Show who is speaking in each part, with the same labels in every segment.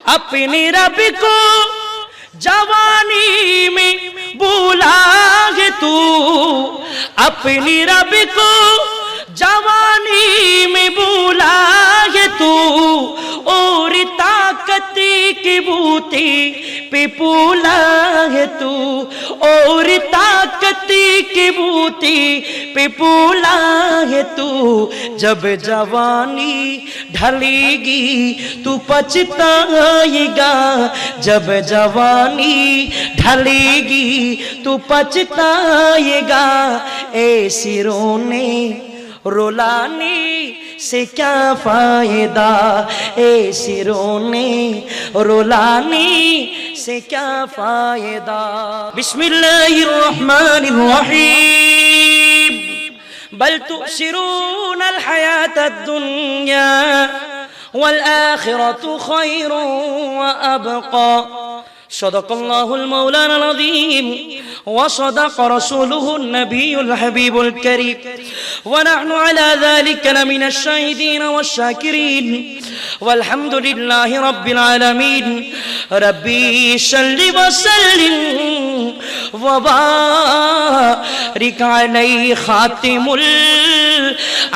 Speaker 1: अपने रब को जवानी में भूला है तू, अपने रब को जवानी में भूला है तू, और ताकत की बूटी पे भूला है तू, और ताकत की बूटी पे भूला है तू। जब जवानी ढलेगी तू पछताएगा, जब जवानी ढलेगी तू पछताएगा। ऐसी रोने रुलाने से क्या फायदा, ऐसी रोने रुलाने से क्या फायदा। बिस्मिल्लाहिर्रहमानिर्रहीम। बल तुसिरून अल हयातद दुनिया वल आखिरतु खैरुन व अबका। सदक़ल्लाहुल मौलानाल अज़ीम व सदक़ रसूलुहुन नबियुल हबीबुल करीम व नहनु अला ज़ालिका लमिनश शाहिदीन वश्शाकिरीन वल्हम्दुलिल्लाहि रब्बिल आलमीन। रब्बी सल्लि व सल्लिम व बारिक अलैहि खातिमुल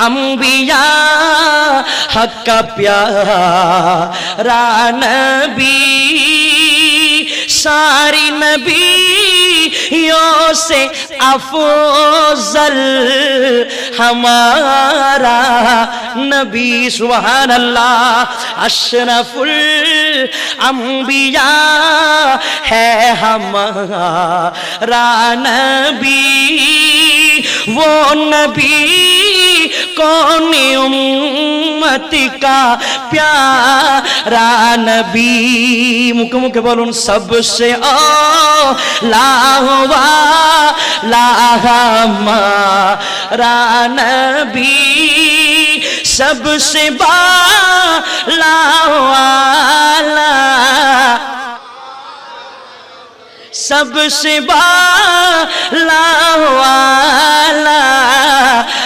Speaker 1: अंबिया, हक़ का प्यारा नबी, सारी नबियों से अफजल हमारा नबी। सुभान अल्लाह। अशरफुल अंबिया है हमारा नबी, वो नबी कौन उम्मत का प्यारा नबी। मुख मुख बोलूं सबसे आला हमारा नबी, सबसे बाला सबसे बाला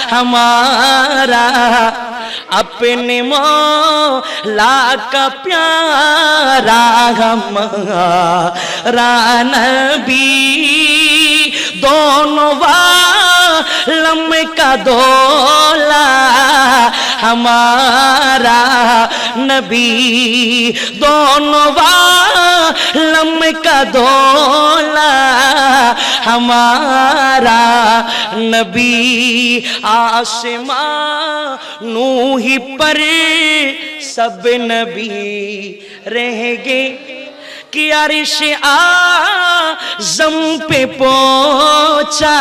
Speaker 1: हमारा अपने मौला का प्यारा हमारा नबी। दोनों वालम का दोला हमारा नबी, दोनों वालम का दोला हमारा नबी। आसमां नूही पर सब नबी रहेंगे कि अर्श आज़म पे पहुंचा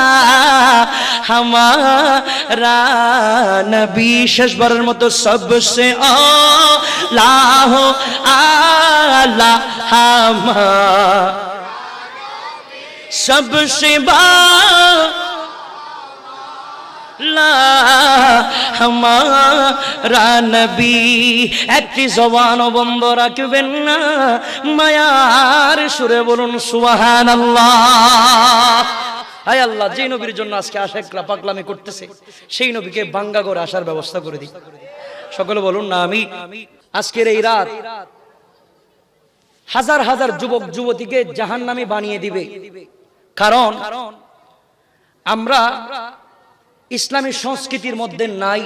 Speaker 1: हमारा नबी। शशबरर मतो सबसे आला सबसे बाला हमारा नबी। একটি জবান বন্ধ রাখবেন না, মায়ার সুরে বলুন সুবহানাল্লাহ। হায় আল্লাহ, যে নবীর জন্য আজকে আশিকরা পাগলামি করতেছে, সেই নবীকে ভাঙ্গা করে আসার ব্যবস্থা করে দিই। সকলে বলুন না আমি। আজকের এই রাত হাজার হাজার যুবক যুবতীকে জাহান্নামী বানিয়ে দিবে, কারণ আমরা ইসলামী সংস্কৃতির মধ্যে নাই।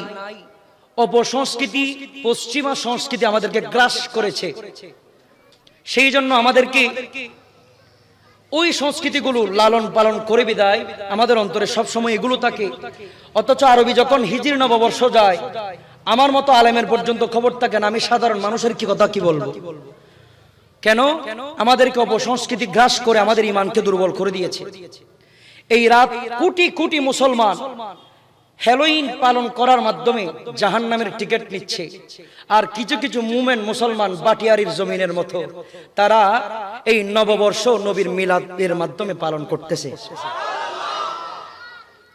Speaker 1: অপসংস্কৃতি, পশ্চিমা সংস্কৃতি আমাদেরকে গ্রাস করেছে। সেই জন্য আমাদেরকে ওই সংস্কৃতিগুলো লালন পালন করে বিদায় আমাদের অন্তরে সবসময় এগুলো থাকে। অথচ আরবি যখন হিজরি নববর্ষ যায়, আমার মতো আলেমের পর্যন্ত খবর থাকে না, আমি সাধারণ মানুষের কি কথা কি বলবো। কেন? আমাদেরকে অপসংস্কৃতি গ্রাস করে আমাদের ঈমানকে দুর্বল করে দিয়েছে। এই রাত কোটি কোটি মুসলমান হ্যালোইন পালন করার মাধ্যমে জাহান্নামের টিকিট নিচ্ছে, আর কিছু কিছু মুমিন মুসলমান বাটিয়ারির জমিনের মতো তারা এই নববর্ষ নবীর মিলাদের মাধ্যমে পালন করতেছে।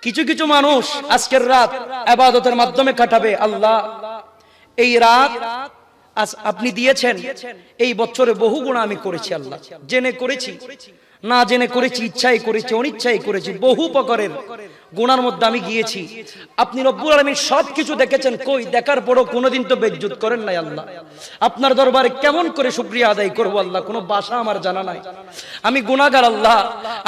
Speaker 1: কিছু কিছু মানুষ আজকের রাত ইবাদতের মাধ্যমে কাটাবে। আল্লাহ, এই রাত আজ আপনি দিয়েছেন, এই বছরে বহু গুনাহ আমি করেছি আল্লাহ, জেনে করেছি, না জেনে করেছি, ইচ্ছাই করেছি, অনিচ্ছাই করেছি, বহু প্রকারের গুনার মধ্যে আমি গিয়েছি, আপনি রব্বুল আলামিন সবকিছু দেখেছেন, কই দেখার পরও কোনোদিন তো বেজ্জুত করেন নাই আল্লাহ। আপনার দরবারে কেমন করে শুকরিয়া আদায় করবো আল্লাহ, কোনো ভাষা আমার জানা নাই। আমি গুনাহগার আল্লাহ,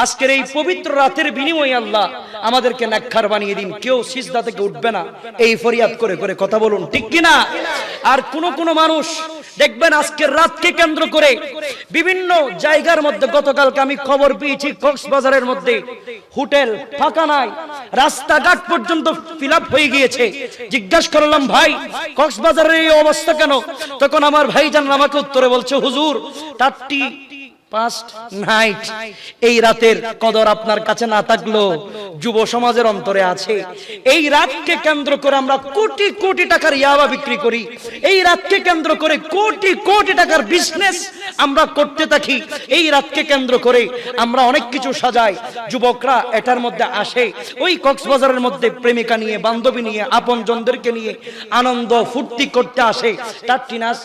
Speaker 1: আজকের এই পবিত্র রাতের বিনিময়ে আল্লাহ আমাদেরকে নেককার বানিয়ে দিন। কেউ সিজদা থেকে উঠবে না এই ফরিয়াদ করে করে, কথা বলুন ঠিক কিনা? আর কোন মানুষ দেখবেন আজকের রাতকে কেন্দ্র করে বিভিন্ন জায়গার মধ্যে, গতকালকে আমি খবর পেয়েছি কক্সবাজারের মধ্যে হোটেল ফাঁকা নাই, রাস্তাঘাট পর্যন্ত ফিল আপ হয়ে গিয়েছে। জিজ্ঞাসা করলাম ভাই কক্সবাজারের এই অবস্থা কেন? তখন আমার ভাইজান আমাকে উত্তরে বলছে হুজুর 35 নাইট, এই রাতের কদর আপনার কাছে না থাকলো যুব সমাজের অন্তরে আছে। এই রাতকে কেন্দ্র করে আমরা কোটি কোটি টাকার ইয়াবা বিক্রি করি, এই রাতকে কেন্দ্র করে কোটি কোটি টাকার বিজনেস আমরা করতে থাকি, এই রাতকে কেন্দ্র করে আমরা অনেক কিছু সাজাই। যুবকরা এটার মধ্যে আসে, ওই কক্সবাজারের মধ্যে প্রেমিকা নিয়ে, বান্ধবী নিয়ে, আপনজনদেরকে নিয়ে আনন্দ ফুর্তি করতে আসে। তার টিনাস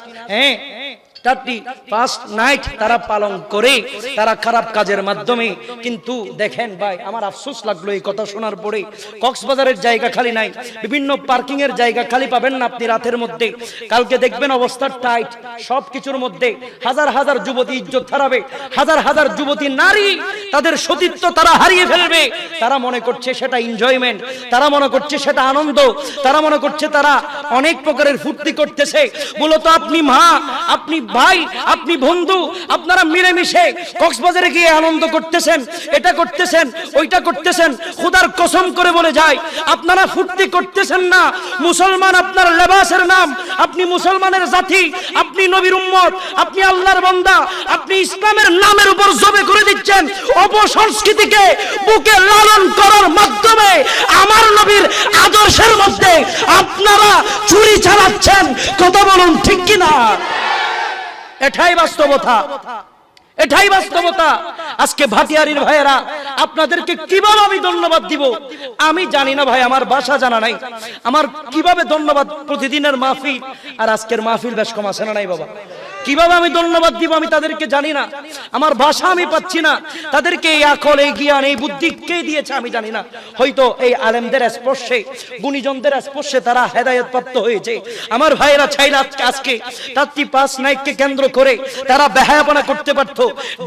Speaker 1: 35 নাইট তারা পালন করে, তারা খারাপ কাজের মাধ্যমে। কিন্তু দেখেন ভাই, আমার আফসোস লাগলো এই কথা শোনার পরে। কক্সবাজারের জায়গা খালি নাই, বিভিন্ন পার্কিং এর জায়গা খালি পাবেন না আপনি রাতের মধ্যে। কালকে দেখবেন অবস্থা টাইট, সবকিছুর মধ্যে হাজার হাজার যুবতী ইজ্জত হারাবে, হাজার হাজার যুবতী নারী তাদের সতীত্ব তারা হারিয়ে ফেলবে। তারা মনে করছে সেটা এনজয়মেন্ট, তারা মনে করছে সেটা আনন্দ, তারা মনে করছে তারা অনেক প্রকারের ফুর্তি করতেছে। মূলত আপনি মা, আপনি ভাই, আপনি বন্ধু, আপনারা মিলেমিশে কক্সবাজারে গিয়ে আনন্দ করতেছেন, এটা করতেছেন, ওইটা করতেছেন। খোদার কসম করে বলে যায় আপনারা ফুর্তি করতেছেন না। মুসলমান আপনার লেবাসের নাম, আপনি মুসলমানের জাতি, আপনি নবীর উম্মত, আপনি আল্লাহর বান্দা, আপনি ইসলামের নামের উপর জবে করে দিচ্ছেন অপসংস্কৃতিকে বুকে লালন করার মাধ্যমে আমার নবীর আদর্শের মধ্যে আপনারা চুরি চালাচ্ছেন। কথা বলুন ঠিক কিনা? এটাই বাস্তবতা, এটাই বাস্তবতা। আজকে ভাটিয়ারির ভাইয়েরা, আপনাদেরকে কিভাবে আমি ধন্যবাদ দিব আমি জানি না ভাই, আমার ভাষা জানা নাই। আমার কিভাবে ধন্যবাদ, প্রতিদিনের মাহফিল আর আজকের মাহফিল বেশ কম আছে না নাই বাবা? কিভাবে আমি ধন্যবাদ দিব আমি তাদেরকে জানি না, আমার ভাষা আমি পাচ্ছি না। তাদেরকে এই আকল, এই জ্ঞান, এই বুদ্ধি কে দিয়েছে আমি জানি না। হয়তো এই আলেমদের স্পর্শে, গুণীজনদের স্পর্শে তারা হেদায়েত প্রাপ্ত হয়েছে। আমার ভাইয়েরা চাইলে আজকে 35 নাইটকে কেন্দ্র করে তারা বেহায়াপনা করতে পারত,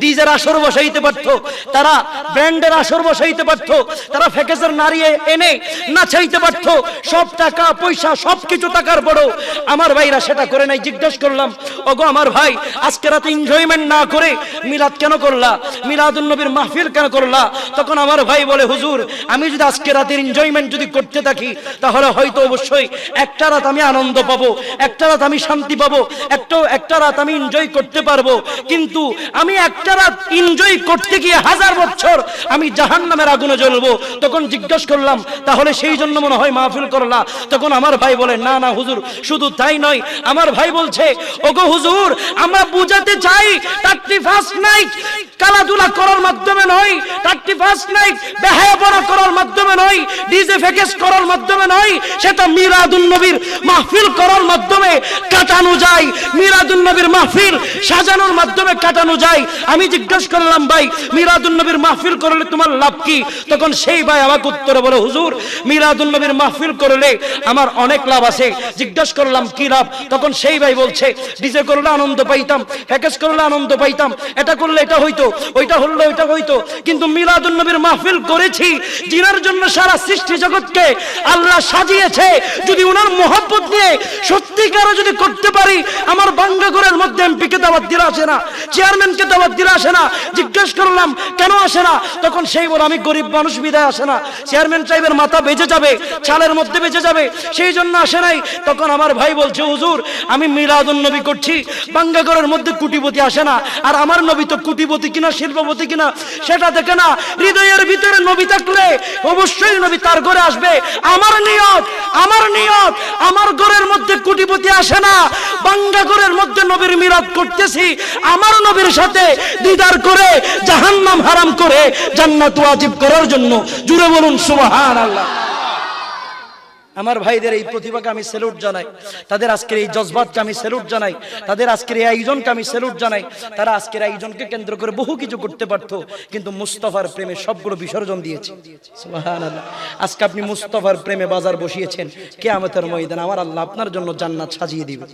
Speaker 1: ডিজের আসর বসাইতে পারত, তারা ব্র্যান্ডের আসর বসাইতে পারত, তারা ফ্যাকেজের নারী এনে নাচাইতে পারত। সব টাকা পয়সা সবকিছু টাকার বড়, আমার ভাইরা সেটা করে নাই। জিজ্ঞাসা করলাম ওগো আমার ভাই, আজকে রাতে এনজয়মেন্ট না করে মিলাদ কেন করলা, মিলাদুন নবীর মাহফিল কেন করলা? তখন আমার ভাই বলে হুজুর আমি যদি আজকে রাতের এনজয়মেন্ট যদি করতে থাকি তাহলে হয়তো অবশ্যই একটা রাত আমি আনন্দ পাবো, একটা রাত আমি শান্তি পাবো, একটা রাত আমি এনজয় করতে পারবো। কিন্তু আমি একটা রাত এনজয় করতে গিয়ে 1000 বছর আমি জাহান্নামের আগুনে জ্বলবো। তখন জিজ্ঞাসা করলাম তাহলে সেই জন্য মনে হয় মাহফিল করলা? তখন আমার ভাই বলে না না হুজুর, শুধু তাই নয়, আমার ভাই বলছে ওগো হুজুর আমরা বুঝাতে চাই 31 নাইট খেলাধুলা করার মাধ্যমে নয়, 31 নাইট বেহায়াপনা করার মাধ্যমে নয়, ডিজে ফ্যাকেজ করার মাধ্যমে নয়, সেটা মিলাদুন নবীর মাহফিল করার মাধ্যমে কাটানো যায়, মিলাদুন নবীর মাহফিল সাজানোর মাধ্যমে কাটানো যায়। আমি জিজ্ঞাসা করলাম ভাই মিলাদুন নবীর মাহফিল করলে তোমার লাভ কি? তখন সেই ভাই আমাকে উত্তরে বলে হুজুর মিলাদুন নবীর মাহফিল করলে আমার অনেক লাভ আছে। জিজ্ঞাসা করলাম কি লাভ? তখন সেই ভাই বলছে ডিজে করলে আনন্দ পাইতাম, প্যাকেজ করলে আনন্দ পাইতাম, এটা করলে এটা হইতো, ওইটা হলো ওইটা হইতো, কিন্তু মিলাদুন নবীর মাহফিল করেছি জিনার জন্য সারা সৃষ্টি জগৎকে আল্লাহ সাজিয়েছে। যদি ওনার মহব্বত নিয়ে সত্যিকারে যদি করতে পারি, আমার বাঙ্গাঘরের মধ্যে এমপিকে দাওয়াত দিলে আসে না, চেয়ারম্যানকে দাওয়াত দিলে আসে না। জিজ্ঞেস করলাম কেন আসে না? তখন সেই বলে আমি গরিব মানুষ বিদায় আসে না, চেয়ারম্যান সাহেবের মাথা বেঁচে যাবে, চালের মধ্যে বেঁচে যাবে, সেই জন্য আসে নাই। তখন আমার ভাই বলছে হুজুর আমি মিলাদুন নবী করছি, বাঙ্গাঘরের মধ্যে কোটিপতি আসে না, আর আমার নবী তো কোটিপতি কিনা শিল্পপতি কিনা সেটা দেখে না। হৃদয়ের ভিতরে নবী থাকলে অবশ্যই নবী তার ঘরে আসবে। আমার নিয়ত আমার ঘরের মধ্যে কোটিপতি আসে না, বাঙ্গাঘরের মধ্যে নবীর মিলাদ করতেছি আমার নবীর সাথে দিদার করে জাহান্নাম হারাম করে জান্নাত ওয়াজিব করার জন্য। জুড়ে বলুন সুবহানাল্লাহ। আমার ভাইদের এই প্রতিভাকে আমি স্যালুট জানাই, তাদের আজকের এই জজবাতকে আমি স্যালুট জানাই, তাদের আজকের এই আয়োজনকে আমি স্যালুট জানাই। তারা আজকের আয়োজনকে কেন্দ্র করে বহু কিছু করতে পারত, কিন্তু মুস্তাফার প্রেমে সবগুলো বিসর্জন দিয়েছে। সুবহানাল্লাহ। আজকে আপনি মুস্তাফার প্রেমে বাজার বসিয়েছেন, কিয়ামতের ময়দানে আমার আল্লাহ আপনার জন্য জান্নাত সাজিয়ে দিবে।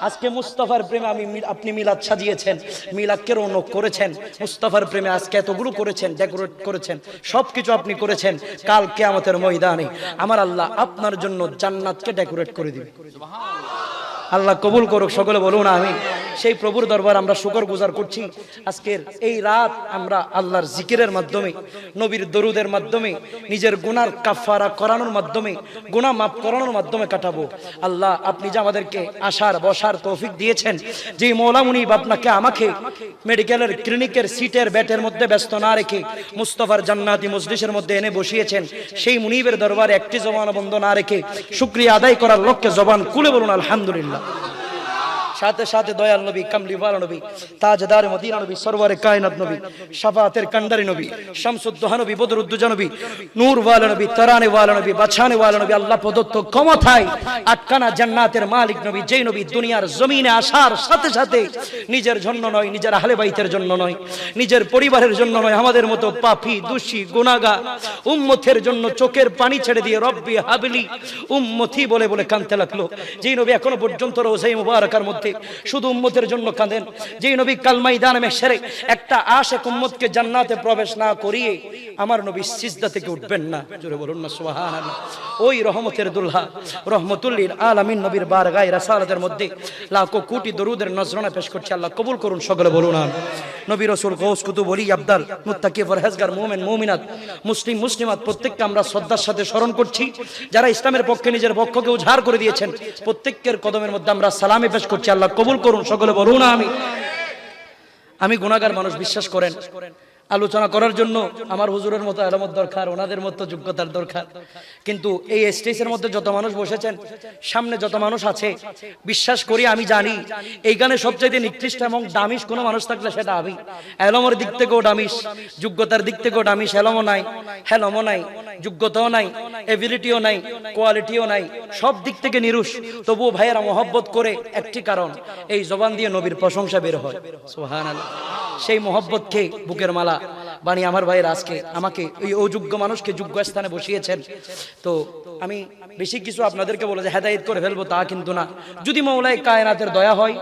Speaker 1: আজকে মুস্তাফার প্রেমে আপনি মিলাদ সাজিয়েছেন, মিলাদকে রৌনক করেছেন, মুস্তাফার প্রেমে আজকে এতগুলো করেছেন, ডেকোরেট করেছেন, সবকিছু আপনি করেছেন। কাল কিয়ামতের ময়দানে আমার আল্লাহ আপনার জন্য জান্নাতকে ডেকোরেট করে দিবে। আল্লাহ কবুল করুক, সকলে বলুন আমিন। সেই প্রভুর দরবার আমরা শুকরগুজার করছি। আজকের এই রাত আমরা আল্লাহর জিকিরের মাধ্যমে, নবীর দরুদের মাধ্যমে, নিজের গুনার কাফারা করানোর মাধ্যমে, গুনাহ মাফ করানোর মাধ্যমে কাটাবো। আল্লাহ আপনি যে আমাদেরকে আসার বসার তৌফিক দিয়েছেন, যে মওলা মুনিব আপনাকে আমাকে মেডিকেলের ক্লিনিকের সিটের বেটের মধ্যে ব্যস্ত না রেখে মুস্তাফার জান্নাতি মজলিসের মধ্যে এনে বসিয়েছেন, সেই মুনিবের দরবারে একটি জবান বন্ধ না রেখে শুকরিয়া আদায় করার লক্ষ্যে জবান খুলে বলুন আলহামদুলিল্লাহ। সাথে সাথে দয়াল নবী, কামলিওয়ালা নবী, তাজদার মদিনা নবী, সরওয়ারে কায়নাত নবী, শাফাতের কান্ডারি নবী, শামসুদ্দোহা নবী, বদরুদ্দোজা নবী, নূরওয়ালা নবী, তারানেওয়ালা নবী, বাছানেওয়ালা নবী, আল্লাহ প্রদত্ত ক্ষমতায় আটকানা জান্নাতের মালিক নবী, যেই নবী দুনিয়ার জমিনে আসার সাথে সাথে নিজের জন্য নয়, নিজের আহলে বাইতের জন্য নয়, নিজের পরিবারের জন্য নয়, আমাদের মতো পাপী দোষী গুনাহগার উম্মতের জন্য চোখের পানি ছেড়ে দিয়ে রব্বি হাবলি উম্মতি বলে বলে কাঁদতে লাগলো। যেই নবী এখনো পর্যন্ত রওজায়ে মুবারাকার মধ্যে শুধু উম্মতের জন্য কাঁদেন, যেই নবী কাল ময়দানে মাহশরে একটা আশিক উম্মতকে জান্নাতে প্রবেশ না করিয়ে আমার নবী সিজদা থেকে উঠবেন না। জোরে বলুন না সুবহানাল্লাহ। ওই রহমতের দুলহা রহমতুল লিল আলামিন নবীর বারগায়ে রাসালাতের মধ্যে লাখো কোটি দরুদের নজরানা পেশ করছি। আল্লাহ কবুল করুন, সকলে বলুন আমিন। নবী রাসূল গৌস কুতুব ওলি আবদাল মুত্তাকি পরহেজগার মুমিন মুমিনাত মুসলিম মুসলিমাত প্রত্যেককে আমরা শ্রদ্ধার সাথে স্মরণ করছি। যারা ইসলামের পক্ষে নিজের পক্ষকে উজাড় করে দিয়েছেন প্রত্যেকের কদমের মধ্যে আমরা সালামি পেশ করছি। আল্লাহ কবুল করুন, সকলে বলুন আমিন। আমি গুনাহগার মানুষ, বিশ্বাস করেন। আলোচনা করার জন্য আমার হুজুরের মতো আলামত দরকার, ওনাদের মতো যোগ্যতার দরকার, কিন্তু এই স্টেজের মধ্যে যত মানুষ বসেছেন, সামনে যত মানুষ আছে, বিশ্বাস করি আমি জানি এইখানে সবচেয়ে নিকৃষ্ট এবং দামিশ কোনো মানুষ থাকলে সেটা আমি। এলমের দিক থেকেও দামিশ, যোগ্যতার দিক থেকেও দামিশ। এলমও নাই, হেলমও নাই, যোগ্যতাও নাই, এবিলিটিও নাই, কোয়ালিটিও নাই, সব দিক থেকে নিরুষ। তবুও ভাইয়েরা মহব্বত করে একটি কারণ, এই জবান দিয়ে নবীর প্রশংসা বের হয়। সুবহানাল্লাহ। সেই মহব্বতকে বুকের মালা বানিয়ে আমার ভাইয়ের আজকে আমাকে এই অযোগ্য মানুষকে যোগ্য স্থানে বসিয়েছেন। তো আমি বেশি কিছু আপনাদেরকে বলে যে হেদায়েত করে ফেলবো তা কিন্তু না। যদি মওলায়ে কায়নাতের দয়া হয়,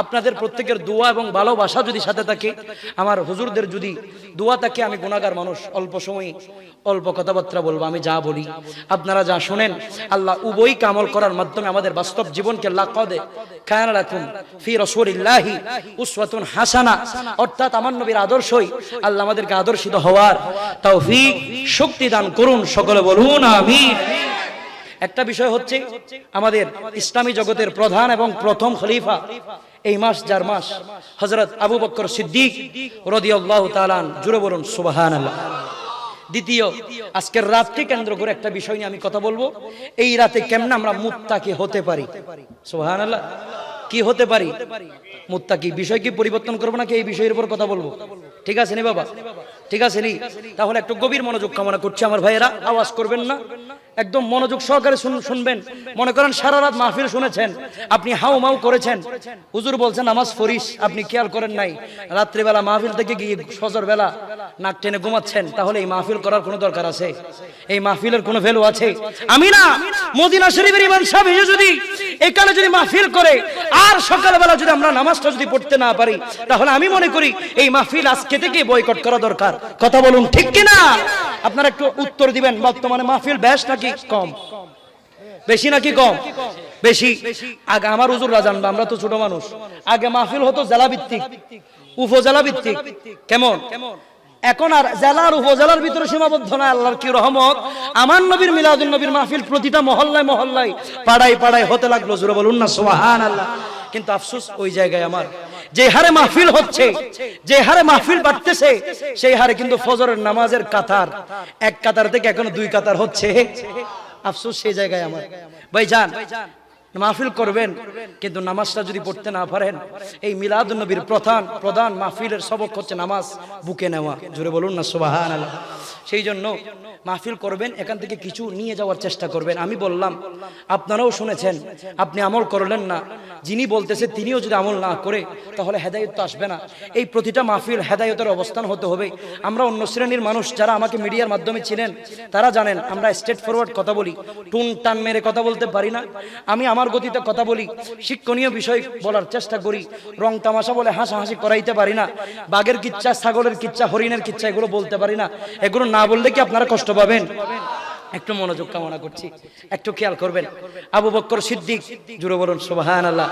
Speaker 1: আপনাদের প্রত্যেকের দোয়া এবং ভালোবাসা যদি সাথে থাকে, আমার হুজুরদের যদি দোয়া থাকে, আমি গুনাহগার মানুষ, অল্প সময়ে অল্প কথাবার্তা বলবো। আমি যা বলি আপনারা যা শুনেন, আল্লাহ উভয়কে আমল করার মাধ্যমে আমাদের বাস্তব জীবনকে লাকাদ কানা লাকুম ফি রাসূলিল্লাহি উসওয়াতুন হাসানা, অর্থাৎ আমার নবীর আদর্শই আল্লাহ আমাদেরকে আদর্শিত হওয়ার তৌফিক শক্তি দান করুন, সকলে বলুন আমিন। একটা বিষয় হচ্ছে, আমাদের ইসলামী জগতের প্রধান এবং প্রথম খলিফা এই মাস, যার মাস, হযরত আবু বকর সিদ্দিক রাদিয়াল্লাহু তাআলা আনহু। জোরে বলুন সুবহানাল্লাহ। দ্বিতীয়, আজকের রাতকে কেন্দ্র করে একটা বিষয় নিয়ে আমি কথা বলবো। এই রাতে কেমনে আমরা মুত্তাকি হতে পারি। সুবহানাল্লাহ। কি হতে পারি? মুত্তাকি। বিষয় কি পরিবর্তন করবো নাকি এই বিষয়ের উপর কথা বলবো? ঠিক আছে নি বাবা? ঠিক আছে নি? তাহলে একটু গভীর মনোযোগ কামনা করছি আমার ভাইয়েরা, আওয়াজ করবেন না, একদম মনোযোগ সহকারে শুনবেন। মনে করেন সারা রাত মাহফিল শুনেছেন, আপনি হাউ মাউ করেছেন, হুজুর বলছেন নামাজ পড়িস, আপনি খেয়াল করেন নাই, রাত্রিবেলা মাহফিল থেকে গিয়ে ফজর বেলা নাক টেনে ঘুমাচ্ছেন, তাহলে এই মাহফিল করার কোনো দরকার আছে? এই মাহফিলের কোনো ভ্যালু আছে? আমি না, মদিনা শরীফের ইমাম সাহেব এসে যদি এখানে যদি মাহফিল করে আর সকালবেলা যদি আমরা নামাজটা যদি পড়তে না পারি, তাহলে আমি মনে করি এই মাহফিল আজকে থেকে বয়কট করা দরকার। কথা বলুন ঠিক কিনা? আপনারা একটু উত্তর দিবেন। বর্তমানে মাহফিল বেশ নাকি কম? বেশি নাকি কম? বেশি। আগে আমার হুজুররা জানবা, আমরা তো ছোট মানুষ, আগে মাহফিল হতো জেলা ভিত্তিক, উপজেলা ভিত্তিক। কেমন? এখন আর জেলার উপজেলার ভিতরে সীমাবদ্ধ না। আল্লাহর কি রহমত, আমার নবীর মিলাদুন নবীর মাহফিল প্রতিটা মহল্লায় মহল্লায় পাড়ায় পাড়ায় হতে লাগলো। জোরে বলুন না সুবহানাল্লাহ। কিন্তু আফসোস ওই জায়গায় আমার, যে হারে মাহফিল হচ্ছে, যে হারে মাহফিল বাড়তেছে, সেই হারে কিন্তু ফজরের নামাজের কাতার এক কাতার থেকে এখনো দুই কাতার হচ্ছে। আফসোস সেই জায়গায় আমার। ভাইজান, মাহফিল করবেন, কিন্তু নামাজটা যদি পড়তে না পারেন, এই মিলাদুন নবীর প্রধান মাহফিলের সবক হচ্ছে নামাজ বুকে নেওয়া। জোরে বলুন না সুবহানাল্লাহ। সেই জন্য মাহফিল করবেন, এখান থেকে কিছু নিয়ে যাওয়ার চেষ্টা করবেন। আমি বললাম, আপনারাও শুনেছেন, আপনি আমল করলেন না, যিনি বলতেছে তিনিও যদি আমল না করে, তাহলে হেদায়েত তো আসবে না। এই প্রতিটা মাহফিল হেদায়েতের অবস্থান হতে হবে। আমরা অন্য শ্রেণীর মানুষ যারা আমাকে মিডিয়ার মাধ্যমে ছিলেন, তারা জানেন আমরা স্ট্রেট ফরওয়ার্ড কথা বলি, টুন টান মেরে কথা বলতে পারি না। আমি আমার গতিতে কথা বলি, শিক্ষণীয় বিষয় বলার চেষ্টা করি, রং তামাশা বলে হাসাহাসি করাইতে পারি না। বাঘের কিচ্ছা, ছাগলের কিচ্ছা, হরিণের কিচ্ছা এগুলো বলতে পারি না। এগুলো না বললে কি আপনারা কষ্ট পাবেন? একটু মনোযোগ কামনা করছি, একটু খেয়াল করবেন। আবু বকর সিদ্দিক, জুড়ে বলুন সুবহানাল্লাহ।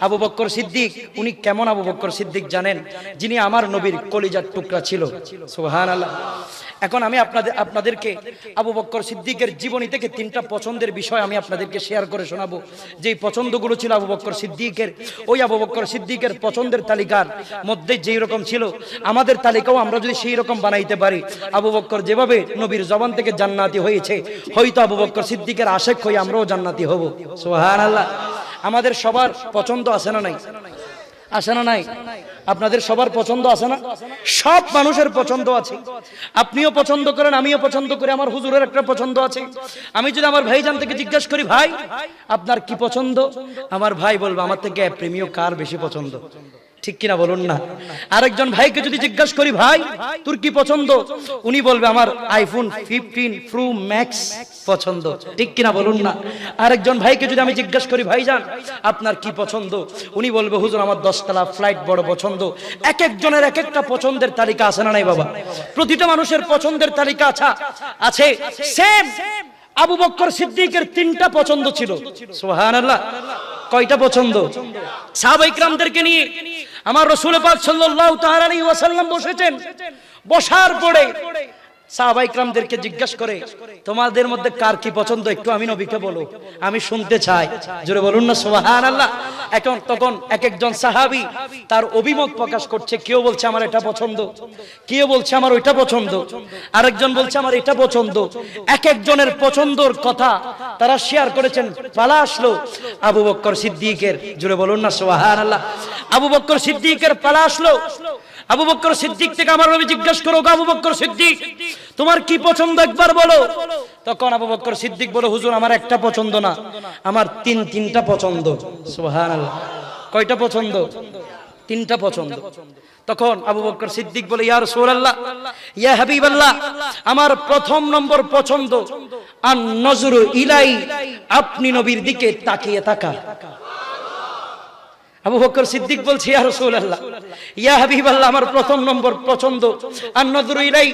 Speaker 1: আবু বকর সিদ্দিক, উনি কেমন আবু বকর সিদ্দিক জানেন? যিনি আমার নবীর কলিজার টুকরা ছিল। সুবহানাল্লাহ। এখন আমি আপনাদেরকে আবু বকর সিদ্দিকের জীবনী থেকে 3টা পছন্দের বিষয় আমি আপনাদেরকে শেয়ার করে শোনাবো। যেই পছন্দগুলো ছিল আবু বকর সিদ্দিকের, ওই আবু বকর সিদ্দিকের পছন্দের তালিকার মধ্যে যেই রকম ছিল, আমাদের তালিকাও আমরা যদি সেই রকম বানাইতে পারি, আবু বকর যেভাবে নবীর জবান থেকে জান্নাতি হয়েছে, হয়তো আবু বকর সিদ্দিকের আশেক হয়ে আমরাও জান্নাতি হব। সুবহানাল্লাহ। আমাদের সবার পছন্দ আছে না নাই? আছে না নাই? আপনাদের সবার পছন্দ আছে না? সব মানুষের পছন্দ আছে। আপনিও পছন্দ করেন, আমিও পছন্দ করি, আমার হুজুরের একটা পছন্দ আছে। আমি যদি আমার ভাইজান থেকে জিজ্ঞাসা করি, ভাই আপনার কি পছন্দ, আমার ভাই বলবে আমার থেকে প্রেমীয় কার বেশি পছন্দ। ঠিক কিনা বলুন না? আরেকজন ভাইকে যদি জিজ্ঞাসা করি, ভাই তোর কি পছন্দ, উনি বলবে আমার আইফোন 15 প্রো ম্যাক্স পছন্দ। ঠিক কিনা বলুন না? আরেকজন ভাইকে যদি আমি জিজ্ঞাসা করি, ভাইজান আপনার কি পছন্দ, উনি বলবে হুজুর আমার 10 তলা ফ্লাইট বড় পছন্দ। এক একজনের এক একটা পছন্দের তালিকা আছে না নাই বাবা? প্রতিটা মানুষের পছন্দের তালিকা আছে। সেম আবু বকর সিদ্দিকের 3টা পছন্দ ছিল। সুবহানাল্লাহ। কয়টা পছন্দ? সাহাবায়ে কিরামদেরকে নিয়ে আমার রাসূল পাক সাল্লাল্লাহু তাআলা আলাইহি ওয়াসাল্লাম বসেছেন। বসার পরে সাহাবায়ে কিরামদেরকে জিজ্ঞাসা করে, তোমাদের মধ্যে কার কি পছন্দ একটু আমি নবীকে বলো, আমি শুনতে চাই। জোরে বলুন না সুবহানাল্লাহ। তখন এক একজন সাহাবী তার অভিমত প্রকাশ করছে। কেউ বলছে আমার এটা পছন্দ, কেউ বলছে আমার ওইটা পছন্দ, আরেকজন বলছে আমার এটা পছন্দ। এক একজনের পছন্দর কথা তারা শেয়ার করেছেন। পালা আসলো আবু বকর সিদ্দিকের। জোরে বলুন না সুবহানাল্লাহ। আবু বকর সিদ্দিকের পালা আসলো। আবু বকর সিদ্দিক থেকে আমার নবী জিজ্ঞাসা করো, আবু বকর সিদ্দিক তোমার কি পছন্দ একবার বলো। তখন আবু বকর সিদ্দিক বলে, হুজুর আমার একটা পছন্দ না, আমার তিনটা পছন্দ। সুবহানাল্লাহ। কয়টা পছন্দ? 3টা পছন্দ। তখন আবু বকর সিদ্দিক বলে, ইয়া রাসূলুল্লাহ, ইয়া হাবিবাল্লাহ, আমার প্রথম নম্বর পছন্দ আন নজরু ইলাই, আপনি নবীর দিকে তাকিয়ে থাকা। আবু বকর সিদ্দিক বলছে, ইয়া রাসূলুল্লাহ, ইয়া হাবিবাল্লাহ, আমার প্রথম নম্বর পছন্দ আন-নযরু ইলাই,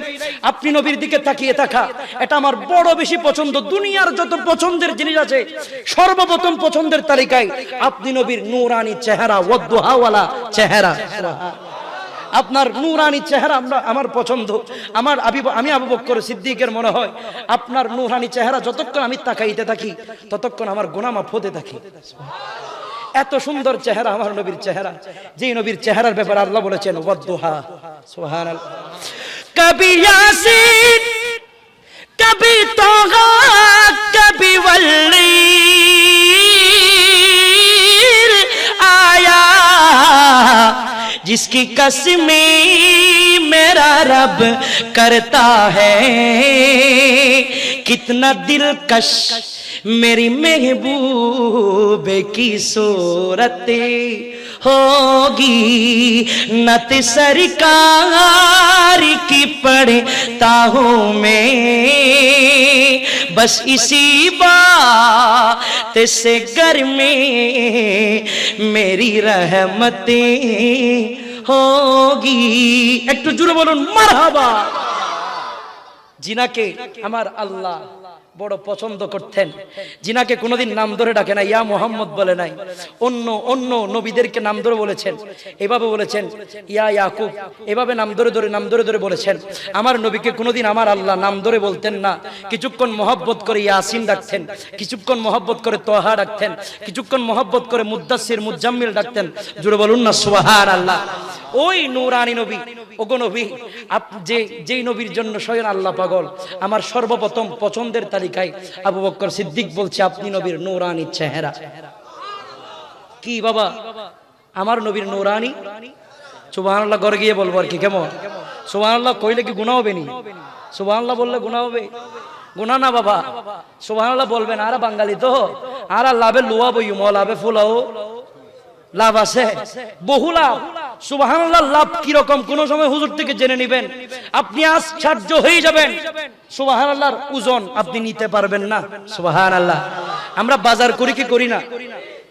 Speaker 1: আপনি নবীর দিকে তাকিয়ে থাকা। এটা আমার বড় বেশি পছন্দ। দুনিয়ার যত পছন্দের জিনিস আছে, সর্বপ্রথম পছন্দের তালিকায় আপনি নবীর নূরানি চেহারা, ওয়াদুহাওয়ালা চেহারা। আপনার নূরানি চেহারা আমার পছন্দ। আমি আবু বকর সিদ্দিকের মনে হয় আপনার নূরানি চেহারা যতক্ষণ আমি তাকাইতে থাকি, ততক্ষণ আমার গুনাহ মাফ হতে থাকে। এত সুন্দর চেহারা আমার নবীর চেহারা, যেই নবীর চেহারার ব্যাপারে আল্লাহ বলেছেন ওয়াদুহা। সুবহানাল্লাহ। কবি ইয়াসিন, কবি তোহা, কবি ওয়াল্লির আয়া, जिसकी कसमें मेरा रब करता है, कितना दिलकश मेरी महबूबे की सूरत होगी, नत सरकार की पढ़ता हूँ मैं, बस इसी बात से घर में मेरी रहमतें होगी। একটু জোরে বলুন মারহাবা। জিনাকে আমার আল্লাহ বড় পছন্দ করতেন। জিনাকে কোনোদিন নাম ধরে ডাকে না, ইয়া মুহাম্মদ বলে নাই। অন্য নবীদেরকে নাম ধরে বলেছেন, এভাবে বলেছেন ইয়া ইয়াকুব, এভাবে নাম ধরে বলেছেন। আমার নবীকে কোনোদিন আমার আল্লাহ নাম ধরে বলতেন না। কিছুক্ষণ মহব্বত করে ইয়াসিন ডাকতেন, কিছুক্ষণ মহব্বত করে তোহা ডাকতেন, কিছুক্ষণ মহব্বত করে মুদ্দাসির, মুজাম্মিল ডাকতেন। জোরে বলুন না সুবহানাল্লাহ। ওই নূরানি নবী, ওগো নবী, যেই নবীর জন্য স্বয়ং আল্লাহ পাগল, আমার সর্বপ্রথম পছন্দের তালিকায় আবু বকর সিদ্দিক বলছে আপনি নবীর নূরানি চেহারা। কি বাবা? আমার নবীর নূরানি। সুবহানাল্লাহ ঘরে গিয়ে বলবো আর কি, কেমন? সুবহানাল্লাহ কইলে কি গুনাহ হবে নি? সুবহানাল্লাহ বললে গুনাহ হবে? গুনাহ না বাবা, সুবহানাল্লাহ বলবেন। আর বাঙালি তো আর লাভে লুয়া বই লাভে ফুলাও লাভ আছে, বহু লাভ। সুবহানাল্লাহ লাভ কি রকম কোন সময় হুজুর থেকে জেনে নেবেন, আপনি আশ্চর্য হয়ে যাবেন। সুবহানাল্লাহর ওজন আপনি নিতে পারবেন না। সুবহানাল্লাহ। আমরা বাজার করি কি করি না?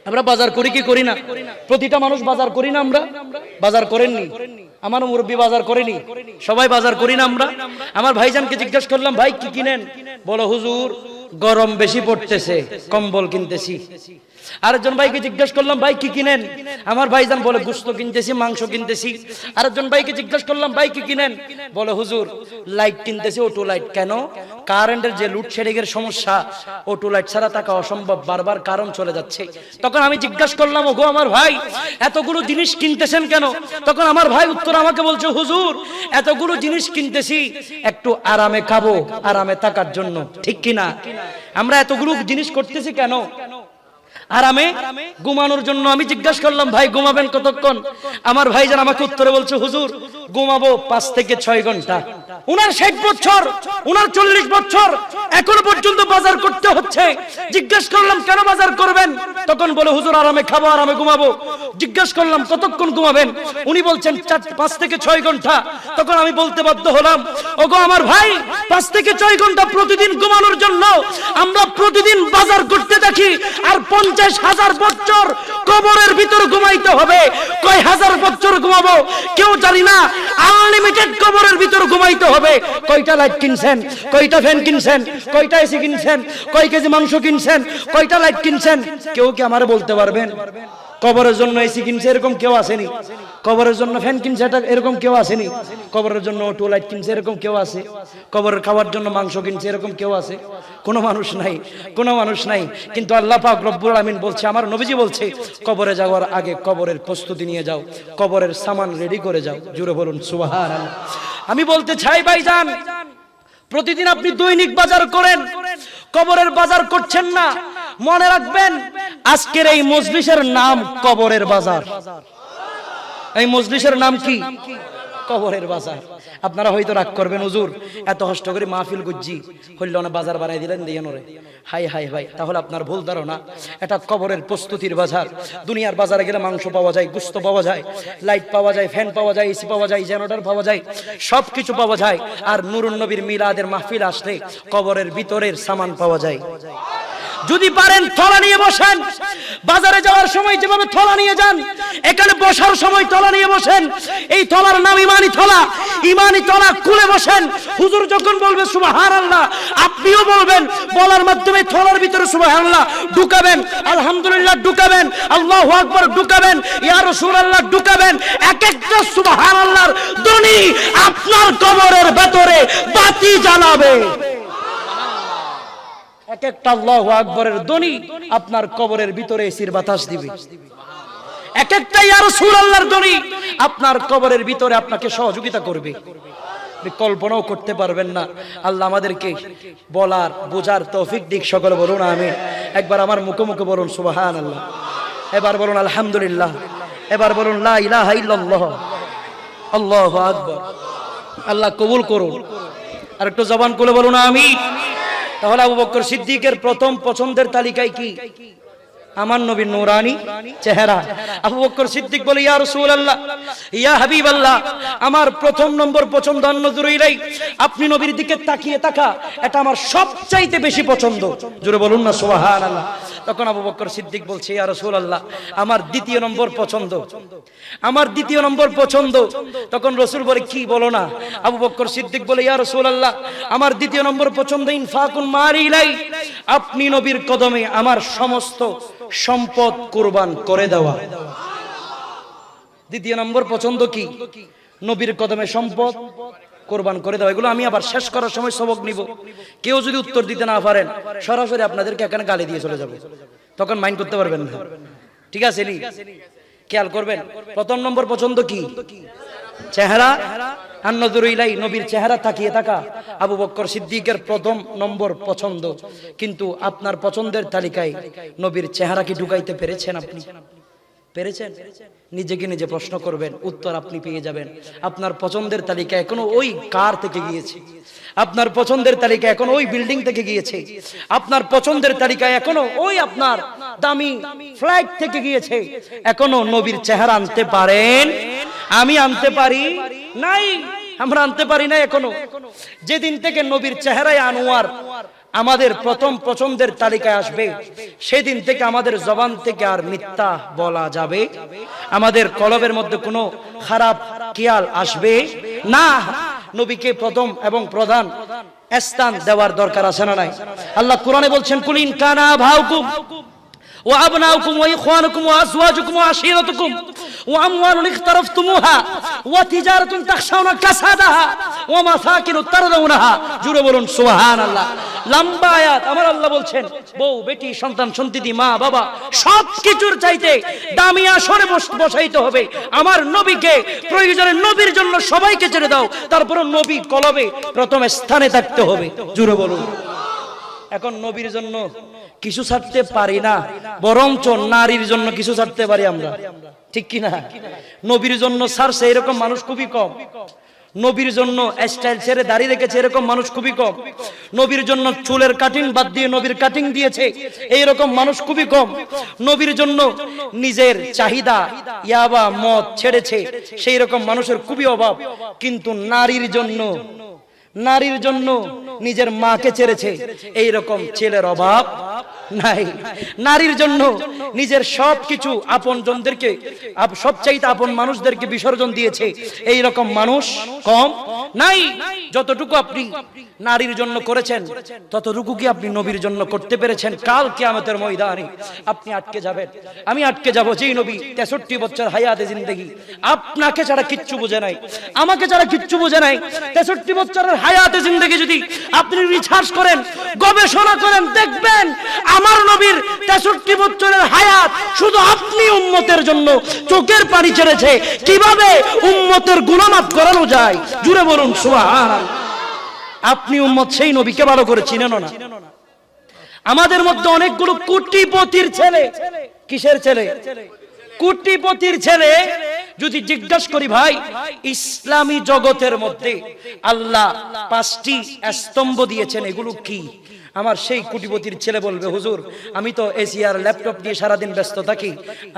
Speaker 1: আমরা বাজার করি কি করি না? প্রতিটা মানুষ বাজার করি না? আমরা বাজার করেননি? আমার মুরব্বী বাজার করেনি? সবাই বাজার করি না আমরা? আমার ভাইজানকে জিজ্ঞেস করলাম, ভাই কি কিনেন? বলো হুজুর গরম বেশি পড়তেছে, কম্বল কিনতেছি। আরেকজন ভাইকে জিজ্ঞেস করলাম, ভাই কি কিনেন? আমার ভাইজান বলে গোশত কিনতেছি, মাংস কিনতেছি। আরেকজন ভাইকে জিজ্ঞেস করলাম, ভাই কি কিনেন? বলে হুজুর লাইট কিনতেছি, অটো লাইট। কেন? কারেন্টের যে লোডশেডিং এর সমস্যা, অটো লাইট ছাড়া থাকা অসম্ভব, বারবার কারণ চলে যাচ্ছে। তখন আমি জিজ্ঞাসা করলাম, ওগো আমার ভাই এতগুলো জিনিস কিনতেছেন কেন? তখন আমার ভাই উত্তর আমাকে বলছে, হুজুর এতগুলো জিনিস কিনতেছি একটু আরামে খাবো, আরামে থাকার জন্য। ঠিক কিনা? আমরা এতগুলো জিনিস করতেছি কেন? আরামে ঘুমানোর জন্য। আমি জিজ্ঞাসা করলাম, ভাই ঘুমাবেন কতক্ষণ? আমার ভাইজান আমাকে উত্তরে বলছে, হুজুর ঘুমাবো 5 থেকে 6 ঘন্টা। উনার 60 বছর, উনার 40 বছর, এখনো পর্যন্ত বাজার করতে হচ্ছে। জিজ্ঞাসা করলাম কেন বাজার করবেন? তখন বলে হুজুর আরামে খাবো, আরামে ঘুমাবো। জিজ্ঞাসা করলাম কতক্ষণ ঘুমাবেন? উনি বলছেন 5 থেকে 6 ঘন্টা। তখন আমি বলতে বাধ্য হলাম, ওগো আমার ভাই 5 থেকে 6 ঘন্টা প্রতিদিন ঘুমানোর জন্য আমরা প্রতিদিন বাজার করতে দেখি, আর 50,000 বছর কবরের ভিতর ঘুমাইতে হবে। কয় হাজার বছর ঘুমাবো কেউ জানি না, আনলিমিটেড কবরের ভিতর ঘুমাইতে হবে। কয়টা লাইট কিনছেন? কয়টা ফ্যান কিনছেন? কয়টা এসি কিনছেন? কয় কেজি মাংস কিনছেন? কয়টা লাইট কিনছেন? কেউ কি আমারে বলতে পারবেন? কবরের জন্য এসি কিনছে এরকম কেউ আসেনি? কবরের জন্য ফ্যান কিনছে এরকম কেউ আসেনি? কবরের জন্য অটো লাইট কিনছে এরকম কেউ আছে? কবরের খাওয়ার জন্য মাংস কিনছে এরকম কেউ আছে? কোনো মানুষ নাই, কোনো মানুষ নাই। কিন্তু আল্লাহ পাক রব্বুল আলামিন বলছে, আমার নবীজি বলছে, কবরে যাওয়ার আগে কবরের প্রস্তুতি নিয়ে যাও, কবরের সামান রেডি করে যাও। জুড়ে বলুন সুবহানাল্লাহ। আমি বলতে চাই ভাইজান, প্রতিদিন আপনি দৈনিক বাজার করেন, কবরের বাজার করছেন না। মনে রাখবেন আজকের এই মজলিসের নাম কবরের বাজার। এই মজলিসের নাম কি? কবরের বাজার। আপনারা হয়তো রাগ করবেন, হুজুর এত কষ্ট করে মাহফিল গুজ্জি হইল না, বাজার বানাই দিলেন দিয়ে নরে। হাই হাই ভাই, তাহলে আপনার ভুল ধারণা। এটা কবরের প্রস্তুতির বাজার। দুনিয়ার বাজারে গেলে মাংস পাওয়া যায়, গোশত পাওয়া যায়, লাইট পাওয়া যায়, ফ্যান পাওয়া যায়, এসি পাওয়া যায়, জেনারেটর পাওয়া যায়, সবকিছু পাওয়া যায়। আর নুরুন নবীর মিলাদের মাহফিল আসলে কবরের ভিতরের সামান পাওয়া যায়। যদি পারেন থলা নিয়ে বসেন। বাজারে যাওয়ার সময় যেভাবে থলা নিয়ে যান, এখানে বসার সময় থলা নিয়ে বসেন। এই থলার নাম ইমানি থলা। ইমানি থলা খুলে বসেন। হুজুর যখন বলবে সুবহানাল্লাহ, আপনিও বলবেন। বলার মাধ্যমে থলার ভিতরে সুবহানাল্লাহ ঢুকাবেন, আলহামদুলিল্লাহ ঢুকাবেন, আল্লাহু আকবার ঢুকাবেন, ইয়া রাসূলুল্লাহ ঢুকাবেন। এক একটা সুবহানাল্লাহর ধ্বনি আপনার কবরের ভিতরে বাতি জ্বালাবে। এক একটা আল্লাহু আকবরের ধ্বনি আপনার কবরের ভিতরে এসির বাতাস দিবে। এক একটা ইয়া রাসূলুল্লাহর ধ্বনি আপনার কবরের ভিতরে আপনাকে সহযোগিতা করবে। কল্পনাও করতে পারবেন না। আল্লাহ আমাদেরকে বলার বোঝার তৌফিক দিক। সকলে বলুন আমিন। একবার আমার মুখে মুখে বলুন সুবহানাল্লাহ, এবার বলুন আলহামদুলিল্লাহ, এবার বলুন লা ইলাহা ইল্লাল্লাহ, আল্লাহু আকবার। আল্লাহ কবুল করুন। আর একটু জবান খুলে বলুন আমিন। তাহলে আবু বকর সিদ্দিকের প্রথম পছন্দের তালিকায় কি? আমার নবীর নূরানি চেহারা। আবু বকর সিদ্দিক বলে, ইয়া রাসূলুল্লাহ, ইয়া হাবিবাল্লাহ, আমার প্রথম নম্বর পছন্দ আন-নজরু ইলাই, আপনি নবীর দিকে তাকিয়ে থাকা, এটা আমার সবচাইতে বেশি পছন্দ। জোরে বলুন না সুবহানাল্লাহ। তখন আবু বকর সিদ্দিক বলছে, ইয়া রাসূলুল্লাহ, আমার দ্বিতীয় নম্বর পছন্দ, আমার দ্বিতীয় নম্বর পছন্দ। তখন রাসূল বলে, কি বলো না? আবু বকর সিদ্দিক বলে, ইয়া রাসূলুল্লাহ, আমার দ্বিতীয় নম্বর পছন্দ ইনফাকুন মারি ইলাই, আপনি নবীর কদমে আমার সমস্ত সম্পদ কুরবান করে দেওয়া। দ্বিতীয় নম্বর পছন্দ কি? নবীর কদমে সম্পদ কুরবান করে দেওয়া। এগুলো আমি আবার শেষ করার সময় সবক নিব। কেউ যদি উত্তর দিতে না পারেন, সরাসরি আপনাদেরকে এখানে গালি দিয়ে চলে যাব, তখন মাইন্ড করতে পারবেন না। ঠিক আছে নি? খেয়াল করবেন। প্রথম নম্বর পছন্দ কি? চেহারা। আন-নজরু ইলাই, নবীর চেহারা তাকিয়ে থাকা আবু বকর সিদ্দিকের প্রথম নম্বর পছন্দ। কিন্তু আপনার পছন্দের তালিকায় নবীর চেহারা কি ঢুকাইতে পেরেছেন আপনি? পেরেছেন? নিজেকে নিজে প্রশ্ন করবেন, উত্তর আপনি পেয়ে যাবেন। আপনার পছন্দের তালিকা এখনো ওই কার থেকে গিয়েছে, আপনার পছন্দের তালিকা এখনো ওই বিল্ডিং থেকে গিয়েছে, আপনার পছন্দের তালিকা এখনো ওই আপনার দামি ফ্লাইট থেকে গিয়েছে। এখনো নবীর চেহারা আনতে পারেন? আমি আনতে পারি নাই, আমরা আনতে পারি না এখনো। যেদিন থেকে নবীর চেহারায় আনোয়ার আমাদের প্রথম পছন্দের তালিকায় আসবে, সেদিন থেকে আমাদের জবান থেকে আর মিথ্যা বলা যাবে, আমাদের কলবের মধ্যে কোনো খারাপ খেয়াল আসবে না। নবীকে প্রথম এবং প্রধান স্থান দেওয়ার দরকার আছে না নাই? আল্লাহ কোরআনে বলছেন, কুলিন কানা ভাউকুম ওয়া আবনাউকুম ওয়া ইখওয়ানুকুম ওয়া আজওয়াজুকুম ওয়া আশীরাতুকুম ওয়া আমওয়ালুন ইখতারাফতুমুহা ওয়া তিজারাতুন তাখশাউনা কাসাদাহা ওয়া মাসাকিনু তারদাউনাহা। জুড়ে বলুন সুবহানাল্লাহ। লম্বা আয়াত। আমার আল্লাহ বলছেন, বউ বেটি সন্তান সন্ততি মা বাবা সবকিছুর চাইতে দামি আসরে বসাইতে হবে আমার নবীকে। প্রয়োজনে নবীর জন্য সবাইকে ছেড়ে দাও, তারপরে নবী কলবে প্রথম স্থানে থাকতে হবে। জুড়ে বলুন। এখন নবীর জন্য কিছু ছাড়তে পারি না, বরঞ্চ নারীর জন্য কিছু ছাড়তে পারি আমরা, ঠিক কি না? নবীর জন্য ছাড়ছে এরকম মানুষ খুবই কম। নবীর জন্য স্টাইল ছেড়ে দাড়ি রেখেছে এরকম মানুষ খুবই কম। নবীর জন্য চুলের কাটিং বাদ দিয়ে নবীর কাটিং দিয়েছে এইরকম মানুষ খুবই কম। নবীর জন্য নিজের চাহিদা ইয়াবা মদ ছেড়েছে সেই রকম মানুষের খুবই অভাব। কিন্তু নারীর জন্য নিজের মাকে ছেড়েছে এইরকম ছেলের অভাব নাই। নারীর জন্য নিজের সবকিছু আপনজনদেরকে, সবচাইতে আপন মানুষদেরকে বিসর্জন দিয়েছে এইরকম মানুষ কম নাই। যতটুকু আপনি নারীর জন্য করেছেন ততটুকু কি আপনি নবীর জন্য করতে পেরেছেন? কাল কিয়ামতের ময়দানে আপনি আটকে যাবেন, আমি আটকে যাব। যেই নবী 63 বছর হায়াতে জিন্দেগি আপনাকে ছাড়া কিচ্ছু বোঝে নাই, আমাকে ছাড়া কিচ্ছু বোঝে নাই। 63 বছরের হায়াতে জিন্দেগি যদি আপনি রিসার্চ করেন, গবেষণা করেন, দেখবেন আমার নবীর 63 বছরের হায়াত শুধু আপনি উম্মতের জন্য চোখের পানি ছেড়েছে কিভাবে উম্মতের গুনাহ মাফ করানো যায়। জুড়ে বলুন সুবহানাল্লাহ। আপনি উম্মত সেই নবীকে ভালো করে চিনেন না। আমাদের মধ্যে অনেকগুলো কোটিপতির ছেলে, কিসের ছেলে? কোটিপতির ছেলে। যদি জিজ্ঞাসা করি, ভাই ইসলামী জগতের মধ্যে আল্লাহ 5টি স্তম্ভ দিয়েছেন, এগুলো কি? আমার সেই কোটিপতির ছেলে বলবে, হুজুর আমি তো এসিআর ল্যাপটপ নিয়ে সারাদিন ব্যস্ত থাকি,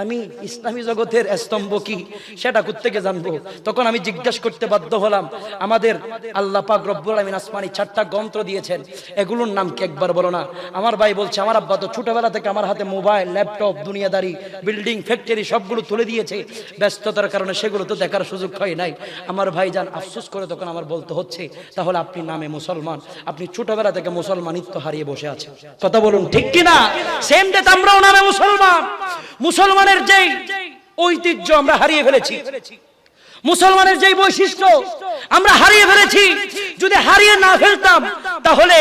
Speaker 1: আমি ইসলামী জগতের স্তম্ভ কি সেটা কোত্থেকে জানবো? তখন আমি জিজ্ঞাসা করতে বাধ্য হলাম, আমাদের আল্লাহ পাক রব্বুল আলামিন আসমানি 4টা গ্রন্থ দিয়েছেন, এগুলোর নাম কি একবার বলো না? আমার ভাই বলছে, আমার আব্বা তো ছোটবেলা থেকে আমার হাতে মোবাইল, ল্যাপটপ, দুনিয়াদারি, বিল্ডিং, ফ্যাক্টরি সবগুলো তুলে দিয়েছে, ব্যস্ততার কারণে সেগুলো তো দেখার সুযোগ হয় নাই। আমার ভাইজান আফসোস করে তখন আমার বলতে হচ্ছে, তাহলে আপনি নামে মুসলমান, আপনি ছোটবেলা থেকে মুসলমানিত্ব হারিয়ে বসে আছে। কথা বলুন ঠিক কি না? সেম ডেট আমরাও নামে মুসলমান, মুসলমানের যেই ঐতিহ্য আমরা হারিয়ে ফেলেছি, মুসলমানের যেই বৈশিষ্ট্য আমরা হারিয়ে ফেলেছি। যদি হারিয়ে না ফেলতাম তাহলে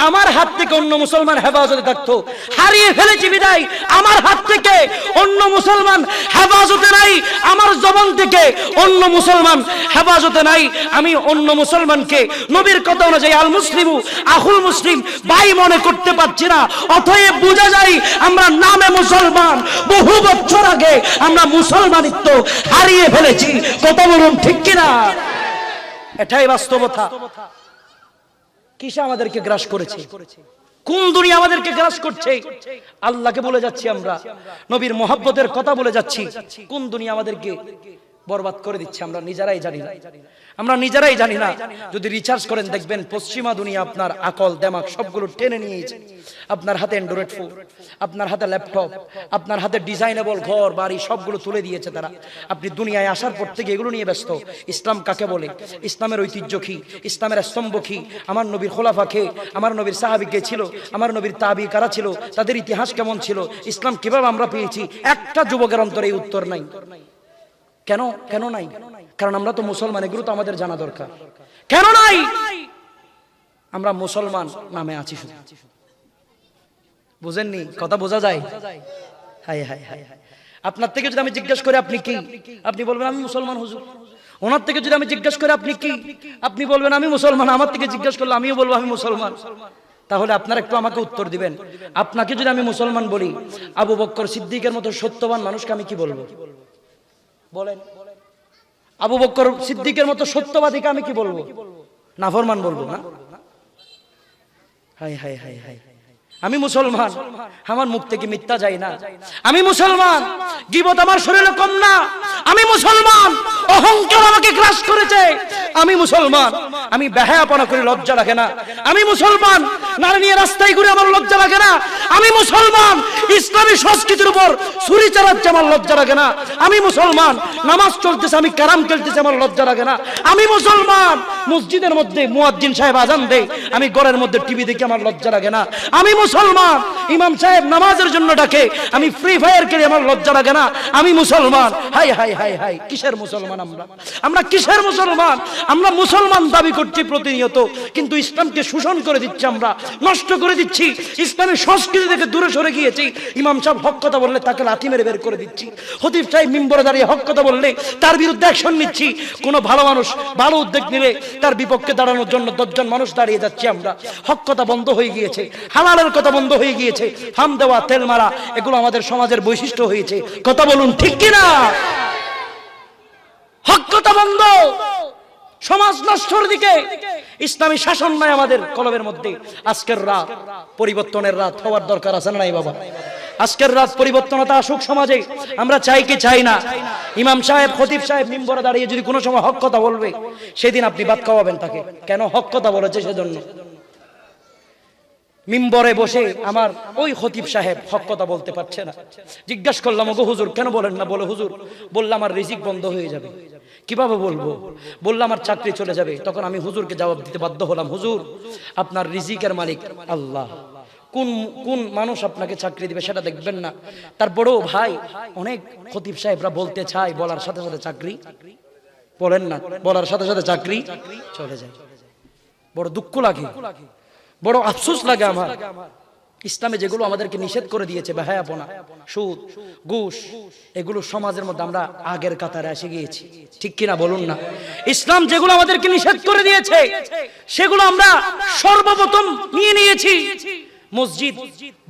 Speaker 1: আমার হাত থেকে অন্য মুসলমান হেফাজতে থাকতো। হারিয়ে ফেলেছি বিদায় আমার হাত থেকে অন্য মুসলমান হেফাজতে নাই, আমার জবান থেকে অন্য মুসলমান হেফাজতে নাই। আমি অন্য মুসলমানকে নবীর কথা অনুযায়ী আল মুসলিমু আখুল মুসলিম ভাই মনে করতে পারছি না। অতএব বোঝা যায় আমরা নামে মুসলমান, বহু বছর আগে আমরা মুসলমানিত্ব হারিয়ে ফেলেছি। কথা বলুন ঠিক কিনা? এটাই বাস্তবতা। কিসে আমাদেরকে গ্রাস করেছে? কোন দুনিয়া আমাদেরকে গ্রাস করছে? আল্লাহকে বলে যাচ্ছি আমরা, নবীর মহব্বতের কথা বলে যাচ্ছি, কোন দুনিয়া আমাদেরকে বরবাদ করে দিচ্ছে আমরা নিজেরাই জানি না, আমরা নিজেরাই জানি না। যদি রিসার্চ করেন দেখবেন পশ্চিমা দুনিয়া আপনার আকল দেমাগ সবগুলো টেনে নিয়েছে। আপনার হাতে অ্যান্ড্রয়েড ফোন, আপনার হাতে ল্যাপটপ, আপনার হাতে ডিজাইনেবল ঘর বাড়ি সবগুলো তুলে দিয়েছে তারা। আপনি দুনিয়ায় আসার পর থেকে এগুলো নিয়ে ব্যস্ত। ইসলাম কাকে বলে? ইসলামের ঐতিহ্য কি? ইসলামের স্তম্ভ কি? আমার নবীর খোলাফা কে? আমার নবীর সাহাবী কে ছিল? আমার নবীর তাবি কারা ছিল? তাদের ইতিহাস কেমন ছিল? ইসলাম কিভাবে আমরা পেয়েছি? একটা যুবকের অন্তরে এই উত্তর নাই। কেন? কেন নাই? কারণ আমরা তো মুসলমান, এগুলো তো আমাদের জানা দরকার। কেন নাই? আমরা মুসলমান নামে আছি শুধু। বুঝেননি? কথা বোঝা যায়? High high high. আপনার থেকে যদি আমি জিজ্ঞেস করি আপনি কি, আপনি বলবেন আমি মুসলমান হুজুর। ওনার থেকে যদি আমি জিজ্ঞেস করি আপনি কি, আপনি বলবেন আমি মুসলমান। আমার থেকে জিজ্ঞেস করলে আমিও বলবো আমি মুসলমান। তাহলে আপনারা একটু আমাকে উত্তর দিবেন। আপনাকে যদি আমি মুসলমান বলি, আবু বকর সিদ্দিকের মতো সত্যবান মানুষকে আমি কি বলবো? বলেন, আবু বকর সিদ্দিকের মতো সত্যবাদীকে আমি কি বলবো? নাফরমান বলবো না? হাই হাই হাই হাই, আমি মুসলমান, আমার মুখ থেকে মিথ্যা যায় না। আমি মুসলমান, গীবত আমার শরীরে কম না। আমি মুসলমান, অহংকার আমাকে গ্রাস করেছে। আমি মুসলমান, আমি বেহায়াপনা করে লজ্জা লাগে না। আমি মুসলমান, নারী নিয়ে রাস্তায় ঘুরে আমার লজ্জা লাগে না। আমি মুসলমান, ইসলামী সংস্কৃতির উপর ছুরি চালাচ্ছে আমার লজ্জা লাগে না। আমি মুসলমান, নামাজ চলতেছে আমি ক্যারাম খেলতেছে আমার লজ্জা লাগে না। আমি মুসলমান, মসজিদের মধ্যে মুয়াজ্জিন সাহেব আজান দেয়, আমি ঘরের মধ্যে টিভি দেখে আমার লজ্জা লাগে না। আমি মুসলমান, ইমাম সাহেব নামাজের জন্য ডাকে, আমি ফ্রি ফায়ার খেলে আমার লজ্জা লাগে না। আমি মুসলমান। হাই হাই হাই হাই, কিসের মুসলমান আমরা কিসের মুসলমান? আমরা মুসলমান দাবি করছি প্রতিনিয়ত, কিন্তু ইসলামকে শোষণ করে দিচ্ছি, আমরা নষ্ট করে দিচ্ছি, ইসলামের সংস্কৃতি থেকে দূরে সরে গিয়েছি। ইমাম সাহেব হক কথা বললে তাকে লাথি মেরে বের করে দিচ্ছি। খতিব সাহেব মিম্বরে দাঁড়িয়ে হক কথা বললে তার বিরুদ্ধে অ্যাকশন নিচ্ছি। কোনো ভালো মানুষ ভালো উদ্যোগ নিলে তার বিপক্ষে দাঁড়ানোর জন্য 10 জন মানুষ দাঁড়িয়ে যাচ্ছি। আমরা হক কথা বন্ধ হয়ে গিয়েছে, হালালের কথা বন্ধ হয়ে গিয়েছে, হাম দেওয়া তেল মারা এগুলো আমাদের সমাজের বৈশিষ্ট্য হয়েছে। কথা বলুন ঠিক কিনা? হক কথা বন্ধ, সমাজ নষ্টর দিকে। ইসলামী শাসন নাই আমাদের কলবের মধ্যে। আজকের রাত পরিবর্তনের রাত হওয়ার দরকার আছে না নাই বাবা? আজকের রাত পরিবর্তনতা আসুক সমাজে, আমরা চাই কি চাই না? ইমাম সাহেব খতিব সাহেব মিম্বরে দাঁড়িয়ে যদি কোনো সময় হক কথা বলবে, সেদিন আপনি ভাত খাওয়াবেন তাকে। কেন? হক কথা বলেছে সেজন্য। মিম্বরে বসে আমার ওই খতিব সাহেব হক কথা বলতে পারছে না। জিজ্ঞাসা করলাম, ওগো হুজুর কেন বলেন না? বলে হুজুর, বললাম আমার রিজিক বন্ধ হয়ে যাবে। কিভাবে বলবো? বললাম আমার চাকরি চলে যাবে। তখন আমি হুজুরকে জবাব দিতে বাধ্য হলাম, হুজুর আপনার রিজিকের মালিক আল্লাহ, কোন কোন মানুষ আপনাকে চাকরি দিবে সেটা দেখবেন না? তার বড় ভাই অনেক খতিব সাহেবরা বলতে চায়, বলার সাথে সাথে চাকরি, বলেন না, বলার সাথে সাথে চাকরি চলে যায়। বড় দুঃখ লাগে, বড় আফসোস লাগে আমার। ইসলামে যেগুলো আমাদেরকে নিষেধ করে দিয়েছে, বেহায়াপনা, সুদ, ঘুষ, এগুলো সমাজের মধ্যে আমরা আগের কাতারে এসে গিয়েছি। ঠিক কিনা বলুন না? ইসলাম যেগুলো আমাদেরকে নিষেধ করে দিয়েছে সেগুলো আমরা সর্বপ্রথম নিয়ে নিয়েছি। মসজিদ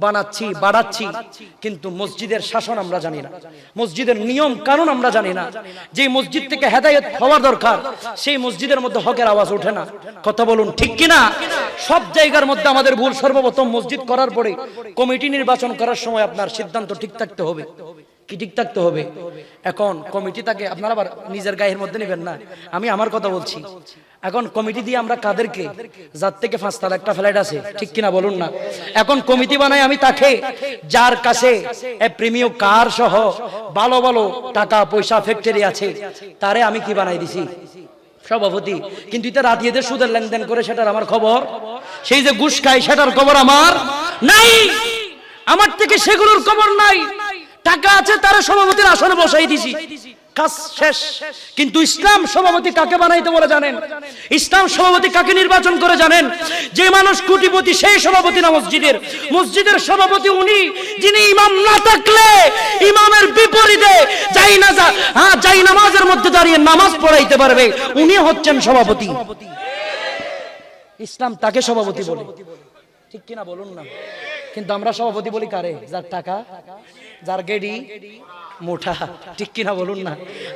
Speaker 1: বানাচ্ছি, বাড়াচ্ছি, কিন্তু মসজিদের শাসন আমরা জানি না, মসজিদের নিয়ম কানুন আমরা জানি না। যে মসজিদ থেকে হেদায়েত হওয়ার দরকার, সেই মসজিদের মধ্যে হকের আওয়াজ ওঠে না। কথা বলুন ঠিক কিনা? সব জায়গার মধ্যে আমাদের ভুল। সর্বপ্রথম মসজিদ করার পরে কমিটি নির্বাচন করার সময় আপনার সিদ্ধান্ত ঠিক থাকতে হবে। কি ঠিক থাকতে হবে? এখন কমিটি থাকে, আপনারা আবার নিজের গায়ের মধ্যে নেবেন না, আমি আমার কথা বলছি। এখন কমিটি দিয়ে আমরা কাদেরকে? যার থেকে 5 তালা একটা ফ্ল্যাট আছে, ঠিক কিনা বলুন না? এখন কমিটি বানাই আমি তাকে, যার কাছে প্রিমিয়াম কার সহ ভালো ভালো টাকা পয়সা ফ্যাক্টরি আছে, তারে আমি কি বানাই দিছি? সভাপতি। কিন্তু এটা রাতিয়েদের সুদের লেনদেন করে সেটার আমার খবর, সেই যে ঘুষ খায় সেটার খবর আমার নাই। আমার থেকে সেগুলোর খবর নাই। টাকা আছে, তারা সভাপতির আসনে বসাই দিছি, কাজ শেষ। কিন্তু ইসলাম সভাপতি কাকে বানাইতে বলে জানেন? ইসলাম সভাপতি কাকে নির্বাচন করে জানেন? যে মানুষ কোটিপতি সেই সভাপতি না মসজিদের। মসজিদের সভাপতি উনি যিনি ইমাম না থাকলে ইমামের বিপরীতে যাই নামাজের মধ্যে দাঁড়িয়ে নামাজ পড়াইতে পারবে, উনি হচ্ছেন সভাপতি। ইসলাম তাকে সভাপতি বলে, ঠিক কিনা বলুন না? কিন্তু আমরা সভাপতি বলি কারে? যার টাকা, যার গেডি মোটা, ঠিক কিনা বলুন না?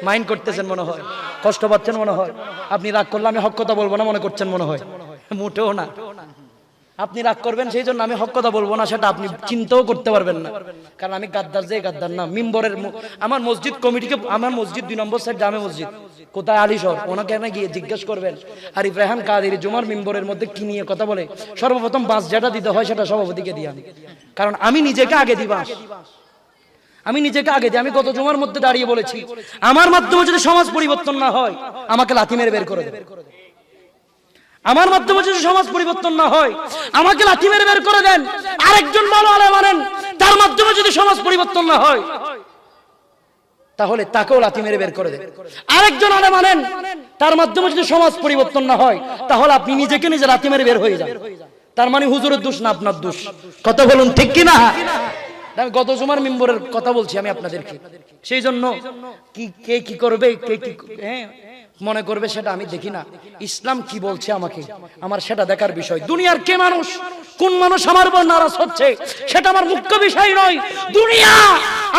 Speaker 1: মাইন্ড করতেছেন মনে হয়, কষ্ট পাচ্ছেন মনে হয়। আপনি রাগ করলে আমি হক কথা বলবো না মনে করছেন মনে হয়, মোটেও না। আপনি রাগ করবেন সেই জন্য আমি হক কথা বলবো না, সেটা আপনি চিন্তাও করতে পারবেন না। কারণ আমি গাদ্দার, যে গাদ্দার না। মিম্বরের আমার মসজিদ কমিটিকে, আমার মসজিদ 2 নম্বর সাইড জামে মসজিদ, কোথায় আলিশহর, ওনাকে না গিয়ে জিজ্ঞেস করবেন আরিফ রেহান কাদেরী জুমার মিম্বরের মধ্যে কি নিয়ে কথা বলে, সর্বপ্রথম বাস যেটা দিতে হয় সেটা সভাপতিকে দিয়ে আমি। কারণ আমি নিজেকে আগে দিবা, আমি নিজেকে আগে দিই। আমি গত জুমার মধ্যে দাঁড়িয়ে বলেছি, আমার মাধ্যমে যদি সমাজ পরিবর্তন না হয় আমাকে লাথি মেরে বের করে দেবে। আমার মাধ্যমে যদি সমাজ পরিবর্তন না হয় আমাকে লাথি মেরে বের করে দেন। আরেকজন ভালো আলেম আনেন, তার মাধ্যমে যদি সমাজ পরিবর্তন না হয় তাহলে তাকেও লাথি মেরে বের করে দেন। আরেকজন আলেম আনেন, তার মাধ্যমে যদি সমাজ পরিবর্তন না হয় তাহলে আপনি নিজেকে নিজে লাথি মেরে বের হয়ে যান। তার মানে হুজুরের দোষ না আপনার দোষ। কথা বলুন ঠিক কিনা? আমি গত জুমার মিম্বরের কথা বলছি আমি আপনাদেরকে। সেই জন্য কে কি করবে, কে কি মনে করবে সেটা আমি দেখি না। ইসলাম কি বলছে আমাকে, আমার সেটা দেখার বিষয়। দুনিয়ার কে মানুষ কোন মানুষ আমার উপর নারাজ হচ্ছে সেটা আমার মুখ্য বিষয় নয়। দুনিয়া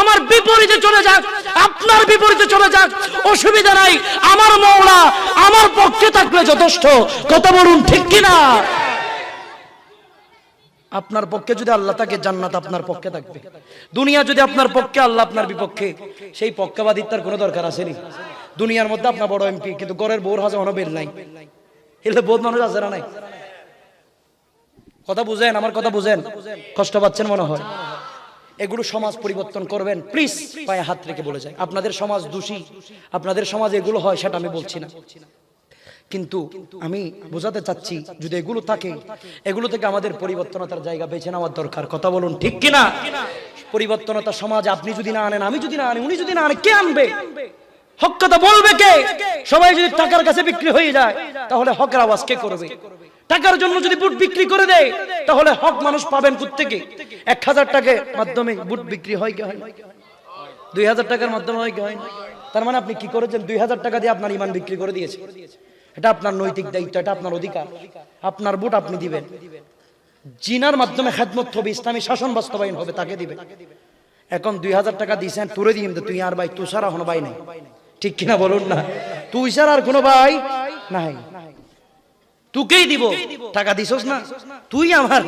Speaker 1: আমার বিপরীতে চলে যাক, আপনার বিপরীতে চলে যাক, অসুবিধা নাই। আমার মওলা আমার পক্ষে থাকলে যথেষ্ট। কথা বলুন ঠিক কিনা? আপনার পক্ষে যদি আল্লাহ থাকে, জান্নাত আপনার পক্ষে থাকবে। দুনিয়া যদি আপনার পক্ষে, আল্লাহ আপনার বিপক্ষে, সেই পক্ষপাতিত্বের কোনো দরকার আসেনি। দুনিয়ার মধ্যে আপনার বড় এমপি, কিন্তু ঘরের বউর হাজে অনবেল নাই, এলে বহুত মানুষ আছে না নাই? কথা বুঝেন, আমার কথা বুঝেন, কষ্ট পাচ্ছেন মনে হয়। এগুলো সমাজ পরিবর্তন করবেন প্লিজ, পায়ে হাত রেখে বলে যায়। আপনাদের সমাজ দোষী, আপনাদের সমাজ এগুলো হয় সেটা আমি বলছি না, কিন্তু আমি বোঝাতে চাচ্ছি যদি এগুলো থাকে, এগুলো থেকে আমাদের পরিবর্তনতার জায়গা বেছে নেওয়ার দরকার। কথা বলুন ঠিক কিনা? পরিবর্তনতা সমাজ আপনি যদি না আনেন, আমি যদি না আনি, উনি যদি না আনে, কে আনবে? হক কথা বলবে কে? সবাই যদি টাকার কাছে বিক্রি হয়ে যায়, তাহলে হকের আওয়াজ কে করবে? টাকার জন্য যদি বুট বিক্রি করে দেয়, তাহলে হক মানুষ পাবেন কোত্থেকে? 1000 টাকার মাধ্যমে বুট বিক্রি হয় কি হয় না? 2000 টাকার মাধ্যমে হয় কি হয় না? তার মানে আপনি কি করেছেন? 2000 টাকা দিয়ে আপনার ঈমান বিক্রি করে দিয়েছে। এটা আপনার নৈতিক দায়িত্ব, এটা আপনার অধিকার। আপনার বুট আপনি দিবেন, জিনার মাধ্যমে খেদমত হবে, ইসলামী শাসন বাস্তবায়ন হবে, তাকে দিবেন। এখন 2000 টাকা দিয়েছেন, তুরে দিম, তুই আর ভাই, তুই সারা কোনো ভাই নাই, ঠিক কিনা বলুন না? তুই ছাড়া আর কোনো ভাই নাই, তুকেই দিব। টাকা দিছস না, তুই আমার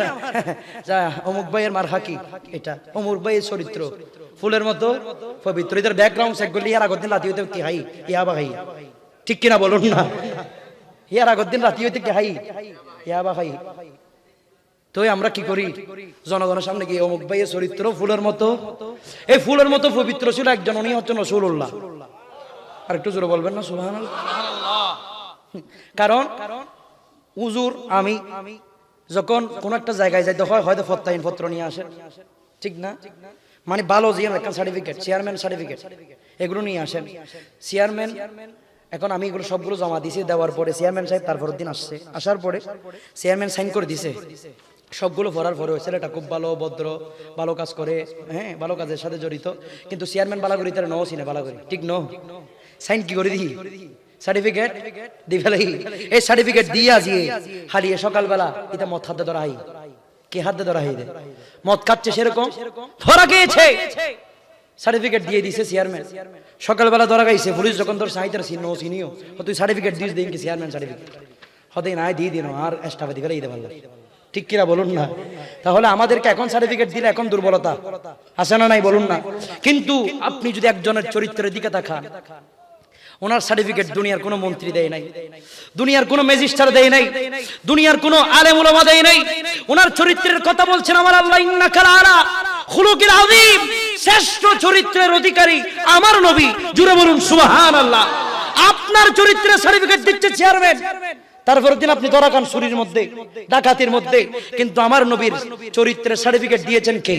Speaker 1: যা অমুক ভাইয়ের মার হাকি, এটা অমুক ভাইয়ের চরিত্র ফুলের মতো পবিত্র। এদের ব্যাকগ্রাউন্ড চেক করলে ইয়ার আগের দিন রাতি হইতে কি হাই ইয়া বা হাই, ঠিক কিনা বলুন না? ইয়ার আগের দিন রাতি হইতে কি হাই ইয়া বা হাই। তো আমরা কি করি? জনগণের সামনে গিয়ে অমুক ভাইয়ের চরিত্র ফুলের মতো, এই ফুলের মতো পবিত্র ছিল একজন, উনি হচ্ছেন রাসূলুল্লাহ। আর একটু জোরে বলবেন না সুবহানাল্লাহ? কারণ হুজুর আমি যখন কোন একটা জায়গায় যাইতে হয়, হয়তো ফত্তাইন পত্র নিয়ে আসেন, ঠিক না? মানে ভালো জিএম একটা সার্টিফিকেট, চেয়ারম্যান সার্টিফিকেট, এগুলো নিয়ে আসেন। চেয়ারম্যান, এখন আমি এগুলো সবগুলো জমা দিয়েছি, দেওয়ার পরে চেয়ারম্যান সাহেব তারপরের দিন আসছে, আসার পরে চেয়ারম্যান সাইন করে দিছে। সবগুলো পড়ার পরে ছেলেটা খুব ভালো, ভদ্র, ভালো কাজ করে, হ্যাঁ ভালো কাজের সাথে জড়িত, কিন্তু চেয়ারম্যান বালা করি তার নও চিনে বালা করি, ঠিক ন? সাইন কি করে দিই? সার্টিফিকেট দি ফেলাই। এই সার্টিফিকেট দিয়া জিয়ে হারিয়ে সকালবেলা এটা মদ হাতে ধরা হাই, কে হাতে ধরা হাই? মদ খাচ্ছে সেরকম ধরা গিয়েছে, সার্টিফিকেট দিয়ে দিছে চেয়ারম্যান। সকালবেলা ধরা গাইছে, পুলিশ যখন তোর সাইতের চিনো চিনিও, তুই সার্টিফিকেট দিস দিন কি চেয়ারম্যান সার্টিফিকেট হতে নাই দিয়ে দিন, আর এক্সট্রা দিকে দিতে পারলাম, ঠিক কিনা বলুন না? তাহলে আমাদেরকে এখন সার্টিফিকেট দিলে এখন দুর্বলতা আছে না নাই বলুন না? কিন্তু আপনি যদি একজনের চরিত্রের দিকে তাকান, ওনার সার্টিফিকেট দুনিয়ার কোনো মন্ত্রী দেয় নাই, দুনিয়ার কোনো ম্যাজিস্ট্রেট দেয় নাই, দুনিয়ার কোনো আলেম উলামা দেয় নাই। ওনার চরিত্রের কথা বলছেন আমার আল্লাহ, ইন্নাকা লাআলা খুলুকিল আযীম, শ্রেষ্ঠ চরিত্রের অধিকারী আমার নবী। জুড়ে বলুন সুবহানাল্লাহ। আপনার চরিত্রের সার্টিফিকেট দিচ্ছে চেয়ারম্যান, তারপরের দিন আপনি ধরা খান চুরির মধ্যে, ডাকাতির মধ্যে, কিন্তু আমার নবীর চরিত্রের সার্টিফিকেট দিয়েছেন কে?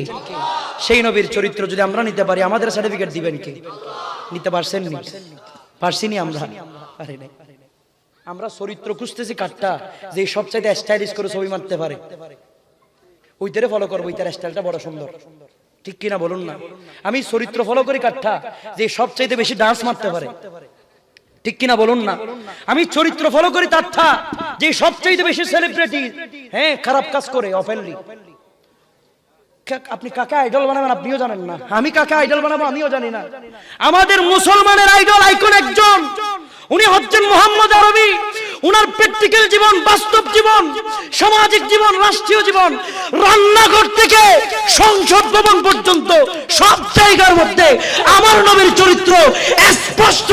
Speaker 1: সেই নবীর চরিত্র যদি আমরা নিতে পারি, আমাদের সার্টিফিকেট দিবেন কে? নিতে পারছেন নি? পারছিনি আমরা? পারি নাই। আমরা চরিত্র খুঁজতেছি কাটটা, যে সবচাইতে স্টাইলিশ করে ছবি মারতে পারে, ওইটারে ফলো করবো, ওইটার স্টাইলটা বড় সুন্দর, ঠিক কিনা বলুন না? আমি চরিত্র ফলো করি কাটটা, যে সবচাইতে বেশি ডান্স মারতে পারে, ঠিক কিনা বলুন না? আমি চরিত্র ফলো করি তারটা, যে সবচাইতে বেশি সেলিব্রিটি, হ্যাঁ খারাপ কাজ করে ওপেনলি। আপনি কাকে আইডল বানাবেন আপনিও জানেন না, আমি কাকে আইডল বানাবো আমিও জানি না। আমাদের মুসলমানের আইডল আইকন একজন, উনি হচ্ছেন মুহাম্মদ আরবি। উনার প্র্যাকটিক্যাল জীবন, বাস্তব জীবন, সামাজিক জীবন, রাষ্ট্রীয় জীবন, রান্নাঘর থেকে সংসদ ভবন পর্যন্ত সব জায়গার মধ্যে আমার নবীর চরিত্র স্পষ্ট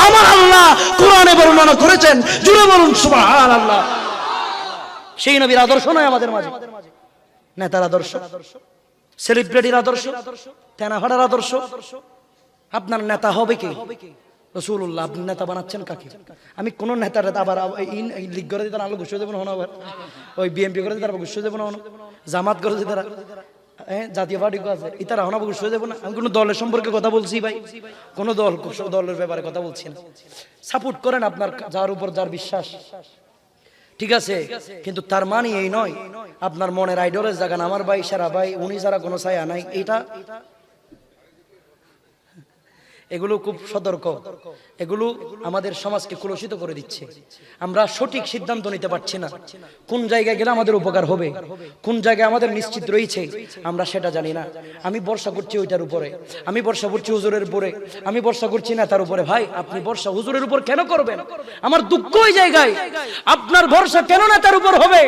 Speaker 1: আমার আল্লাহ কোরআনে বর্ণনা করেছেন। জুড়ে বলুন সুবহানাল্লাহ। সেই নবীর আদর্শ নয় আমাদের মাঝে নেতার আদর্শ, সেলিব্রিটির আদর্শ, তেনাভাড়ার আদর্শ। আপনার নেতা হবে কে? রাসূলুল্লাহ। আপনি নেতা বানাচ্ছেন কাকে? আমি কোন নেতার আবার লিগ করে দিতে আলো ঘুষিয়ে দেবো না, আবার ওই বিএমপি করে দিতে ঘুষিয়ে দেবো না, জামাত করে দিতে, জাতীয় পার্টি আছে ইতারা হনাবো ঘুষিয়ে দেবো না। আমি কোনো দলের সম্পর্কে কথা বলছি ভাই, কোনো দলের ব্যাপারে কথা বলছি না। সাপোর্ট করেন আপনার যার উপর যার বিশ্বাস, ঠিক আছে, কিন্তু তার মানে এই নয় আপনার মনের আইডলের জায়গা আমার ভাই সারা ভাই, উনি ছাড়া কোনো ছায়া নাই। এগুলো খুব সতর্ক, এগুলো আমাদের সমাজকে কলুষিত করে দিচ্ছে। আমরা সঠিক সিদ্ধান্ত নিতে পারছি না, কোন জায়গায় গেলে আমাদের উপকার হবে, কোন জায়গায় আমাদের নিশ্চিত রয়েছে আমরা সেটা জানি না। আমি ভরসা করছি ওইটার উপরে, আমি ভরসা করছি হুজুরের উপরে, আমি ভরসা করছি না তার উপরে। ভাই আপনি ভরসা হুজুরের উপর কেন করবেন? আমার দুঃখ ওই জায়গায়, আপনার ভরসা কেন না তার উপর হবে,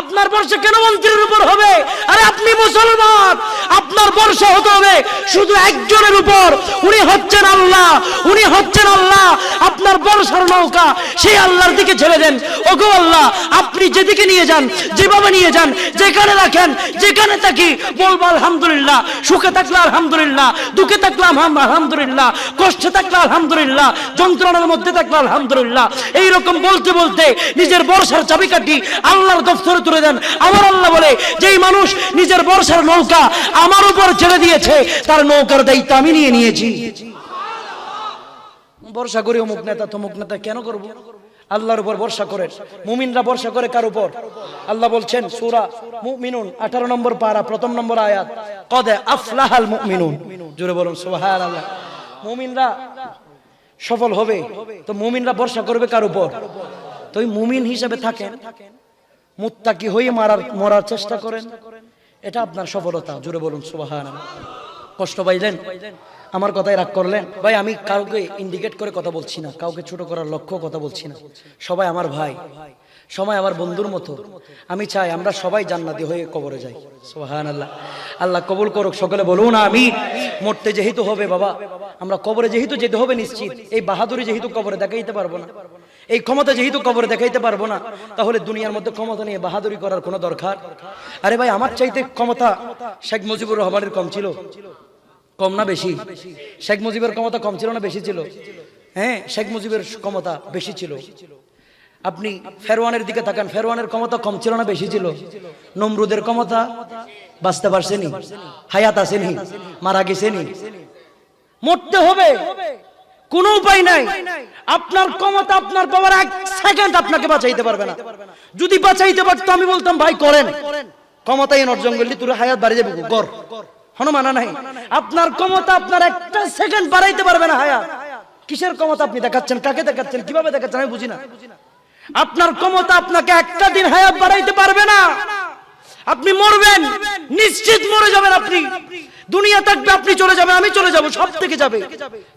Speaker 1: আপনার ভরসা কেন মন্ত্রীর উপর হবে? আরে আপনি মুসলমান, আপনার ভরসা হতে হবে শুধু একজনের উপর, উনি হচ্ছেন আল্লাহ, উনি হচ্ছেন আল্লাহ। আপনার ভরসার নৌকা সেই আল্লাহর দিকে ছেড়ে দেন। ওগো আল্লাহ, আপনি যেদিকে নিয়ে যান, যেভাবে নিয়ে যান, যেখানে রাখেন, যেখানে থাকি বলবো আলহামদুলিল্লাহ। সুখে থাকলে আলহামদুলিল্লাহ, দুঃখে থাকলে আলহামদুলিল্লাহ, কষ্টে থাকলে আলহামদুলিল্লাহ, যন্ত্রণার মধ্যে থাকলে আলহামদুলিল্লাহ। এইরকম বলতে বলতে নিজের ভরসার চাবিকাঠি আল্লাহর দফতরে তুলে দেন। আমার আল্লাহ বলে, যেই মানুষ নিজের ভরসার নৌকা আমার উপর ছেড়ে দিয়েছে, তার নৌকার দায়িত্ব আমি নিয়ে নিয়েছি। ভরসা করি অমুক নেতা তমুক নেতা কেন করব? আল্লাহর উপর ভরসা করেন। মুমিনরা ভরসা করে কার উপর? আল্লাহ বলছেন সূরা মুমিনুন 18 নম্বর পারা 1ম নম্বর আয়াত, কদ আফলাহাল মুমিনুন। জোরে বলুন সুবহানাল্লাহ। মুমিনরা সফল হবে, তো মুমিনরা ভরসা করবে কার উপর? তো ওই মুমিন হিসেবে থাকেন, মুত্তাকি হয়ে মরার চেষ্টা করেন, এটা আপনার সফলতা। জোরে বলুন সুবহানাল্লাহ। কষ্ট পাইলেন? আমার কথায় রাগ করলেন? ভাই আমি কাউকে ইন্ডিকেট করে কথা বলছি না, কাউকে ছোট করার লক্ষ্য কথা বলছি না। সবাই আমার ভাই, সবাই আমার বন্ধুর মতো। আমি চাই আমরা সবাই জান্নাতি হয়ে কবরে যাই। সুবহানাল্লাহ। আল্লাহ কবুল করুক, সকলে বলুন আমিন। মরতে যেহেতু হবে বাবা, আমরা কবরে যেহেতু যেতে হবে নিশ্চিত, এই বাহাদুরি যেহেতু কবরে দেখাইতে পারবো না, এই ক্ষমতা যেহেতু কবরে দেখাইতে পারবো না, তাহলে দুনিয়ার মধ্যে ক্ষমতা নিয়ে বাহাদুরি করার কোনো দরকার? আরে ভাই আমার চাইতে ক্ষমতা শেখ মুজিবুর রহমানের কম ছিল? কম না বেশি? শেখ মুজিবের ক্ষমতা কম ছিল না বেশি ছিল? হ্যাঁ, শেখ মুজিবের ক্ষমতা বেশি ছিল। আপনি ফেরওয়ানের দিকে তাকান, ফেরওয়ানের ক্ষমতা কম ছিল না বেশি ছিল? নমরুদের ক্ষমতা বাঁচতে পারছেনি? হায়াত আসেনি? মারা গেছেনি? মরতে হবে, কোনো উপায় নাই। আপনার ক্ষমতা, আপনার পাওয়ার 1 সেকেন্ড আপনাকে বাঁচাইতে পারবে না। যদি বাঁচাইতে পারতো আমি বলতাম ভাই করেন, ক্ষমতাই অর্জন করলি তোর হায়াত বাড়িয়ে যাবে, গর হনুমানা নাই। আপনার ক্ষমতা আপনার 1টা সেকেন্ড বাড়াইতে পারবে না হায়াত। কিসের ক্ষমতা আপনি দেখাচ্ছেন, কাকে দেখাচ্ছেন, কিভাবে দেখাচ্ছেন আমি বুঝি না। আপনার ক্ষমতা আপনাকে 1টা দিন হায়াত বাড়াইতে পারবে না। আপনি মরবেন, নিশ্চিত মরে যাবেন। আপনি দুনিয়া থাকবে, আপনি চলে যাবেন, আমি চলে যাব, সব থেকে যাবে।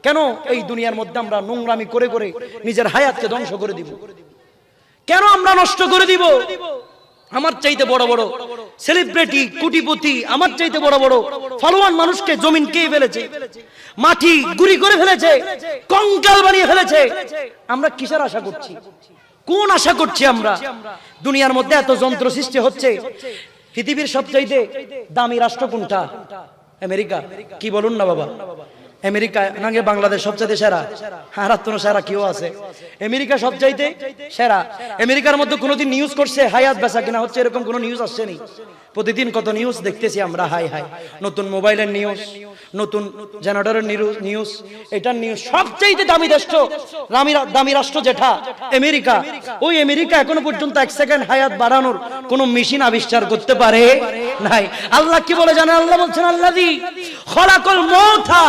Speaker 1: কেন এই দুনিয়ার মধ্যে আমরা নোংরামি করে করে নিজের হায়াতকে ধ্বংস করে দিব? কেন আমরা নষ্ট করে দিব? আমার চাইতে বড় বড় সেলিব্রিটি, কোটিপতি, আমার চাইতে বড় বড় ফলোয়ান মানুষকে জমিন কে ফেলেছে, মাটি গুড়ি করে ফেলেছে, কঙ্কাল বানিয়ে ফেলেছে। আমরা কিসের আশা করছি, কোন আশা করছি আমরা? দুনিয়ার মধ্যে এত যন্ত্র সৃষ্টি হচ্ছে। পৃথিবীর সবচাইতে দামি রাষ্ট্র কোনটা? আমেরিকা। কি বলুন না বাবা? আমেরিকা নাকি বাংলাদেশ সবচাইতে সেরা? আর তো সেরা কেউ আছে? আমেরিকা সবচাইতে সেরা। আমেরিকার মধ্যে কোনোদিন নিউজ করছে হায়াত বেচা কিনা হচ্ছে, এরকম কোনো নিউজ আসছে নি? প্রতিদিন কত নিউজ দেখতেছি আমরা, হাই হাই, নতুন মোবাইলের নিউজ, নতুন জেনারেটরের নিউজ, এটার নিউজ। সবচাইতে দামি রাষ্ট্র যেটা আমেরিকা, ওই আমেরিকা এখনো পর্যন্ত 1 সেকেন্ড হায়াত বাড়ানোর কোন মেশিন আবিষ্কার করতে পারে নাই। আল্লাহ কি বলে জানেন? আল্লাহ বলছেন আল্লাযী খলাকাল মাউতা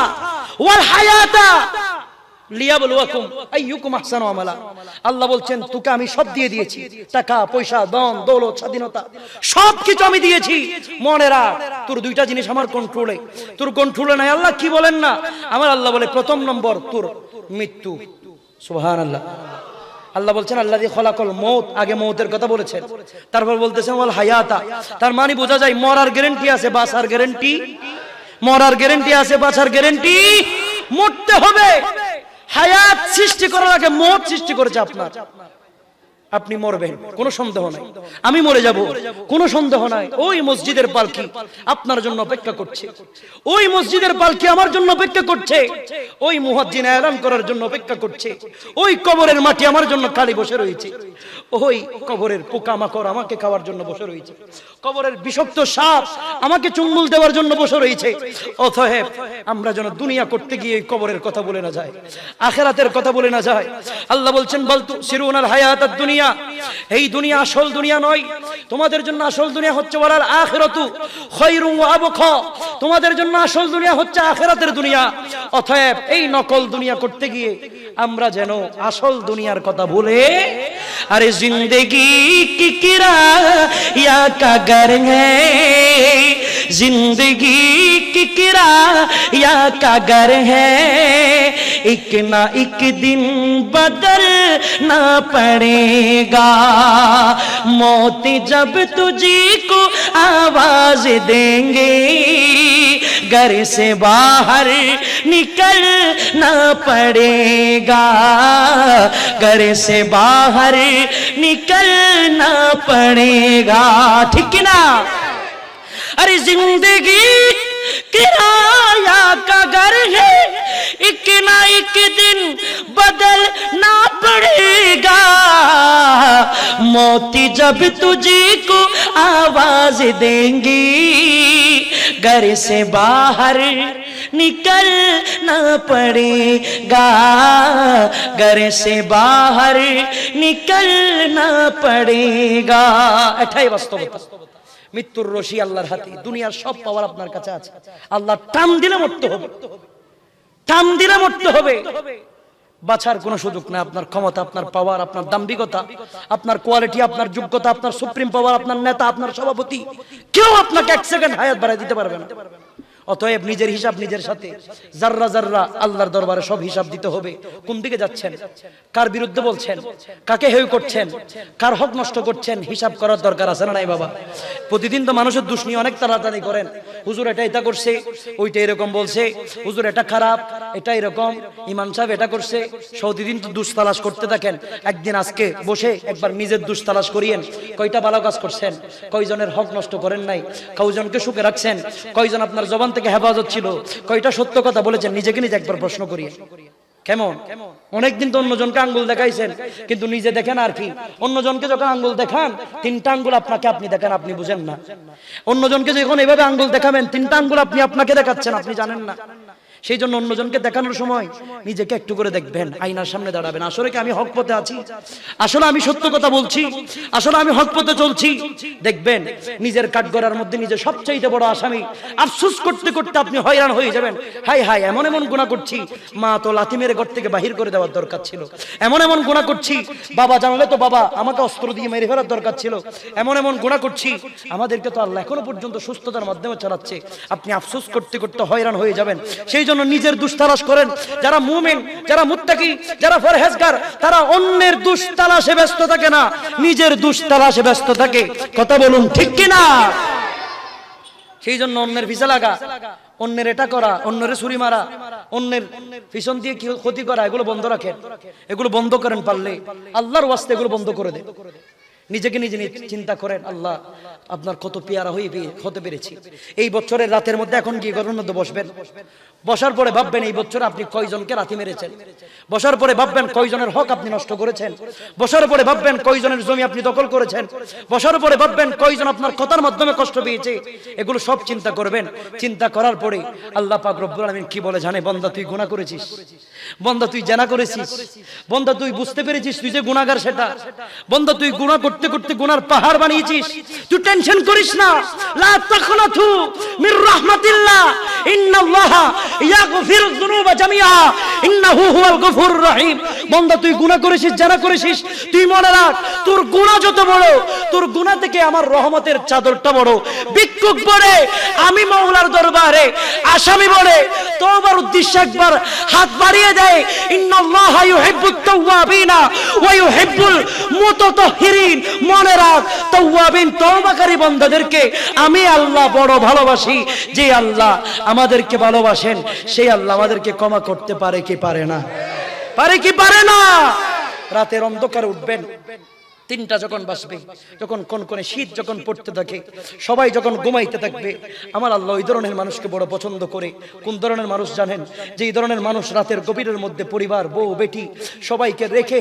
Speaker 1: ওয়াল হায়াতা লিয়াবলুয়াকুম আইয়ুকুম আহসানু আমালা। আল্লাহ বলছেন তোকে আমি সব দিয়ে দিয়েছি, টাকা পয়সা, ধন দৌলত, স্বাধীনতা, সবকিছু আমি দিয়েছি। মনে রাখ তোর 2টা জিনিস আমার কন্ট্রোলে, তোর কন্ট্রোলে নাই। আল্লাহ কি বলেন না? আমার আল্লাহ বলে 1ম নম্বর তোর মৃত্যু। সুবহানাল্লাহ। আল্লাহ বলছেন আল্লাযী খলাকাল মাউত, আগে মৌতের কথা বলেছেন, তারপর বলতেছেন ওয়াল হায়াতা। তার মানে বোঝা যায় মরার গ্যারান্টি আছে, বাঁচার গ্যারান্টি, মরার গ্যারান্টি আছে, বাঁচার গ্যারান্টি। মরতে হবে। হায়াত সৃষ্টি করার আগে মওত সৃষ্টি করেছে আপনার। আপনি মরবেন, কোনো সন্দেহ নাই। আমি মরে যাব, কোনো সন্দেহ নাই। ওই মসজিদের পালকি আপনার জন্য অপেক্ষা করছে, ওই মসজিদের পালকি আমার জন্য অপেক্ষা করছে, ওই মুয়াজ্জিন এলান করার জন্য অপেক্ষা করছে, ওই কবরের মাটি আমার জন্য খালি বসে রয়েছে, ওই কবরের পোকামাকড় আমাকে খাওয়ার জন্য বসে রয়েছে, কবরের বিষাক্ত সাপ আমাকে চুম্বল দেওয়ার জন্য বসে রয়েছে। অতএব আমরা যেন দুনিয়া করতে গিয়ে এই কবরের কথা বলে না যায়, আখিরাতের কথা বলে না যায়। আল্লাহ বলছেন বাল তুসিরুনাল হায়াতাদ দুনিয়া এই দুনিয়া আসল দুনিয়া নয়। তোমাদের জন্য আসল দুনিয়া হচ্ছে ওয়ালাল আখিরাতু খায়রুন ওয়া আবকা। তোমাদের জন্য আসল দুনিয়া হচ্ছে আখিরাতের দুনিয়া। অতএব এই নকল দুনিয়া করতে গিয়ে আমরা যেন আসল দুনিয়ার কথা ভুলে अरे जिंदगी की किराया का घर है, जिंदगी की किराया का घर है, एक ना एक दिन बदलना पड़ेगा, मौत जब तुझे को आवाज देंगे, घर से बाहर निकलना पड़ेगा, घर से बाहर निकलना पड़ेगा। ठीक ना? अरे जिंदगी किराया का घर है, एक ना एक दिन बदलना पड़ेगा, मौत जब तुझे को आवाज देंगी, घर से बाहर निकलना पड़ेगा, घर से बाहर निकलना पड़ेगा। এটাই বাস্তবতা। মৃত্যুর রশি আল্লাহর হাতে, দুনিয়ার সব পাওয়ার আপনার কাছে আছে। আল্লাহ টান দিলে মরতে হবে, টান দিলে মরতে হবে। বাঁচার কোনো সুযোগ নেই। আপনার ক্ষমতা, আপনার পাওয়ার, আপনার দাম্ভিকতা, আপনার কোয়ালিটি, আপনার যোগ্যতা, আপনার সুপ্রিম পাওয়ার, আপনার নেতা, আপনার সভাপতি, কেউ আপনাকে এক সেকেন্ড হায়াত বাড়ায় দিতে পারবে না। অতএব নিজের হিসাব নিজের সাথে, জাররা জাররা আল্লাহর দরবারে সব হিসাব দিতে হবে। কোন দিকে যাচ্ছেন, কার বিরুদ্ধে বলছেন, কাকে হেয় করছেন, কার হক নষ্ট করছেন, হিসাব করার দরকার আছে না নাই বাবা? প্রতিদিন তো মানুষের দোষ নিয়ে অনেক তাড়াতাড়ি করেন। হুজুর এটা এটা করছে, ওইটা এরকম বলছে, হুজুর এটা খারাপ, এটা এরকম, ইমাম সাহেব এটা করছে। প্রতিদিন তো দোষ তালাশ করতে থাকেন। একদিন আজকে বসে একবার নিজের দোষ তালাশ করিয়েন। কয়টা ভালো কাজ করছেন, কয়জনের হক নষ্ট করেন নাই, কয়জনকে সুখে রাখছেন, কয়জন আপনার জবান থেকে হেফাজত ছিল, কয়টা সত্য কথা বলেছেন, নিজেকে নিজে একবার প্রশ্ন করিয়ে। কেমন? অনেকদিন তো অন্যজনকে আঙ্গুল দেখাইছেন, কিন্তু নিজে দেখেন আর কি। অন্যজনকে যখন আঙ্গুল দেখান, তিনটা আঙ্গুল আপনাকে আপনি দেখেন, আপনি বুঝেন না। অন্যজনকে যখন এভাবে আঙ্গুল দেখাবেন, তিনটা আঙ্গুল আপনি আপনাকে দেখাচ্ছেন, আপনি জানেন না। সেই জন্য অন্যজনকে দেখানোর সময় নিজেকে একটু করে দেখবেন, আয়নার সামনে দাঁড়াবেন। আসলে কি আমি হক পথে আছি? আসলে আমি সত্য কথা বলছি? আসলে আমি হক পথে চলছি? দেখবেন নিজের কাঠগড়ার মধ্যে নিজে সবচাইতে বড় আসামি। আফসোস করতে করতে আপনি হয়রান হয়ে যাবেন। হাই হাই, এমন এমন গুনাহ করছি, মা তো লাথি মেরে ঘর থেকে বাহির করে দেওয়ার দরকার ছিল। এমন এমন গুনাহ করছি, বাবা জানলে তো বাবা আমাকে অস্ত্র দিয়ে মেরে ফেলার দরকার ছিল। এমন এমন গুনাহ করছি, আমাদেরকে তো আল্লাহ এখনো পর্যন্ত সুস্থতার মাধ্যমে চালাচ্ছে। আপনি আফসোস করতে করতে হয়রান হয়ে যাবেন। সেই জন্য নিজের দোষ তালাশ করেন। যারা মুমিন, যারা মুত্তাকি, যারা পরহেজগার, তারা অন্যের দোষ তালাশে ব্যস্ত থাকে না, নিজের দোষ তালাশে ব্যস্ত থাকে। কথা বলুন ঠিক কি না? সেই জন্য অন্যের পিছে লাগা, অন্যের এটা করা, অন্যের ছুরি মারা, অন্যের পিছন দিয়ে ক্ষতি করা, এগুলো বন্ধ রাখেন। এগুলো বন্ধ করেন, পারলে আল্লাহর ওয়াস্তে এগুলো বন্ধ করে দেন। নিজেকে নিজে চিন্তা করেন, আল্লাহ আপনার কত পেয়ারা হতে পেরেছি। এই বছরের রাতের মধ্যে এখন গিয়ে ঘরের মধ্যে বসবেন, বসার পরে ভাববেন এই বছর আপনি কয়জনকে লাথি মেরেছেন, বসার পরে ভাববেন কয়জনের হক আপনি নষ্ট করেছেন, বসার পরে ভাববেন কয়জনের জমি আপনি দখল করেছেন, বসার পরে ভাববেন কয়জন আপনার কথার মাধ্যমে কষ্ট পেয়েছে। এগুলো সব চিন্তা করবেন। চিন্তা করার পরে আল্লাহ পাক রব্বুল আলামিন কি বলে জানে? বান্দা তুই গুনাহ করেছিস, বান্দা তুই জানা করেছিস, বান্দা তুই বুঝতে পেরেছিস তুই যে গুনাহগার সেটা, বান্দা তুই গুনাহ করতে করতে গুনার পাহাড় বানিয়েছিস। তুই টেনশন করিস না, লা তাখনাতু মির রাহমাতিল্লাহ, ইন্নাল্লাহা ইয়াগফিরুয যুনুবা জামিআ, ইন্নাহু হুয়াল গফুরুর রহিম। বান্দা তুই গুনাহ করেছিস, জানা করেছিস, তুই মনে রাখ তোর গুনাহ যত বড়, তোর গুনাহ থেকে আমার রহমতের চাদরটা বড়। ভিক্ষুক বলে আমি মাওলার দরবারে আসামি বলে তওবার উদ্দেশ্যে একবার হাত বাড়িয়ে দেয়। ইন্নাল্লাহা ইউহিব্বুত তাওয়াবিনা ওয়া ইউহিব্বুল মুতাতাহহিরিন। মনে রাখ তাওয়াবিন তওবাকারী বান্দাদেরকে আমি আল্লাহ বড় ভালোবাসি। যে আল্লাহ আমাদেরকে ভালোবাসেন সেই আল্লাহ আমাদেরকে ক্ষমা করতে পারে কি পারে না? পারে কি পারে না? রাতের অন্ধকারে উঠবেন, তিনটা যখন বাসবে, যখন কনকনে শীত যখন পড়তে থাকে, সবাই যখন ঘুমাইতে থাকবে, আমার আল্লাহ ওই ধরনের মানুষকে বড় পছন্দ করে। কোন ধরনের মানুষ জানেন? যে এই ধরনের মানুষ রাতের গভীরের মধ্যে পরিবার, বউ, বেটি সবাইকে রেখে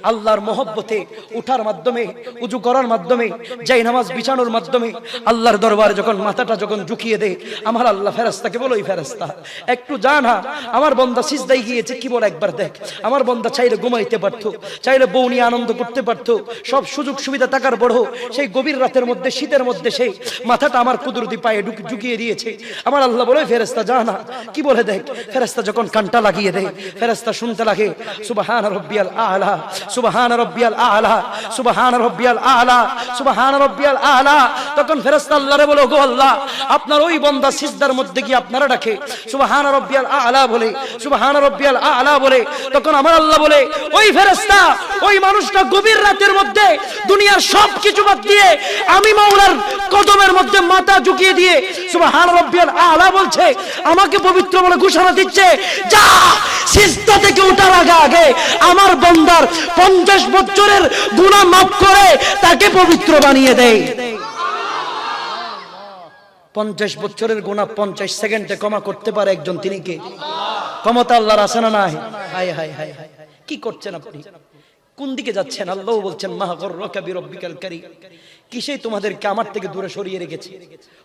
Speaker 1: আল্লাহর মহব্বতে উঠার মাধ্যমে, উজু করার মাধ্যমে, জাই নামাজ বিছানোর মাধ্যমে আল্লাহর দরবারে যখন মাথাটা যখন ঝুঁকিয়ে দেয়, আমার আল্লাহ ফেরেশতাকে বলো, এই ফেরেশতা একটু জানা আমার বান্দা সিজদায় গিয়েছে কি বলে একবার দেখ। আমার বান্দা চাইলে ঘুমাইতে পারতো, চাইলে বউ নিয়ে আনন্দ করতে পারতো, সব সব সুযোগ সুবিধা থাকার পরেও সেই গভীর রাতের মধ্যে শীতের মধ্যে সেই মাথাটা আমার কুদরতি পায়ে ঢুকিয়ে দিয়েছে। আমার আল্লাহ বলে ফেরেশতা যা না, কি বলে দেখ। ফেরেশতা যখন কানটা লাগিয়ে দেয়, ফেরেশতা শুনতে লাগে সুবহান রাব্বিয়াল আলা, সুবহান রাব্বিয়াল আলা, সুবহান রাব্বিয়াল আলা, সুবহান রাব্বিয়াল আলা। তখন ফেরেশতা আল্লাহরে বলে গো আল্লাহ, আপনার ওই বান্দা সিজদার মধ্যে গিয়ে আপনারা ডাকে সুবহান রাব্বিয়াল আলা বলে, সুবহান রাব্বিয়াল আলা বলে। তখন আমার আল্লাহ বলে ওই ফেরেশতা, ওই মানুষটা গভীর রাতের মধ্যে দুনিয়ার সব কিছু বাদ দিয়ে আমি মাওলার কদমের মধ্যে মাথা ঝুঁকিয়ে দিয়ে সুবহান রাব্বিয়াল আলা বলছে, আমাকে পবিত্র বলে ঘোষণা দিচ্ছে, যা সিজদা থেকে ওঠার আগে আমার বান্দার 50 বছরের গুনাহ মাফ করে তাকে পবিত্র বানিয়ে দেয়। 50 বছরের গুনাহ 50 সেকেন্ডে ক্ষমা করতে পারে একজন, তিনি কে? ক্ষমতা আল্লাহর আছে না নাই? হায় হায় হায় হায়, কি করছেন আপনি? কোন দিকে যাচ্ছেন? আল্লাহ বলছেন মা গররাকা বিরব্বিকাল কারীম, কিসে তোমাদেরকে আমার থেকে দূরে সরিয়ে রেখেছে?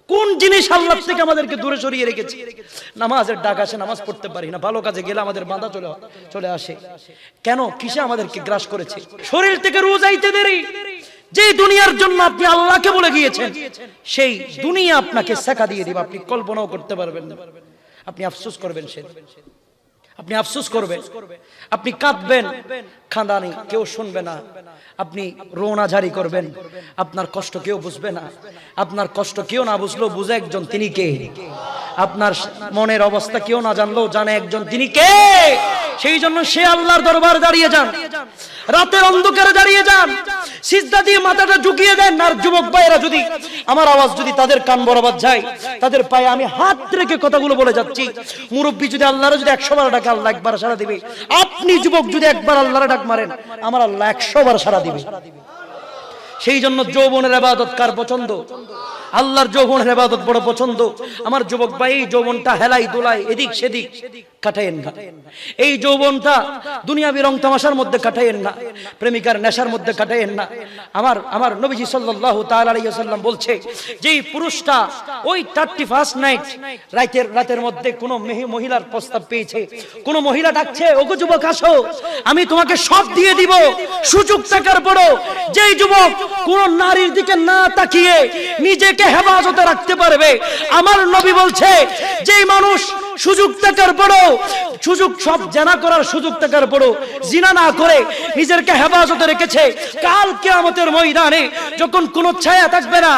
Speaker 1: কোন জিনিস আল্লাহ থেকে আমাদেরকে দূরে সরিয়ে রেখেছে? নামাজের ডাক আসে, নামাজ পড়তে পারি না, ভালো কাজে গেলে আমাদের বাধা চলে আসে। কেন? কিসে আমাদেরকে গ্রাস করেছে? শরীর থেকে রোজ আইতে দেরি। যে দুনিয়ার জন্য আপনি আল্লাহকে বলে গিয়েছেন, সেই দুনিয়া আপনাকে শেখা দিয়ে দিবে, আপনি কল্পনাও করতে পারবেন না। আপনি আফসোস করবেন, আপনি আফসোস করবেন, আপনি কাঁদবেন, কাঁদানি কেউ শুনবে না। আপনি রোনা জারি করবেন, আপনার কষ্ট কেউ বুঝবে না। আপনার কষ্ট কেউ না বুঝলেও বুঝে একজন, তিনি কে? আপনার মনের অবস্থা কেউ না জানলেও জানে একজন, তিনি কে? সেই জন্য সে আল্লাহর দরবারে দাঁড়িয়ে যান, রাতের অন্ধকারে দাঁড়িয়ে যান, সিজদা দিয়ে মাথাটা ঝুঁকিয়ে দেন। আর যুবক ভাইয়েরা, যদি আমার আওয়াজ যদি তাদের কান বরাবর যায়, তাদের পায়ে আমি হাত রেখে কথাগুলো বলে যাচ্ছি, মুরব্বী যদি আল্লাহরে যদি 100 বার ডাকে, আল্লাহ একবার সাড়া দিবে। আপনি যুবক যদি একবার আল্লাহরে ডাক মারেন, আমার আল্লাহ 100 বার সাড়া দিবে। সেই জন্য যৌবনের ইবাদত কার পছন্দ? আল্লাহর যৌবনের ইবাদত বড় পছন্দ। আমার যুবক ভাই, এই যৌবনটা হেলাই দোলাই এদিক সেদিক কাটায়েন না। এই যৌবনটা দুনিয়াবি রং তামাশার মধ্যে কাটায়েন না, প্রেমিকার নেশার মধ্যে কাটায়েন না। আমার নবীজি সাল্লাল্লাহু তাআলা আলাইহি ওয়াসাল্লাম বলছে, যেই পুরুষটা ওই 31st নাইট রাতের মধ্যে কোন মহিলার প্রস্তাব পেয়েছে, কোন মহিলা ডাকছে, ওগো যুবক আসো, আমি তোমাকে সব দিয়ে দিব, সুযোগ থাকার পরও যেই যুবক কোন নারীর দিকে না তাকিয়ে নিজেকে হেফাজতে রাখতে পারবে, আমার নবী বলছে, যেই মানুষ সুযোগ থাকার পরও, সুযোগ সব জানা করার সুযোগ থাকার পরও জিনা না করে নিজেরকে হেফাজতে রেখেছে, কাল কিয়ামতের ময়দানে যখন কোনো ছায়া থাকবে না,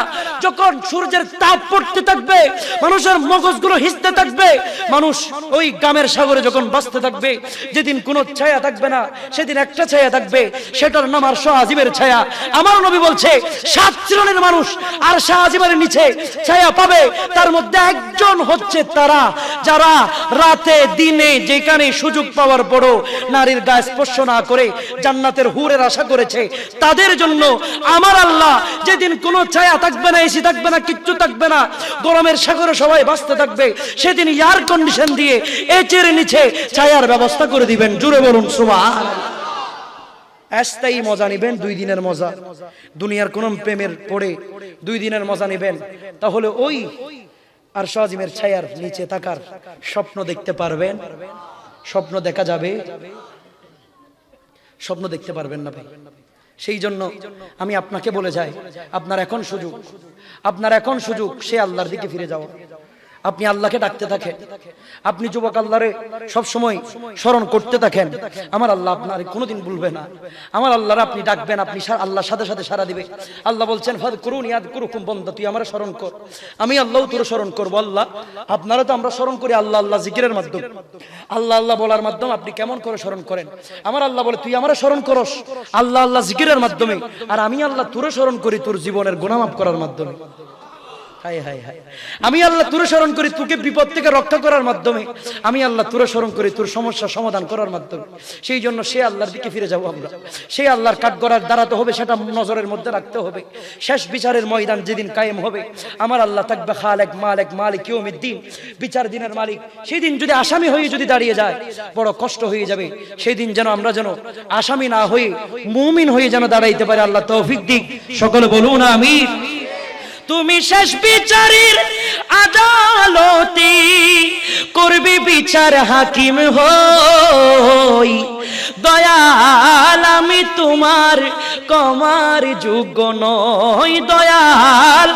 Speaker 1: যখন সূর্যের তাপ পড়তে থাকবে, মানুষের মগজগুলো হিসতে থাকবে, মানুষ ওই গামের সাগরে যখন বাঁচতে থাকবে, যেদিন কোনো ছায়া থাকবে না, সেদিন একটা ছায়া থাকবে, সেটার নাম আরশ আজিমের ছায়া। আমার নবী বলছে, 7 শ্রেণীর মানুষ আরশ আজিমের নিচে ছায়া পাবে, তার মধ্যে একজন হচ্ছে তারা যারা রাতে দিনে যেখানে সুযোগ পাওয়ার পরও নারীর গায়ে স্পর্শ না করে জান্নাতের হুরের আশা করেছে। তাদের জন্য আমার আল্লাহ যেদিন কোনো ছায়া থাকবে না, এসি থাকবে না, কিচ্ছু থাকবে না, গরমের সাগরে সবাই বাঁচতে থাকবে, সেদিন এয়ার কন্ডিশন দিয়ে এচের নিচে ছায়ার ব্যবস্থা করে দিবেন। জুড়ে বলুন সুবহানাল্লাহ। স্থায়ী মজা নিবেন, 2 দিনের মজা। দুনিয়ার কোন প্রেমের পড়ে 2 দিনের মজা নিবেন, তাহলে ওই আরশ আজিমের ছায়ার নিচে থাকার স্বপ্ন দেখতে পারবেন। স্বপ্ন দেখা যাবে, স্বপ্ন দেখতে পারবেন না। সেই জন্য আমি আপনাকে বলে যাই, আপনার এখন সুযোগ, আপনার এখন সুযোগ সে আল্লাহর দিকে ফিরে যাওয়া। আপনি আল্লাহকে ডাকতে থাকেন, আপনি যুবক আল্লাহরে সব সময় স্মরণ করতে থাকেন। আমার আল্লাহ আপনার কোনোদিন ভুলবে না। আমার আল্লাহর আপনি ডাকবেন, আপনি আল্লাহর সাথে সাথে সাড়া দিবে। আল্লাহ বলছেন, ফাযকুরুনি আযকুরুকুম, বান্দা তুই আমারে স্মরণ কর, আমি আল্লাহও তোর স্মরণ করব। আল্লাহ আপনারা তো আমরা স্মরণ করি আল্লাহ আল্লাহ জিকিরের মাধ্যমে, আল্লাহ আল্লাহ বলার মাধ্যমে। আপনি কেমন করে স্মরণ করেন? আমার আল্লাহ বলে, তুই আমারে স্মরণ করস আল্লাহ আল্লাহ জিকিরের মাধ্যমে, আর আমি আল্লাহ তোরে স্মরণ করি তোর জীবনের গুনাহ মাফ করার মাধ্যমে। আমি আল্লাহ তোরে স্মরণ করি তোকে বিপদ থেকে রক্ষা করার মাধ্যমে, আমি আল্লাহ তোরে স্মরণ করি তোর সমস্যা সমাধান করার মাধ্যমে। সেই জন্য সে আল্লাহর দিকে ফিরে যাব আমরা। সেই আল্লাহর কাঠগড়ায় দাঁড়াতে হবে, সেটা নজরের মধ্যে রাখতে হবে। শেষ বিচারের ময়দান যেদিন কায়েম হবে, আমার আল্লাহ থাকবে খালেক মালিক মালিক ইয়াউমিদ্দিন, বিচার দিনের মালিক। সেই দিন যদি আসামি হয়ে যদি দাঁড়িয়ে যায়, বড় কষ্ট হয়ে যাবে। সেই দিন যেন আমরা যেন আসামি না হয়ে মুমিন হয়ে যেন দাঁড়াইতে পারি। আল্লাহ তৌফিক দিক। সকলে বলুন আমিন। তুমি শেষ বিচারের আদালতে করবে বিচার হাকিম হই, দয়াল আমি তোমার ক্ষমার যোগ্য নই, দয়াল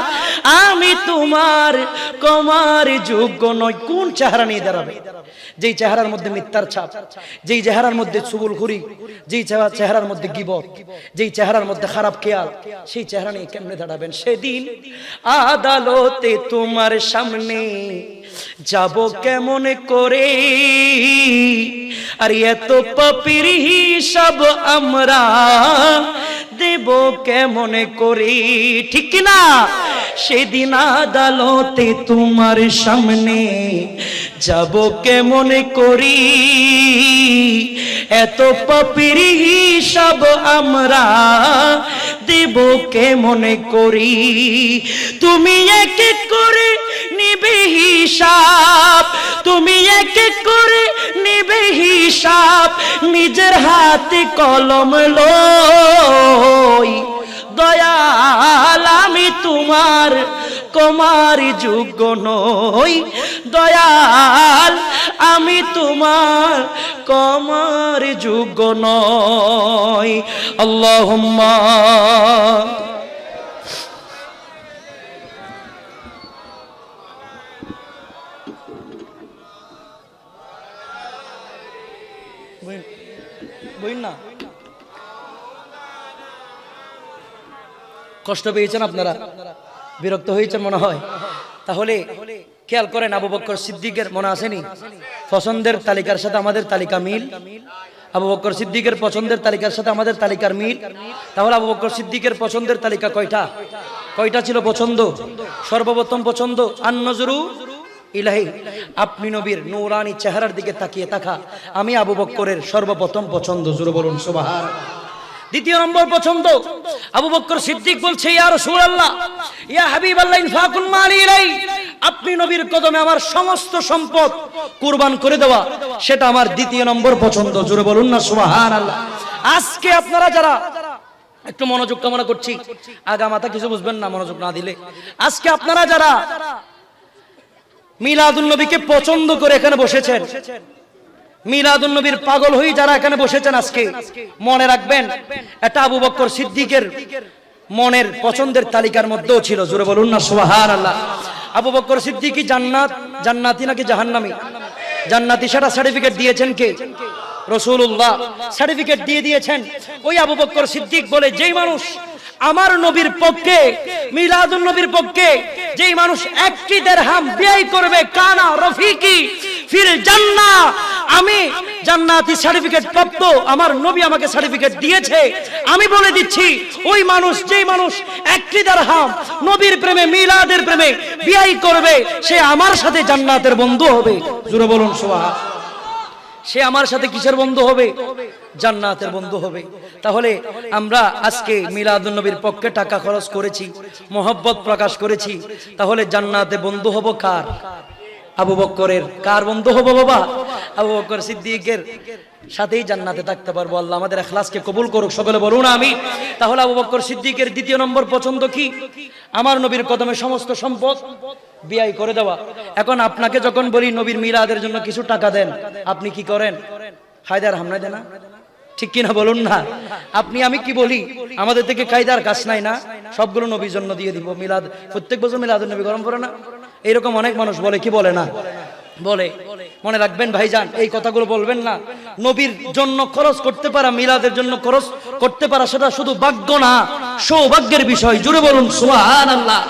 Speaker 1: আমি তোমার ক্ষমার যোগ্য নই। কোন চেহারা নিয়ে দাঁড়াবে? যেই চেহারার মধ্যে মিথ্যার ছাপ, যেই চেহারার মধ্যে চুগলখুরি, যেই চেহারার মধ্যে গীবত, যেই চেহারার মধ্যে খারাপ খেয়াল, সেই চেহারা নিয়ে কেমনে দাঁড়াবেন? সেদিন আদালতে তোমার সামনে যাব কেমন করে, আর এত পাপীর হিসাব আমরা দেব কেমন করে, ঠিক কি না? সেদিন আদালতে তোমার সামনে যাব কেমন করি, এত পাপীর হিসাব আমরা দেব কেমন করি। তুমি এক এক করে নিবে হিসাব, তুমি এক এক করে নিবে হিসাব, নিজের হাতে কলম লই, দয়াল আমি তোমার ক্ষমার যোগ্য নই, দয়াল আমি তোমার ক্ষমার যোগ্য নই। আল্লাহুম্মা বইন না, কষ্ট পেয়েছেন আপনারা, বিরক্ত হয়েছেন মনে হয়। তাহলে খেয়াল করেন, আবু বকর সিদ্দিকের মনে আসেনি পছন্দের তালিকার সাথে আমাদের তালিকা মিল? আবু বকর সিদ্দিকের পছন্দের তালিকার সাথে আমাদের তালিকার মিল। তাহলে আবু বকর সিদ্দিকের পছন্দের তালিকা কয়টা? কয়টা ছিল পছন্দ? সর্বপ্রথম পছন্দ আন-নজরু ইলাহি, আপনি নবীর নূরানি চেহারার দিকে তাকিয়ে থাকা আমি আবু বকরের সর্বপ্রথম পছন্দ। জোরে বলুন সুবহানাল্লাহ। দ্বিতীয় নম্বর পছন্দ, আবু বকর সিদ্দিক বলছে, ইয়া রাসূলুল্লাহ, ইয়া হাবিবাল্লাহ, ইনফাকুল মালি ইলাই, আপনি নবীর কদমে আমার সমস্ত সম্পদ কুরবান করে দেওয়া, সেটা আমার দ্বিতীয় নম্বর পছন্দ। জোরে বলুন না সুবহানাল্লাহ। আজকে আপনারা যারা, একটু মনোযোগ কামনা করছি, আগা মাথা কিছু বুঝবেন না মনোযোগ না দিলে, আজকে আপনারা যারা মিলাদুন নবীকে পছন্দ করে এখানে বসেছেন, মিলাদুন নবীর পাগল হয়ে যারা এখানে বসেছেন, আজকে মনে রাখবেন এটা আবু বকর সিদ্দিকের মনের পছন্দের তালিকার মধ্যেও ছিল। জোরে বলুন না সুবহানাল্লাহ। আবু বকর সিদ্দিকী জান্নাতি নাকি জাহান্নামী? জান্নাতি, সেটা সার্টিফিকেট দিয়েছেন কে? রাসূলুল্লাহ সার্টিফিকেট দিয়ে দিয়েছেন। ওই আবু বকর সিদ্দিক বলে, যেই মানুষ আমার নবীর পক্ষে, মিলাদুন নবীর পক্ষে যেই মানুষ একটি দিরহাম ব্যয় করবে, কানা রফিকি ফিল জান্নাহ, আমি জান্নাতি সার্টিফিকেট প্রাপ্ত, আমার নবী আমাকে সার্টিফিকেট দিয়েছে, আমি বলে দিচ্ছি, ওই মানুষ, যেই মানুষ একটি দিরহাম নবীর প্রেমে, মিলাদের প্রেমে ব্যয় করবে, সে আমার সাথে জান্নাতের বন্ধু হবে। জোরে বলুন সুবহানাল্লাহ। সে আমার সাথে কিসের বন্ধু হবে? জান্নাতের বন্ধু হবে। তাহলে আমরা আজকে মিলাদুন নবীর পক্ষে টাকা খরচ করেছি, মহব্বত প্রকাশ করেছি, তাহলে জান্নাতে বন্ধু হব কার? আবু বকরের। কার বন্ধু হব বাবা? আবু বকর সিদ্দিকের সাথেই জান্নাতে থাকতে পারবো। আল্লাহ আমাদের ইখলাসকে কবুল করুক, সকলে বলুন আমিন। তাহলে আবু বকর সিদ্দিকের দ্বিতীয় নম্বর পছন্দ কি? আমার নবীর কদমে সমস্ত সম্পদ ব্যয় করে দেওয়া। এখন আপনাকে যখন বলি নবীর মিলাদের জন্য কিছু টাকা দেন, আপনি কি করেন? হায়দার হামনা দেনা, ঠিক কিনা বলুন না? আপনি আমি কি বলি, আমাদের থেকে কায়দার কাজ নাই না, সবগুলো নবীর জন্য দিয়ে দিব। মিলাদ প্রত্যেক বছর মিলাদুন নবী গরম করে না, এইরকম অনেক মানুষ বলে, কি বলে না? বলে। মনে রাখবেন ভাইজান, এই কথাগুলো বলবেন না। নবীর জন্য খরচ করতে পারা, মিলাদের জন্য খরচ করতে পারা, সেটা শুধু ভাগ্য না, সৌভাগ্যের বিষয়। জুড়ে বলুন সুবহানাল্লাহ।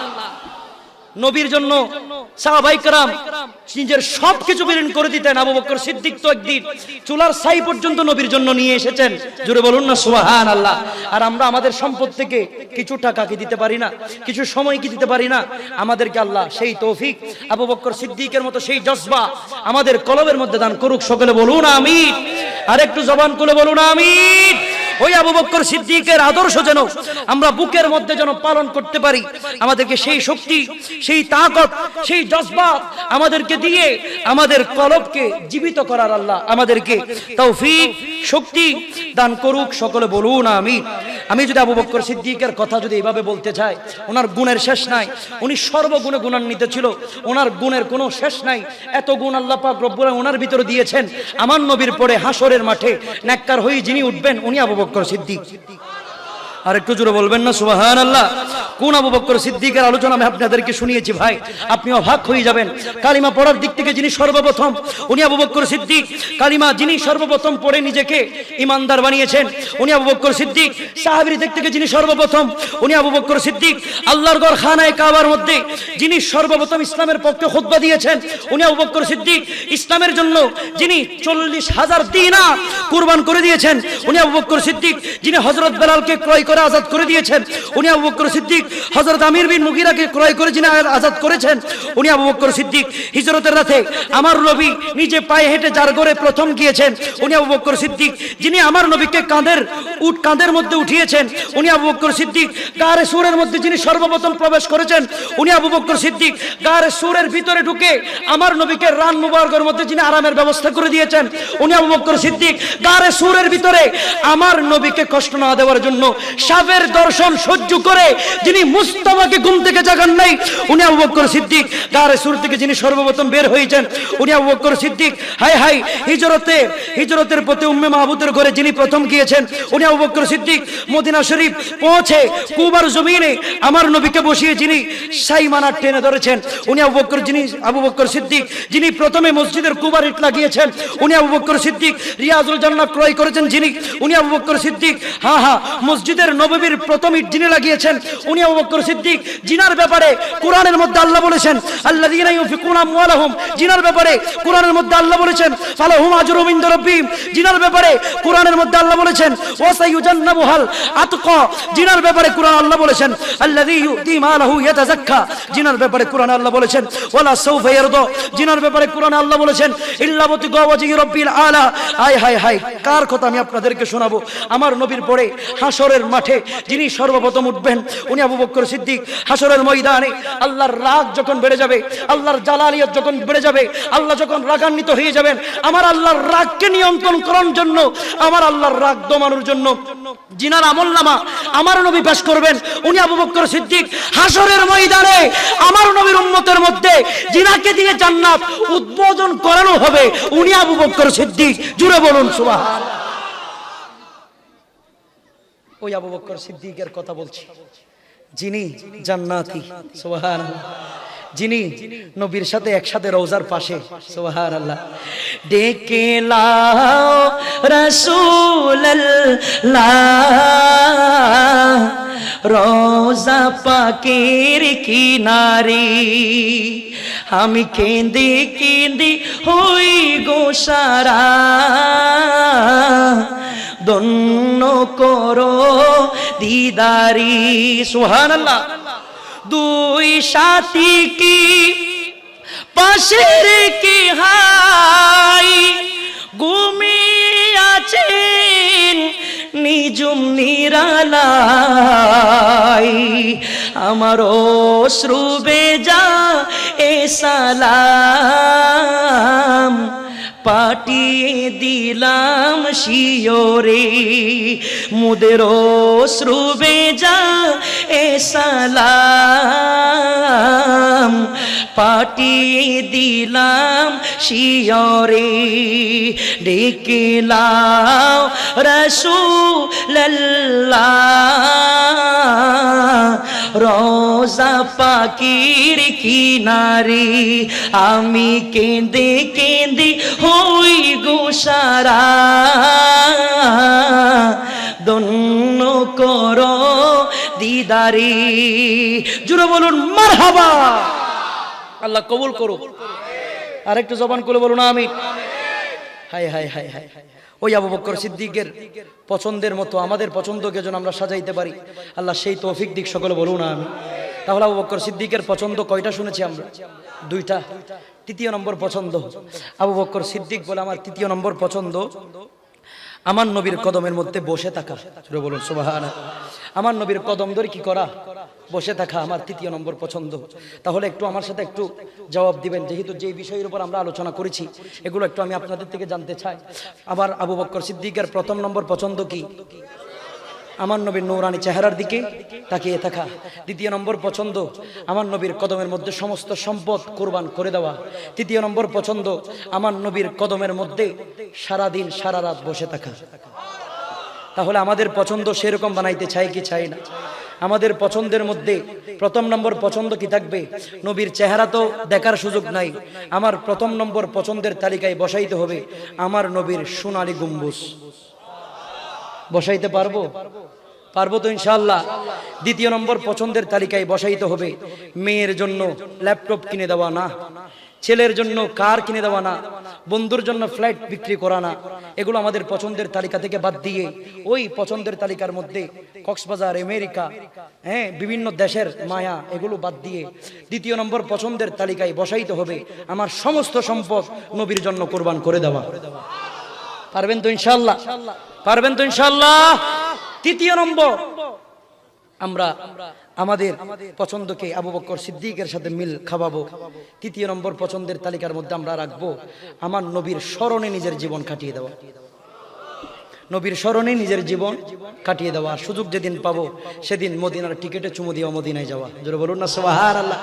Speaker 1: নবীর জন্য সাহাবায়ে কেরাম নিজের সবকিছু বিলীন করে দিতেন। আবু বকর সিদ্দিক তো একদিন চুলার ছাই পর্যন্ত নবীর জন্য নিয়ে এসেছেন। জোরে বলুন না সুবহানাল্লাহ। আর আমরা আমাদের সম্পদ থেকে কিছু টাকা কি দিতে পারি না? কিছু সময় কি দিতে পারি না? আমাদেরকে আল্লাহ সেই তৌফিক, আবু বকর সিদ্দিকের মতো সেই জজবা আমাদের কলবের মধ্যে দান করুক, সকলে বলুন আমিন। আর একটু জবান খুলে বলুন আমিন। ওই আবু বকর সিদ্দিকের আদর্শ যেন আমরা বুকের মধ্যে যেন পালন করতে পারি, আমাদেরকে সেই শক্তি, সেই তাকত, সেই জজবা আমাদেরকে দিয়ে আমাদের কলবকে জীবিত করার আল্লাহ আমাদেরকে তৌফিক, শক্তি দান করুক, সকলে বলুন আমিন। আমি যদি আবু বকর সিদ্দিকের কথা যদি এইভাবে বলতে চাই, ওনার গুণের শেষ নাই, উনি সর্বগুণে গুণান্বিত ছিল, ওনার গুণের কোনো শেষ নাই। এত গুণ আল্লাহ পাক রব্বুল আলামিন ওনার ভিতরে দিয়েছেন। আমার নবীর পরে হাসরের মাঠে নেককার হয়ে যিনি উঠবেন উনি আবু বকর সিদ্দিক। আর একটু জোরে বলবেন না সুবহানাল্লাহ। কোন আবু বকর সিদ্দিকের আলোচনা আমি আপনাদেরকে শুনিয়েছি ভাই, আপনি অবাক হয়ে যাবেন। কালিমা পড়ার দিক থেকে যিনি সর্বপ্রথম উনি আবু বকর সিদ্দিক। কালিমা যিনি সর্বপ্রথম পড়ে নিজেকে ইমানদার বানিয়েছেন উনি আবু বকর সিদ্দিক। সাহাবীর দিক থেকে যিনি সর্বপ্রথম উনি আবু বকর সিদ্দিক। আল্লাহর ঘর খানায়ে কাবার মধ্যে যিনি সর্বপ্রথম ইসলামের পক্ষে খুতবা দিয়েছেন উনি আবু বকর সিদ্দিক। ইসলামের জন্য যিনি 40,000 দিনার কুরবান করে দিয়েছেন উনি আবু বকর সিদ্দিক। যিনি হযরত বেলালকে ক্রয় করে আজাদ করে দিয়েছেন উনি আবু বকর সিদ্দিক। হযরত আমির বিন মুগিরাকে ক্রয় করে যিনি আজাদ করেছেন উনি আবু বকর সিদ্দিক। হিজরতের রাতে আমার নবী নিজে পায়ে হেঁটে যার ঘরে প্রথম গিয়েছেন উনি আবু বকর সিদ্দিক। যিনি আমার নবীকে কাঁধের মধ্যে উঠিয়েছেন উনি আবু বকর সিদ্দিক। গারে সূরের মধ্যে যিনি সর্বপ্রথম প্রবেশ করেছেন উনি আবু বকর সিদ্দিক। গারে সূরের ভিতরে ঢুকে আমার নবীকে রান মুবারকের মধ্যে যিনি আরামের ব্যবস্থা করে দিয়েছেন উনি আবু বকর সিদ্দিক। গারে সূরের ভিতরে আমার নবীকে কষ্ট না দেওয়ার জন্য সাপের দর্শন সহ্য করে যিনি মুস্তাফাকে ঘুম থেকে জাগান নাই উনি আবু বকর সিদ্দিক। গারে সূর থেকে যিনি সর্বপ্রথম বের হয়েছেন উনি আবু বকর সিদ্দিক। হায় হায় হিজরতের পথে উম্মে মাহমুদের ঘরে যিনি প্রথম গিয়েছেন উনি আবু বকর সিদ্দিক। মদিনা শরীফ পৌঁছে কুবার জমিনে আমার নবীকে বসিয়ে যিনি সাইমানা টেনে ধরেছেন উনি আবু বকর সিদ্দিক। যিনি প্রথমে মসজিদের কুবার ইট লাগিয়েছেন উনি আবু বকর সিদ্দিক। রিয়াজুল জান্নাহ ক্রয় করেছেন যিনি উনি আবু বকর সিদ্দিক। মসজিদের নববীর প্রথম ইট যিনি লাগিয়েছেন উনি আবু বকর সিদ্দিক। জিনার ব্যাপারে কোরআনের মধ্যে আল্লাহ বলেছেন আল্লাযীনা ইউনফিকুনা আমওয়ালাহুম, জিনার ব্যাপারে কোরআনের মধ্যে আল্লাহ বলেছেন ফালাহুম আজরুম ইনদা রাব্বিহিম। জিনার ব্যাপারে কোরআনের মধ্যে আল্লাহ বলেছেন ওয়া সাইয়ুজান্নাবুহাল আতকা। জিনার ব্যাপারে কোরআন আল্লাহ বলেছেন আল্লাযী ইউতি মালাহু ইয়াতাযাক্কা। জিনার ব্যাপারে কোরআন আল্লাহ বলেছেন ওয়ালা সাউফা ইয়ারদা। জিনার ব্যাপারে কোরআন আল্লাহ বলেছেন ইল্লা বুতিগা ওয়াজহি রাব্বিল আলা। হায় হায় হায়, কার কথা আমি আপনাদেরকে শোনাবো? আমার নবীর পরে হাসরের মাঠে যিনি সর্বপ্রথম উঠবেন উনি আবু বকর সিদ্দিক। হাসরের ময়দানে আল্লাহর রাগ যখন বেড়ে যাবে, আল্লাহর জালালিয়ত যখন বেড়ে যাবে, আল্লাহ যখন রাগান্বিত হয়ে যাবেন, আমার আল্লাহর রাগকে নিয়ন্ত্রণ করার জন্য, আমার আল্লাহর রাগ দমানোর জন্য জিনার আমলনামা আমার নবী পেশ করবেন উনি আবু বকর সিদ্দিক। হাসরের ময়দানে আমার নবীর উম্মতের মধ্যে জিনাকে দিয়ে জান্নাত উদ্বোধন করানো হবে উনি আবু বকর সিদ্দিক। জুড়ে বলুন সুবহানাল্লাহ। ওই আবু বকর সিদ্দিকের কথা বলছি যিনি জান্নাতি, সুবহানাল্লাহ, যিনি নবীর সাথে একসাথে রওজার পাশে, সুবহানাল্লাহ। ডেকে লাও রাসূলুল্লাহ রওজা পাকের কিনারে, আমি কেঁদে কেঁদে হই গো সারা, ধন্য করো দিদারি। সুবহানাল্লাহ। দুই সাথী কি পাশের কি হাই, ঘুমিয়ে আছেন নিজুম নিরালাই, আমার অশ্রু বেজা এ সালাম পাঠিয়ে দিলাম শিওরে, মুদের অশ্রু বেজা এ সালাম পাঠিয়ে দিলাম শিওরে। ডেকে লাও রাসূলুল্লাহ রওজা পাকের কিনারে, আমি কেঁদে কেঁদে হই গো সারা, ধন্য করো দিদারি। জুড়ে বলুন মারহাবা। আল্লাহ কবুল করুক। আর একটু জবান করে বলুন আমিন। হায় হায় হায় হায়, ওই আবু বকর সিদ্দিকের পছন্দের মতো আমাদের পছন্দকে যেন আমরা সাজাইতে পারি, আল্লাহ সেই তৌফিক দিক। সকলে বলুন আমিন। তাহলে আবু বকর সিদ্দিকের পছন্দ কয়টা শুনেছি আমরা? দুইটা। তৃতীয় নম্বর পছন্দ আবু বকর সিদ্দিক বলে আমার তৃতীয় নম্বর পছন্দ আমার নবীর কদমের মধ্যে বসে থাকা। বলুন সুবহানাল্লাহ। আমার নবীর কদম ধরে কি করা? বসে থাকা আমার তৃতীয় নম্বর পছন্দ। তাহলে একটু আমার সাথে একটু জবাব দিবেন, যেহেতু যে বিষয়ের উপর আমরা আলোচনা করেছি এগুলো একটু আমি আপনাদের থেকে জানতে চাই। আবার আবু বকর সিদ্দিকের প্রথম নম্বর পছন্দ কি? আমার নবীর নূরানি চেহারার দিকে তাকিয়ে থাকা। দ্বিতীয় নম্বর পছন্দ, আমার নবীর কদমের মধ্যে সমস্ত সম্পদ কোরবান করে দেওয়া। তৃতীয় নম্বর পছন্দ, আমার নবীর কদমের মধ্যে সারাদিন সারা রাত বসে থাকা। তাহলে আমাদের পছন্দ সেরকম বানাইতে চাই কি চাই না? আমাদের পছন্দের মধ্যে প্রথম নম্বর পছন্দ কি থাকবে? নবীর চেহারা তো দেখার সুযোগ নাই, আমার প্রথম নম্বর পছন্দের তালিকায় বসাইতে হবে আমার নবীর সোনালী গম্বুজ। বসাইতে পারবো? পারবো তো ইনশাআল্লাহ। দ্বিতীয় নম্বর পছন্দের তালিকায় বসাইতে হবে মেয়ের জন্য ল্যাপটপ কিনে দেওয়া না, ছেলের জন্য কার কিনে দেওয়া না, বন্ধুর জন্য ফ্লাইট বিক্রি করা না। এগুলো আমাদের পছন্দের তালিকা থেকে বাদ দিয়ে ওই পছন্দের তালিকার মধ্যে কক্সবাজার, আমেরিকা, বিভিন্ন দেশের মায়া, এগুলো বাদ দিয়ে দ্বিতীয় নম্বর পছন্দের তালিকায় বসাইতে হবে আমার সমস্ত সম্পদ নবীর জন্য কোরবান করে দেওয়া। পারবেন তো ইনশাআল্লাহ? পারবেন তো ইনশাআল্লাহ? তৃতীয় নম্বর, আমরা আমাদের পছন্দকে আবু বকর সিদ্দিকের সাথে মিল খাওয়াবো। তৃতীয় নম্বর পছন্দের তালিকার মধ্যে আমরা রাখবো আমার নবীর স্মরণে নিজের জীবন কাটিয়ে দেওয়া। নবীর স্মরণে নিজের জীবন কাটিয়ে দেওয়া। সুযোগ যেদিন পাবো সেদিন মদিনার টিকেটে চুমু দিয়ে মদিনায় যাওয়া। জোরে বলুন না সুবহানাল্লাহ।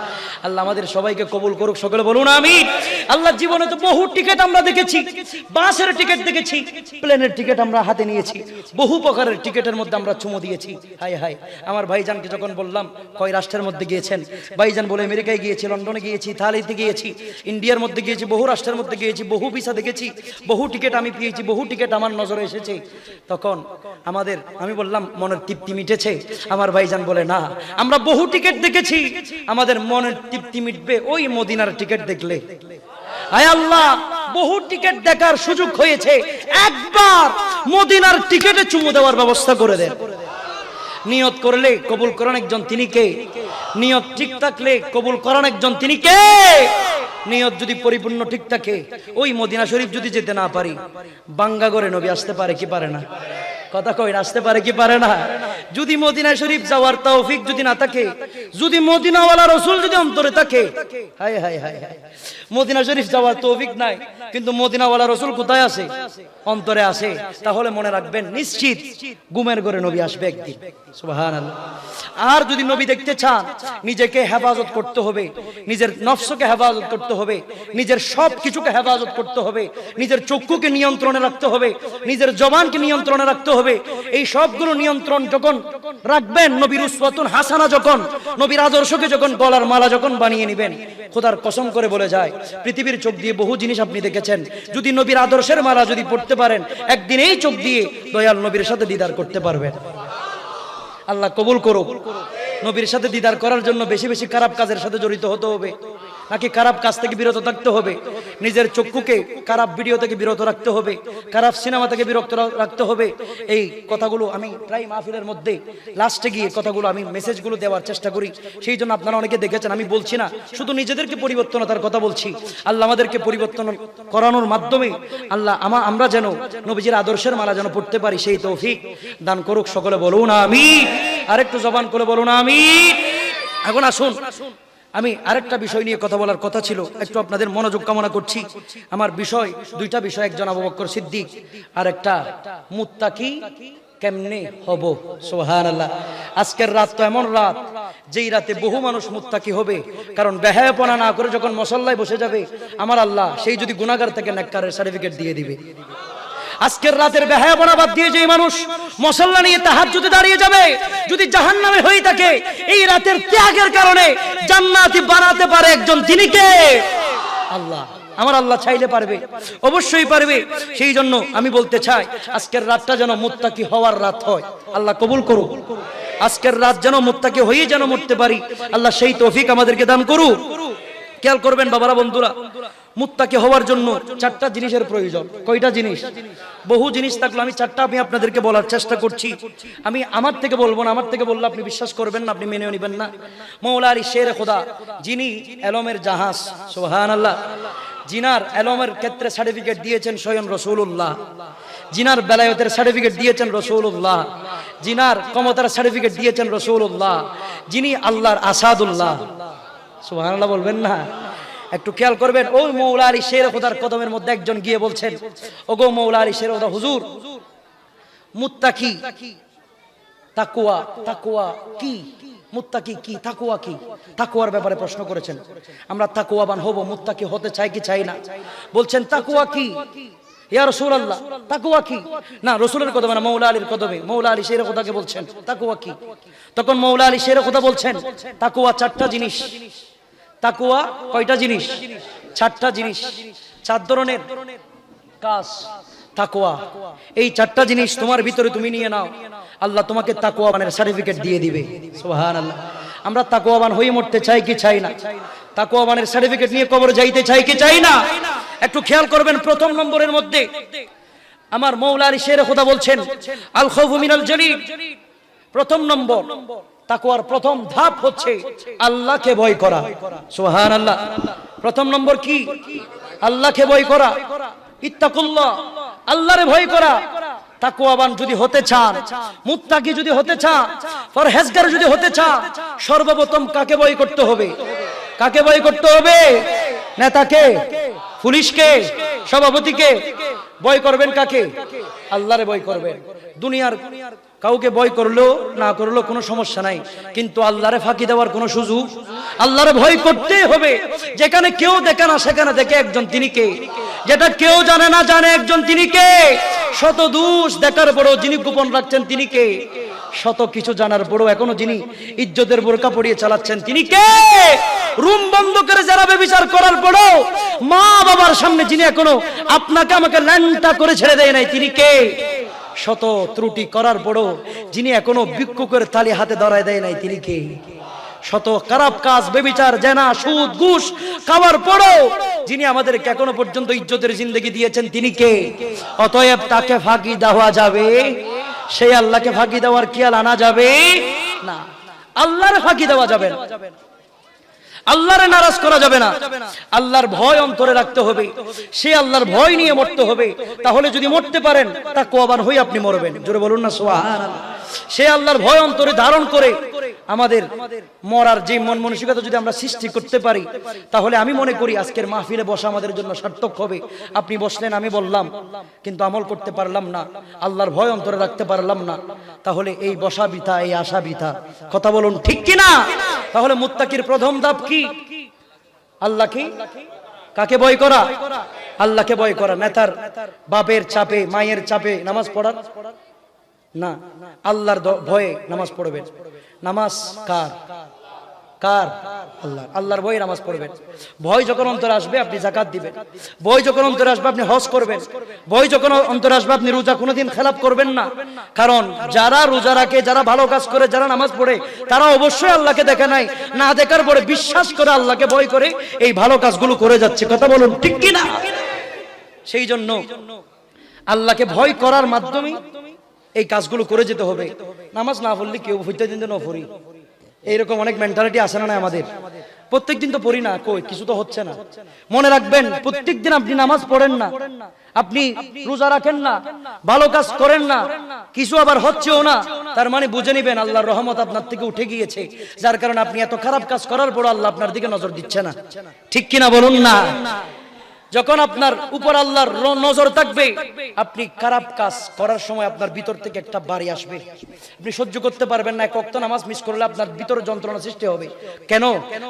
Speaker 1: আল্লাহ আমাদের সবাইকে কবুল করুক, সকলে বলুন আমিন। আল্লাহ, জীবনে তো বহু টিকিট আমরা দেখেছি, বাসের টিকিট দেখেছি, প্লেনের টিকিট আমরা হাতে নিয়েছি, বহু প্রকারের টিকিটের মধ্যে আমরা চুমু দিয়েছি। হায় হায়, আমার ভাইজানকে যখন বললাম কয় রাষ্ট্রের মধ্যে গিয়েছেন, ভাইজান বলে আমেরিকায় গিয়েছি, লন্ডনে গিয়েছি, ইতালিতে গিয়েছি, ইন্ডিয়ার মধ্যে গিয়েছি, বহু রাষ্ট্রের মধ্যে গিয়েছি, বহু ভিসা দেখেছি, বহু টিকিট আমি পেয়েছি, বহু টিকিট আমার নজরে এসেছে। তখন আমি বললাম মনের তৃপ্তি মিটেছে? আমার ভাইজান বলে না, আমরা বহু টিকিট দেখেছি, আমাদের মনের তৃপ্তি মিটবে ওই মদিনার টিকিট দেখলে। আয় আল্লাহ, বহু টিকিট দেখার সুযোগ হয়েছে, একবার মদিনার টিকিটে চুমু দেওয়ার ব্যবস্থা করে দেন। নিয়ত করলে কবুল করেন একজন, তিনি কে? নিয়ত ঠিক থাকলে কবুল করেন একজন, তিনি কে? নিয়ত যদি পরিপূর্ণ ঠিক থাকে, ওই মদিনা শরীফ যদি যেতে না পারি, বাঙ্গা করে নবী আসতে পারে কি পারে না? কথা কই, আসতে পারে কি পারে না? যদি মদিনা শরীফ যাওয়ার তৌফিক যদি না থাকে, যদি মদিনাওয়ালা রাসূল যদি অন্তরে থাকে, হায় হায় হায় হায়, মদিনা শরীফ যাওয়ার তৌফিক নাই কিন্তু মদিনাওয়ালা রাসূল কোথায় আছে? অন্তরে আছে। তাহলে মনে রাখবেন, নিশ্চিত ঘুমের ঘরে নবী আসবে একদিন। সুবহানাল্লাহ। আর যদি নবী দেখতে চান, নিজেকে হেফাজত করতে হবে, নিজের নফসকে হেফাজত করতে হবে, নিজের সব কিছুকে হেফাজত করতে হবে, নিজের চক্ষুকে নিয়ন্ত্রণে রাখতে হবে, নিজের জবানকে নিয়ন্ত্রণে রাখতে হবে। এই সবগুলো নিয়ন্ত্রণ যখন রাখবেন, নবীর উসওয়াতুন হাসানা যখন, নবীর আদর্শকে যখন গলার মালা যখন বানিয়ে নেবেন, খোদার কসম করে বলে যায়, পৃথিবীর চোখ দিয়ে বহু জিনিস আপনি দেখেছেন, যদি নবীর আদর্শের মালা যদি পড়তে পারেন, একদিন এই চোখ দিয়ে দয়াল নবীর সাথে দিদার করতে পারবেন। আল্লাহ কবুল করুক। নবীর সাথে দিদার করার জন্য বেশি বেশি খারাপ কাজের সাথে জড়িত হতে হবে নাকি খারাপ কাজ থেকে বিরত থাকতে হবে? নিজের চক্ষুকে খারাপ ভিডিও থেকে বিরত রাখতে হবে, খারাপ সিনেমা থেকে বিরত রাখতে হবে। এই কথাগুলো আমি প্রায় মাহফিলের মধ্যে লাস্টে গিয়ে কথাগুলো আমি মেসেজগুলো দেওয়ার চেষ্টা করি। সেই জন্য আপনারা অনেকে দেখেছেন, আমি বলছি না শুধু নিজেদেরকে পরিবর্তনতার কথা বলছি, আল্লাহ আমাদেরকে পরিবর্তন করানোর মাধ্যমে আল্লাহ আমরা যেন নবীজির আদর্শের মালা যেন পড়তে পারি, সেই তৌফিক দান করুক। সকলে বলুন আমিন। আরেকটু জবান করে বলুন আমিন। এখন আসুন, আমি আরেকটা বিষয় নিয়ে কথা বলার কথা ছিল, একটু আপনাদের মনোযোগ কামনা করছি। আমার বিষয় দুইটা বিষয়, একজন আবু বকর সিদ্দিক আর একটা মুত্তাকি কেমনে হব। সুবহানাল্লাহ। আজকের রাত তো এমন রাত, যেই রাতে বহু মানুষ মুত্তাকি হবে, কারণ বেহায়াপনা না করে যখন মুসল্লায় বসে যাবে, আমার আল্লাহ সেই যদি গুনাহগার থেকে নেককারের সার্টিফিকেট দিয়ে দিবে। আজকের রাতের বেহায়াপনা বাদ দিয়ে যে মানুষ মুসল্লা নিয়ে তাহাজ্জুদে দাঁড়িয়ে যাবে, যদি জাহান্নামে হয়ে থাকে, এই রাতের ত্যাগের কারণে জান্নাতি বানাতে পারে একজন, তিনি কে? আল্লাহ। আমার আল্লাহ চাইলে পারবে, অবশ্যই পারবে। সেই জন্য আমি বলতে চাই, আজকের রাতটা যেন মুত্তাকি হওয়ার রাত হয়। আল্লাহ কবুল করুক। আজকের রাত যেন মুত্তাকি হয়ে যেন মরতে পারি, আল্লাহ সেই তৌফিক আমাদেরকে দান করুক। খেয়াল করবেন বাবারা, বন্ধুরা, মুত্তাকি হওয়ার জন্য চারটা জিনিসের প্রয়োজন। কয়টা জিনিস? বহু জিনিস থাকলো, আমি চারটা আমি আপনাদেরকে বলার চেষ্টা করছি। আমি আমার থেকে বলবো না, আমার থেকে বললে আপনি বিশ্বাস করবেন না, আপনি মেনেও নেবেন না। মৌলা আলী শের খোদা, যিনি এলমের জাহাজ, সুবহানাল্লাহ, জিনার এলমের ক্ষেত্রে সার্টিফিকেট দিয়েছেন স্বয়ং রাসূলুল্লাহ, জিনার বেলায়েতের সার্টিফিকেট দিয়েছেন রাসূলুল্লাহ, জিনার ক্ষমতার সার্টিফিকেট দিয়েছেন রাসূলুল্লাহ, যিনি আল্লাহর আসাদুল্লাহ। সুবহানাল্লাহ বলবেন না? একটু খেয়াল করবেন। ওই মৌলা আলী শের খোদার কদমের মধ্যে একজন গিয়ে বলছেন, ওগো মৌলা আলী শের খোদা হুজুর, মুত্তাকি তাকওয়া, তাকওয়া কি? মুত্তাকি কি? তাকওয়া কি? তাকওয়ার ব্যাপারে প্রশ্ন করেছেন। আমরা তাকওয়াবান হব, মুত্তাকি হতে চাই কি চাই না? বলছেন তাকওয়া কি? ইয়া রাসূলুল্লাহ, তাকওয়া কি? না, রাসূলের কদমে না, মাওলা আলীর কদমে। মাওলা আলী শেরের কথাকে বলছেন তাকওয়া কি? তখন মাওলা আলী শেরের কথা বলছেন তাকওয়া চারটা জিনিস। তাকওয়া কয়টা জিনিস? চারটা জিনিস, চার ধরনের কাজ তাকওয়া। এই চারটা জিনিস তোমার ভিতরে তুমি নিয়ে নাও, আল্লাহ তোমাকে তাকওয়াবানের সার্টিফিকেট দিয়ে দিবে। সুবহানাল্লাহ। আমরা তাকওয়াবান হয়ে মরতে চাই কি চাই না? তাকওয়াবানের সার্টিফিকেট নিয়ে কবরে যাইতে চাই কি চাই না? একটু খেয়াল করবেন, প্রথম নম্বরের মধ্যে আমার মাওলা আলী শেরে খোদা বলছেন আল খাউফু মিনাল জলিল। প্রথম নম্বর, তাকওয়ার প্রথম ধাপ হচ্ছে আল্লাহকে ভয় করা। সুবহানাল্লাহ। প্রথম নম্বর কি? আল্লাহকে ভয় করা। ইত্তাকুল্লাহ, আল্লাহরে ভয় করা। তাকওয়াবান যদি হতে চান, মুত্তাকি যদি হতে চান, পরহেজগার যদি হতে চান, সর্বপ্রথম কাকে ভয় করতে হবে? কাকে ভয় করতে হবে? নেতাকে, পুলিশকে, সভাপতিকে? ভয় করবেন কাকে? আল্লাহরে ভয় করবেন। দুনিয়ার কাউকে ভয় করলো না করলো কোনো সমস্যা নাই, কিন্তু আল্লাহরে ফাঁকি দেওয়ার কোনো সুযোগ? আল্লাহরে ভয় করতে হবে। যেখানে কেউ দেখে না সেখানে দেখে একজন, তিনি কে? যেটা কেউ জানে না জানে একজন, তিনি কে? শত দোষ দেখার পরও যিনি গোপন রাখছেন, তিনি কে? শত কিছু জানার পরও এখনো যিনি ইজ্জতের বোরকা পরিয়ে চালাচ্ছেন, তিনি কে? রুম বন্ধ করে যারা ব্যভিচার করার পরও মা বাবার সামনে যিনি এখনো আপনাকে আমাকে ল্যাংটা করে ছেড়ে দেয় নাই, তিনি কে? শত ত্রুটি করার পরও যিনি এখনো ভিক্ষুকের তালি হাতে ধরায় দেয় নাই, তিনি কে? শত খারাপ কাজ, ব্যভিচার, জেনা, সুদ, ঘুষ খাওয়ার পরও যিনি আমাদেরকে এখনো পর্যন্ত ইজ্জতের জিন্দেগি দিয়েছেন, তিনি কে? অতএব তাকে ফাঁকি দেওয়া যাবে? সেই আল্লাহকে ফাঁকি দেওয়ার খেয়াল আনা যাবে না। আল্লাহর ফাঁকি দেওয়া যাবে না, আল্লাহরে নারাজ করা যাবে না। আল্লাহর ভয় অন্তরে রাখতে হবে, সে আল্লাহর ভয় নিয়ে মরতে হবে। তাহলে যদি মরতে পারেন, তাকওয়াবান হয়ে আপনি মরবেন। জোরে বলুন না সুবহানাল্লাহ। সে আল্লাহর ভয় অন্তরে ধারণ করে আমাদের মরার যে মন মানসিকতা যদি আমরা সৃষ্টি করতে পারি, তাহলে আমি মনে করি আজকের মাহফিলে বসা আমাদের জন্য সার্থক হবে। আপনি বসলেন, আমি বললাম, কিন্তু আমল করতে পারলাম না, আল্লাহর ভয় অন্তরে রাখতে পারলাম না, তাহলে এই বসা বৃথা, এই আশা বৃথা। কথা বলুন ঠিক কি না? তাহলে মুত্তাকির প্রথম ধাপ কি? আল্লাহ কি? কাকে ভয় করা? আল্লাহকে ভয় করা। নেতার, বাপের চাপে, মায়ের চাপে নামাজ পড়ার না, আল্লাহর ভয়ে নামাজ পড়বেন। নামাজ কার? কার? আল্লাহ। আল্লাহর ভয়ে নামাজ পড়বেন। ভয় যখন অন্তরে আসবে আপনি যাকাত দিবেন। ভয় যখন অন্তরে আসবে আপনি হজ করবেন। ভয় যখন অন্তরে আসবে আপনি রোজা কোনোদিন খেলাপ করবেন না। কারণ যারা রোজা রাখে, যারা ভালো কাজ করে, যারা নামাজ পড়ে, তারা অবশ্যই আল্লাহকে দেখে নাই, না দেখার পরে বিশ্বাস করে আল্লাহকে ভয় করে এই ভালো কাজগুলো করে যাচ্ছে। কথা বলুন ঠিক কি না? সেই জন্য আল্লাহকে ভয় করার মাধ্যমে এই কাজগুলো করে যেতে হবে। নামাজ না পড়লে কেউ প্রত্যেক দিন না পড়ি, এইরকম অনেক মেন্টালিটি আসে না আমাদের। প্রত্যেক দিন তো পড়ি না, কই কিছু তো হচ্ছে না। মনে রাখবেন, প্রত্যেক দিন আপনি নামাজ পড়েন না, আপনি রোজা রাখেন না, ভালো কাজ করেন না, কিছু আবার হচ্ছেও না, তার মানে বুঝে নিবেন আল্লাহর রহমত আপনার থেকে উঠে গিয়েছে, যার কারণে আপনি এত খারাপ কাজ করার পর আল্লাহ আপনার দিকে নজর দিচ্ছে না। ঠিক কিনা বলুন না? যখন আপনার উপর আল্লাহর নজর থাকবে, আপনি খারাপ কাজ করার সময় আপনার ভিতর থেকে একটা বাড়ি আসবে, আপনি সহ্য করতে পারবেন না। এক ওয়াক্ত নামাজ মিস করলে আপনার ভিতরে যন্ত্রণা সৃষ্টি হবে। কেন?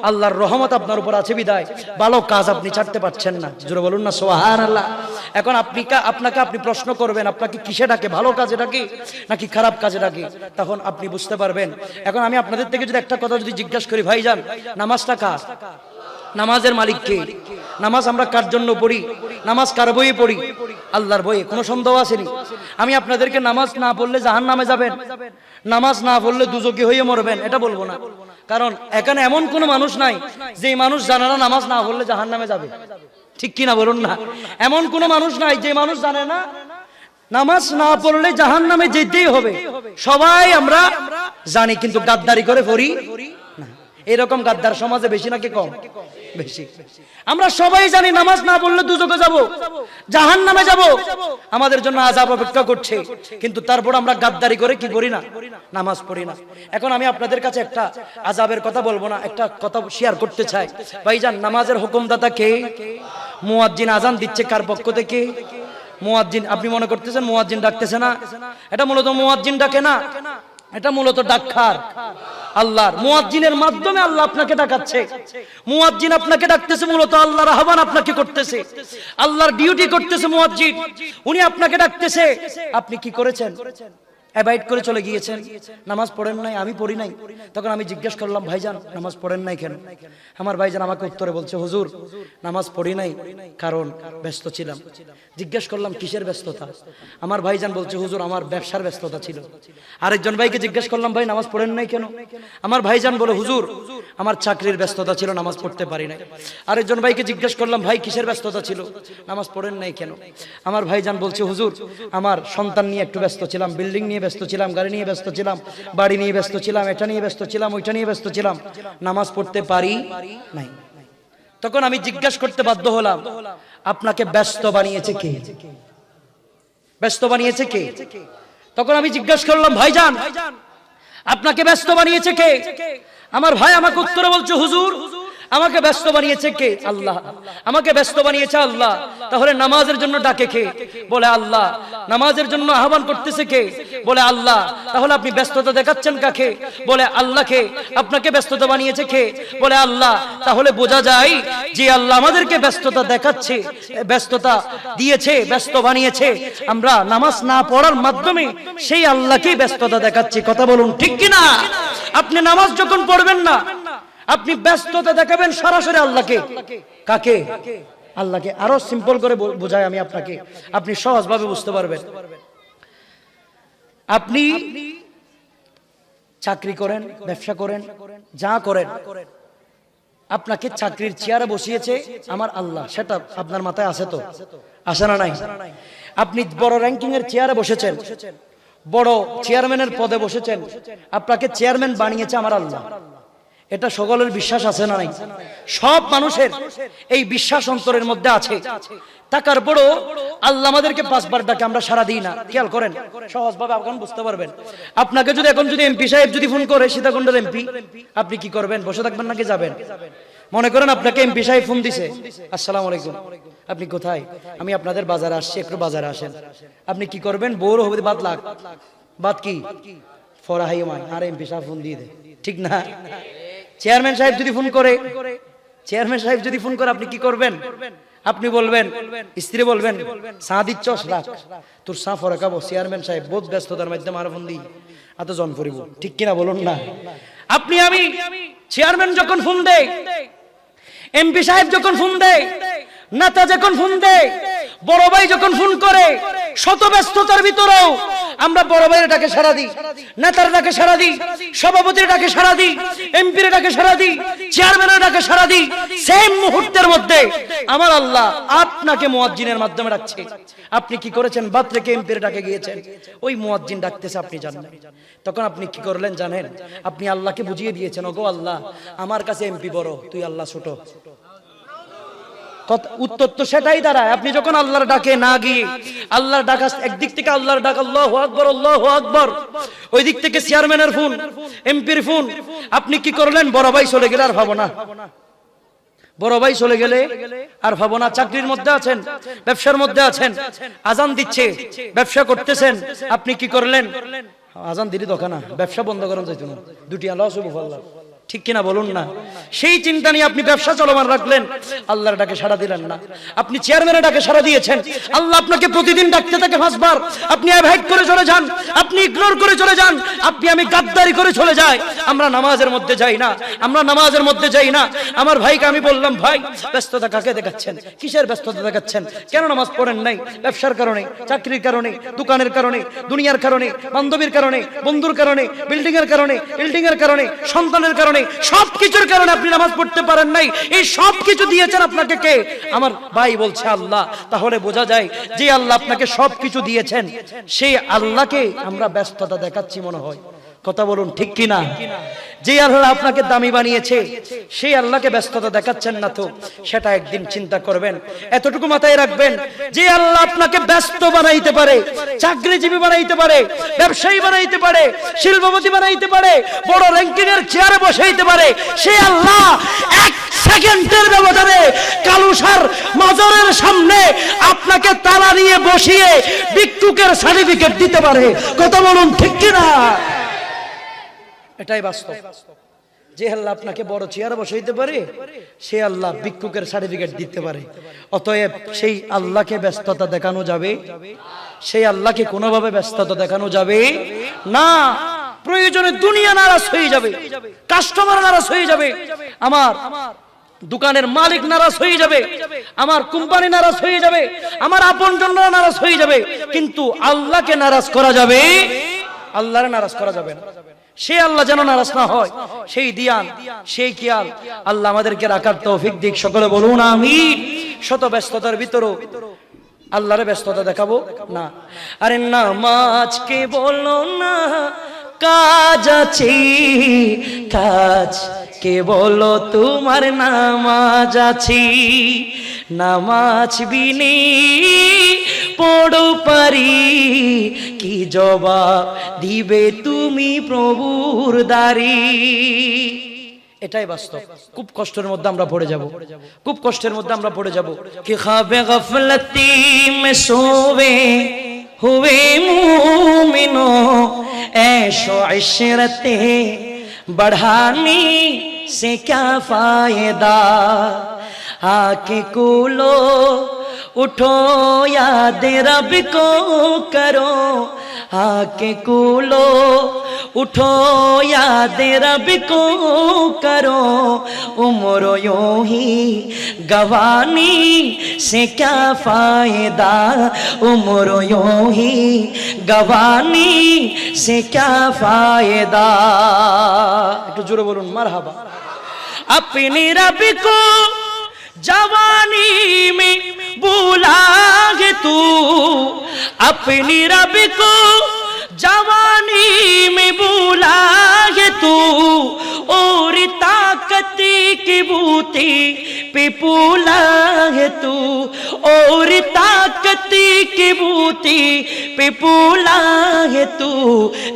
Speaker 1: আল্লাহর রহমত আপনার উপর আছে বিদায় ভালো কাজ আপনি ছাড়তে পারছেন না। জোরে বলুন না সুবহানাল্লাহ। এখন আপনাকে আপনি প্রশ্ন করবেন, আপনাকে কিসে ডাকে? ভালো কাজে ডাকে নাকি খারাপ কাজে ডাকে? তখন আপনি বুঝতে পারবেন। এখন আমি আপনাদের থেকে যদি একটা কথা যদি জিজ্ঞাসা করি, ভাইজান নামাজটা কার? নামাজের মালিক কে? নামাজ আমরা কার জন্য পড়ি? নামাজ কার বইয়ে পড়ি? আল্লাহর বইয়ে। কোনো সন্দেহ আসেনি? আমি আপনাদেরকে নামাজ না পড়লে জাহান্নামে যাবেন, নামাজ না পড়লে দুজকি হয়ে মরবেন এটা বলবো না। কারণ এখানে এমন কোনো মানুষ নাই যে মানুষ জানে না নামাজ না পড়লে জাহান্নামে যাবে। ঠিক কিনা বলুন না? এমন কোনো মানুষ নাই যে মানুষ জানে না নামাজ না পড়লে জাহান্নামে যেতেই হবে। সবাই আমরা জানি, কিন্তু গাদ্দারি করে পড়ি না। এরকম গাদ্দার সমাজে বেশি নাকি কম? বেশি। আমরা সবাই জানি নামাজ না পড়লে দুজকে যাব, জাহান্নামে যাব, আমাদের জন্য আযাব অপেক্ষা করছে, কিন্তু তারপর আমরা গাদ্দারি করে কি করি না? নামাজ পড়ি না। এখন আমি আপনাদের কাছে একটা আযাবের কথা বলবো না, একটা কথা শেয়ার করতে চাই। ভাইজান নামাজের হুকুমদাতা কে? মুয়াজ্জিন আযান দিচ্ছে কার পক্ষ থেকে? মুয়াজ্জিন। আপনি মনে করতেছেন মুয়াজ্জিন ডাকতেছে না, এটা মূলত মুয়াজ্জিন ডাকে না, এটা মূলত ডাক্তার আল্লাহর মুয়াজ্জিনের মাধ্যমে আল্লাহ আপনাকে ডাকাচ্ছে। মুয়াজ্জিন আপনাকে ডাকতেছে, মূলত আল্লাহর আহ্বান আপনাকে করতেছে, আল্লাহর ডিউটি করতেছে মুয়াজ্জিন। উনি আপনাকে ডাকতেছে, আপনি কি করেছেন? অ্যাভয়েড করে চলে গিয়েছেন, নামাজ পড়েন নাই। আমি পড়ি নাই। তখন আমি জিজ্ঞেস করলাম, ভাইজান নামাজ পড়েন নাই কেন? আমার ভাইজান আমাকে উত্তরে বলছে, হুজুর নামাজ পড়ি নাই কারণ ব্যস্ত ছিলাম। জিজ্ঞেস করলাম কিসের ব্যস্ততা? আমার ভাইজান বলছে, হুজুর আমার ব্যবসার ব্যস্ততা ছিল। আরেকজন ভাইকে জিজ্ঞেস করলাম, ভাই নামাজ পড়েন নাই কেন? আমার ভাইজান বলে, হুজুর আমার চাকরির ব্যস্ততা ছিল, নামাজ পড়তে পারি নাই। আরেকজন ভাইকে জিজ্ঞেস করলাম, ভাই কিসের ব্যস্ততা ছিল, নামাজ পড়েন নাই কেন? আমার ভাইজান বলছে, হুজুর আমার সন্তান নিয়ে একটু ব্যস্ত ছিলাম, বিল্ডিং নিয়ে ব্যস্ত ছিলাম, গাড়ি নিয়ে ব্যস্ত ছিলাম, বাড়ি নিয়ে ব্যস্ত ছিলাম, এটা নিয়ে ব্যস্ত ছিলাম, ওইটা নিয়ে ব্যস্ত ছিলাম, নামাজ পড়তে পারি নাই। তখন আমি জিজ্ঞাসা করতে বাধ্য হলাম, আপনাকে ব্যস্ত বানিয়েছে কে? ব্যস্ত বানিয়েছে কে? তখন আমি জিজ্ঞাসা করলাম, ভাইজান আপনাকে ব্যস্ত বানিয়েছে কে? আমার ভাই আমাকে উত্তরে বলছে, হুজুর আমাকে ব্যস্ত বানিয়েছে কে? আল্লাহ। আমাকে ব্যস্ত বানিয়েছে আল্লাহ। তাহলে নামাজের জন্য ডাকে কে? বলে আল্লাহ। নামাজের জন্য আহ্বান করতেছে কে? বলে আল্লাহ। তাহলে আপনি ব্যস্ততা দেখাচ্ছেন কাকে? বলে আল্লাহকে। আপনাকে ব্যস্ততা বানিয়েছে কে? বলে আল্লাহ। তাহলে বোঝা যায় যে আল্লাহ আমাদেরকে ব্যস্ততা দেখাচ্ছে, ব্যস্ততা দিয়েছে, ব্যস্ত বানিয়েছে। আমরা নামাজ না পড়ার মাধ্যমে সেই আল্লাহকেই ব্যস্ততা দেখাচ্ছি। কথা বলুন ঠিক কিনা? আপনি নামাজ যখন পড়বেন না, আপনি ব্যস্ততা দেখাবেন সরাসরি আল্লাহকে। কাকে? আল্লাহকে। আরো সিম্পল করে বোঝাই আমি আপনাকে, আপনি সহজভাবে বুঝতে পারবেন। আপনি চাকরি করেন, ব্যবসা করেন, যা করেন, আপনাকে চাকরির চেয়ারে বসিয়েছে আমার আল্লাহ, সেটা আপনার মাথায় আছে তো? আসে না নাই? আপনি বড় র্যাঙ্কিং এর চেয়ারে বসেছেন, বড় চেয়ারম্যানের পদে বসেছেন, আপনাকে চেয়ারম্যান বানিয়েছে আমার আল্লাহ। এটা সকলের বিশ্বাস আছে না নাই? সব মানুষের এই বিশ্বাস অন্তরের মধ্যে আছে। টাকার বড় আল্লাহ আমাদেরকে 5 বার ডাকে, আমরা সারা দিই না। খেয়াল করেন, সহজভাবে আপনি বুঝতে পারবেন। আপনাকে যদি এখন যদি এমপি সাহেব যদি ফোন করে, সীতাকুণ্ডের এমপি, আপনি কি করবেন? বসে থাকবেন নাকি যাবেন? মনে করেন আপনাকে এমপি সাহেব ফোন দিছে, আসসালামু আলাইকুম, আপনি কোথায়? আমি আপনাদের বাজারে আসছি, একটু বাজারে আসেন। আপনি কি করবেন? বড় হবে বাদ লাখ বাদ কি ফরাহাই মাই, আর এমপি সাহেব ফোন দিয়ে দেয়, ঠিক না? চেয়ারম্যান সাহেব যদি ফোন করে, চেয়ারম্যান সাহেব যদি ফোন করে, আপনি কি করবেন? আপনি বলবেন, স্ত্রী বলবেন, চা দিচ্ছস রাখ, তোর চা ফরাকাবো, চেয়ারম্যান সাহেব বহুত ব্যস্ততার মাধ্যমে আর ফোন দিই, এত জন করিব, ঠিক কিনা বলুন না? আপনি আমি চেয়ারম্যান যখন ফোন দেয়, এমপি সাহেব যখন ফোন দেয়, নেতা যখন ফোন দেয়, বড় ভাই যখন ফোন করে, শত ব্যস্ততার ভিতরেও আমরা বড় ভাইয়ের ডাকে সাড়া দিই, নেতার ডাকে সাড়া দিই, সভাপতির ডাকে সাড়া দিই, এমপির ডাকে সাড়া দিই, চেয়ারম্যানের ডাকে সাড়া দিই। সেম মুহূর্তের মধ্যে আমার আল্লাহ আপনাকে মুয়াজ্জিনের মাধ্যমে ডাকছে। আপনি কি করেছেন? বাদ রেখে এমপির ডাকে গিয়েছেন, ওই মুয়াজ্জিন ডাকতেছে, আপনি জানেন। তখন আপনি কি করলেন জানেন? আপনি আল্লাহকে বুঝিয়ে দিয়েছেন, ওগো আল্লাহ আমার কাছে এমপি বড়, তুই আল্লাহ ছোট। উত্তর তো সেটাই দাঁড়ায়। আপনি যখন আল্লাহর ডাকে না গিয়ে, আল্লাহর ডাক একদিক থেকে আল্লাহর ডাক আল্লাহু আকবার আল্লাহু আকবার, ওই দিক থেকে চেয়ারম্যানের ফোন, এমপির ফোন, আপনি কি করলেন? বড় ভাই চলে গেলে আর ভাবো না, বড় ভাই চলে গেলে আর ভাবো না। চাকরির মধ্যে আছেন, ব্যবসার মধ্যে আছেন, আজান দিচ্ছে, ব্যবসা করতেছেন, আপনি কি করলেন? আজান দিলি দোকান, ব্যবসা বন্ধ করেন যাইতো না, দুটি আল্লাহ সুবহানাল্লাহ, ঠিক কিনা বলুন না? সেই চিন্তা নিয়ে আপনি ব্যবসা চলমান রাখলেন, আল্লাহর ডাকে সাড়া দিলেন না। আপনি চেয়ারম্যানের ডাকে সাড়া দিয়েছেন, আল্লাহ আপনাকে প্রতিদিন ডাকতে থাকে 5 বার, আপনি অ্যাভয়েড করে চলে যান, আপনি ইগনোর করে চলে যান, আপনি আমি গাদ্দারি করে চলে যাই। আমরা নামাজের মধ্যে যাই না, আমরা নামাজের মধ্যে যাই না। আমার ভাইকে আমি বললাম, ভাই ব্যস্ততা কাকে দেখাচ্ছেন? কিসের ব্যস্ততা দেখাচ্ছেন? কেন নামাজ পড়েন নাই? ব্যবসার কারণে, চাকরির কারণে, দোকানের কারণে, দুনিয়ার কারণে, বান্ধবীর কারণে, বন্ধুর কারণে, বিল্ডিং এর কারণে, সন্তানের কারণে, সবকিছুর কারণে আপনি নামাজ পড়তে পারেন নাই। এই সবকিছু দিয়েছেন আপনাকে কে? আমার ভাই বলছে আল্লাহ। তাহলে বোঝা যায় যে আল্লাহ আপনাকে সবকিছু দিয়েছেন, সেই আল্লাহকে আমরা ব্যস্ততা দেখাচ্ছি মনে হয়। কথা বলুন ঠিক কিনা? যে আল্লাহ আপনাকে দামি বানিয়েছে, সেই আল্লাহকে ব্যস্ততা দেখাচ্ছেন না তো? সেটা একদিন চিন্তা করবেন। এতটুকু মাথায় রাখবেন, যে আল্লাহ আপনাকে ব্যস্ত বানাইতে পারে, চাকরিজীবী বানাইতে পারে, ব্যবসায়ী বানাইতে পারে, শিল্পপতি বানাইতে পারে, বড় র্যাঙ্কিং এর চেয়ারে বসাইতে পারে, সেই আল্লাহ 1 সেকেন্ডের ব্যবধানে কালুসার মাজারের সামনে আপনাকে তালা নিয়ে বসিয়ে ভিক্ষুকের সার্টিফিকেট দিতে পারে। কথা বলুন ঠিক কিনা? এটাই বাস্তব। যে আল্লাহ আপনাকে বড় চেয়ারে বসাইতে পারে, সে আল্লাহ ভিক্ষুকের সার্টিফিকেট দিতে পারে। অতএব সেই আল্লাহকে ব্যস্ততা দেখানো যাবে, সেই আল্লাহকে কোনোভাবে ব্যস্ততা দেখানো যাবে না। প্রয়োজনে দুনিয়া নারাজ হয়ে যাবে, কাস্টমার নারাজ হয়ে যাবে, আমার দোকানের মালিক নারাজ হয়ে যাবে, আমার কোম্পানি নারাজ হয়ে যাবে, আমার আপনজনরা নারাজ হয়ে যাবে, কিন্তু আল্লাহকে নারাজ করা যাবে, আল্লাহরে নারাজ করা যাবে না। সে আল্লাহ যেন নারাজ না হয়, সেই দিয়ান, সেই খেয়াল আল্লাহ আমাদেরকে রাখার তৌফিক দিক। সকলে বলুন আমিন। শত ব্যস্ততার ভিতরও আল্লাহরে ব্যস্ততা দেখাবো না। আরে নামাজ কে বলো না কাজ আছে, কাজ কে বলো তোমার নামাজ আছে, নামাজ বিনে পড়ো পারি, কি জবাব দিবে তুমি প্রভুর দারি। এটাই বাস্তব। খুব কষ্টের মধ্যে আমরা পড়ে যাব, খুব কষ্টের মধ্যে আমরা পড়ে যাব। কি খাবে গফলতি মে সোবে হুয়ে মুমিনো, ऐशो इशरते बढ़ाने से क्या फायदा, आके कूलो उठो याद रब को करो, आके कूलो उठो याद रब को करो, उम्र यूं ही गवानी से क्या फायदा, उम्र यूं ही गवानी से क्या फायदा। একটু জোরে বলুন মারহাবা। अपने रब को जवानी में भूला है तू, अपनी रब को जवानी में भूला है तू, और ताकत की बूटी पे भूला है तू, और ताकत की बूटी पे भूला है तू,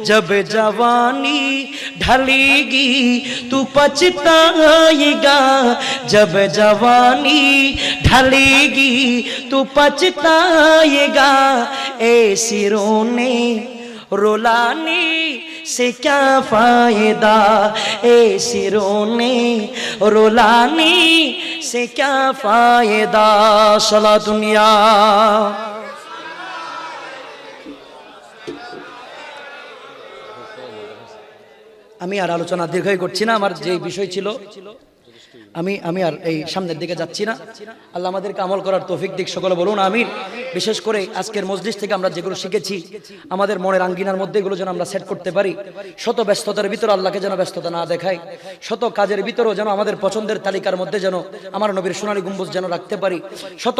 Speaker 1: जब जवानी ढलेगी तू पछताएगा, जब जवानी ढलेगी तू पछताएगा, ऐसी रोने रुलाने से क्या फायदा, ऐसी रोने रुलाने से क्या फायदा। सला दुनिया আমি আর আলোচনা দীর্ঘায়ী করছি না। আমার যে বিষয় ছিল আমি আর এই সামনের দিকে যাচ্ছি না। আল্লাহ আমাদেরকে আমল করার তৌফিক দিক। সকলে বলুন আমিন। বিশেষ করে আজকের মজলিস থেকে আমরা যেগুলো শিখেছি, আমাদের মনের আঙ্গিনার মধ্যে এগুলো যেন আমরা সেট করতে পারি। শত ব্যস্ততার ভিতরে আল্লাহকে যেন ব্যস্ততা না দেখাই, শত কাজের ভিতরেও যেন আমাদের পছন্দের তালিকার মধ্যে যেন আমার নবীর সোনালী গম্বুজ যেন রাখতে পারি। শত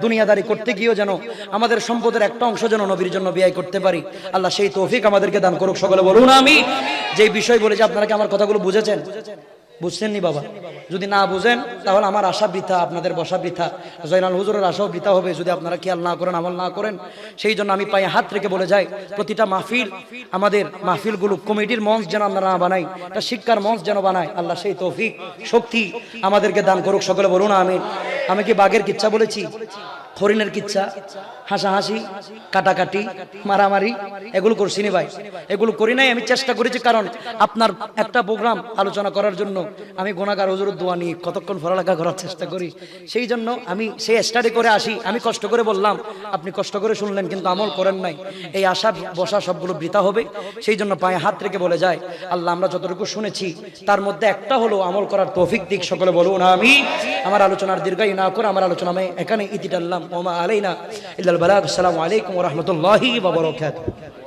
Speaker 1: দুনিয়াদারি করতে গিয়েও যেন আমাদের সম্পদের একটা অংশ যেন নবীর জন্য ব্যয় করতে পারি। আল্লাহ সেই তৌফিক আমাদেরকে দান করুক। সকলে বলুন আমিন। যে বিষয় বলে যে আপনারা কি আমার কথাগুলো বুঝেছেন? বুঝছেননি বাবা? যদি না বুঝেন তাহলে আমার আশা বৃথা, আপনাদের বসা বৃথা, জয়নাল হুজুরের আশাও বৃথা হবে যদি আপনারা খেয়াল না করেন, আমল না করেন। সেই জন্য আমি পায়ে হাত রেখে বলে যাই, প্রতিটা মাহফিল, আমাদের মাহফিলগুলো কমিটির মঞ্চ যেন আমরা না বানাই, এটা শিক্ষার মঞ্চ যেন বানাই। আল্লাহ সেই তৌফিক শক্তি আমাদেরকে দান করুক। সকলে বলুন আমিন। আমি কি বাঘের কিচ্ছা বলেছি? হরিণের কিচ্ছা, হাসাহাসি, কাটাকাটি, মারামারি এগুলো করছি নি ভাই? এগুলো করি নাই। আমি চেষ্টা করেছি, কারণ আপনার একটা প্রোগ্রাম আলোচনা করার জন্য আমি গুনাহগার হুজুরের দোয়া নিয়ে কতক্ষণ পড়ালেখা করার চেষ্টা করি। সেই জন্য আমি সেই স্টাডি করে আসি। আমি কষ্ট করে বললাম, আপনি কষ্ট করে শুনলেন কিন্তু আমল করেন নাই, এই আশা বসা সবগুলো বৃথা হবে। সেই জন্য পায়ে হাত রেখে বলে যায়, আল্লাহ আমরা যতটুকু শুনেছি তার মধ্যে একটা হলো আমল করার তৌফিক দিক। সকলে বলুন আমিন। আমার আলোচনার দীর্ঘায়ী না করে আমার আলোচনা আমি এখানে ইতি টানলাম। ওমা আলাইনা ইল্লাল বালাগ। আসসালামু আলাইকুম ওয়া রাহমাতুল্লাহি ওয়া বারাকাতুহু।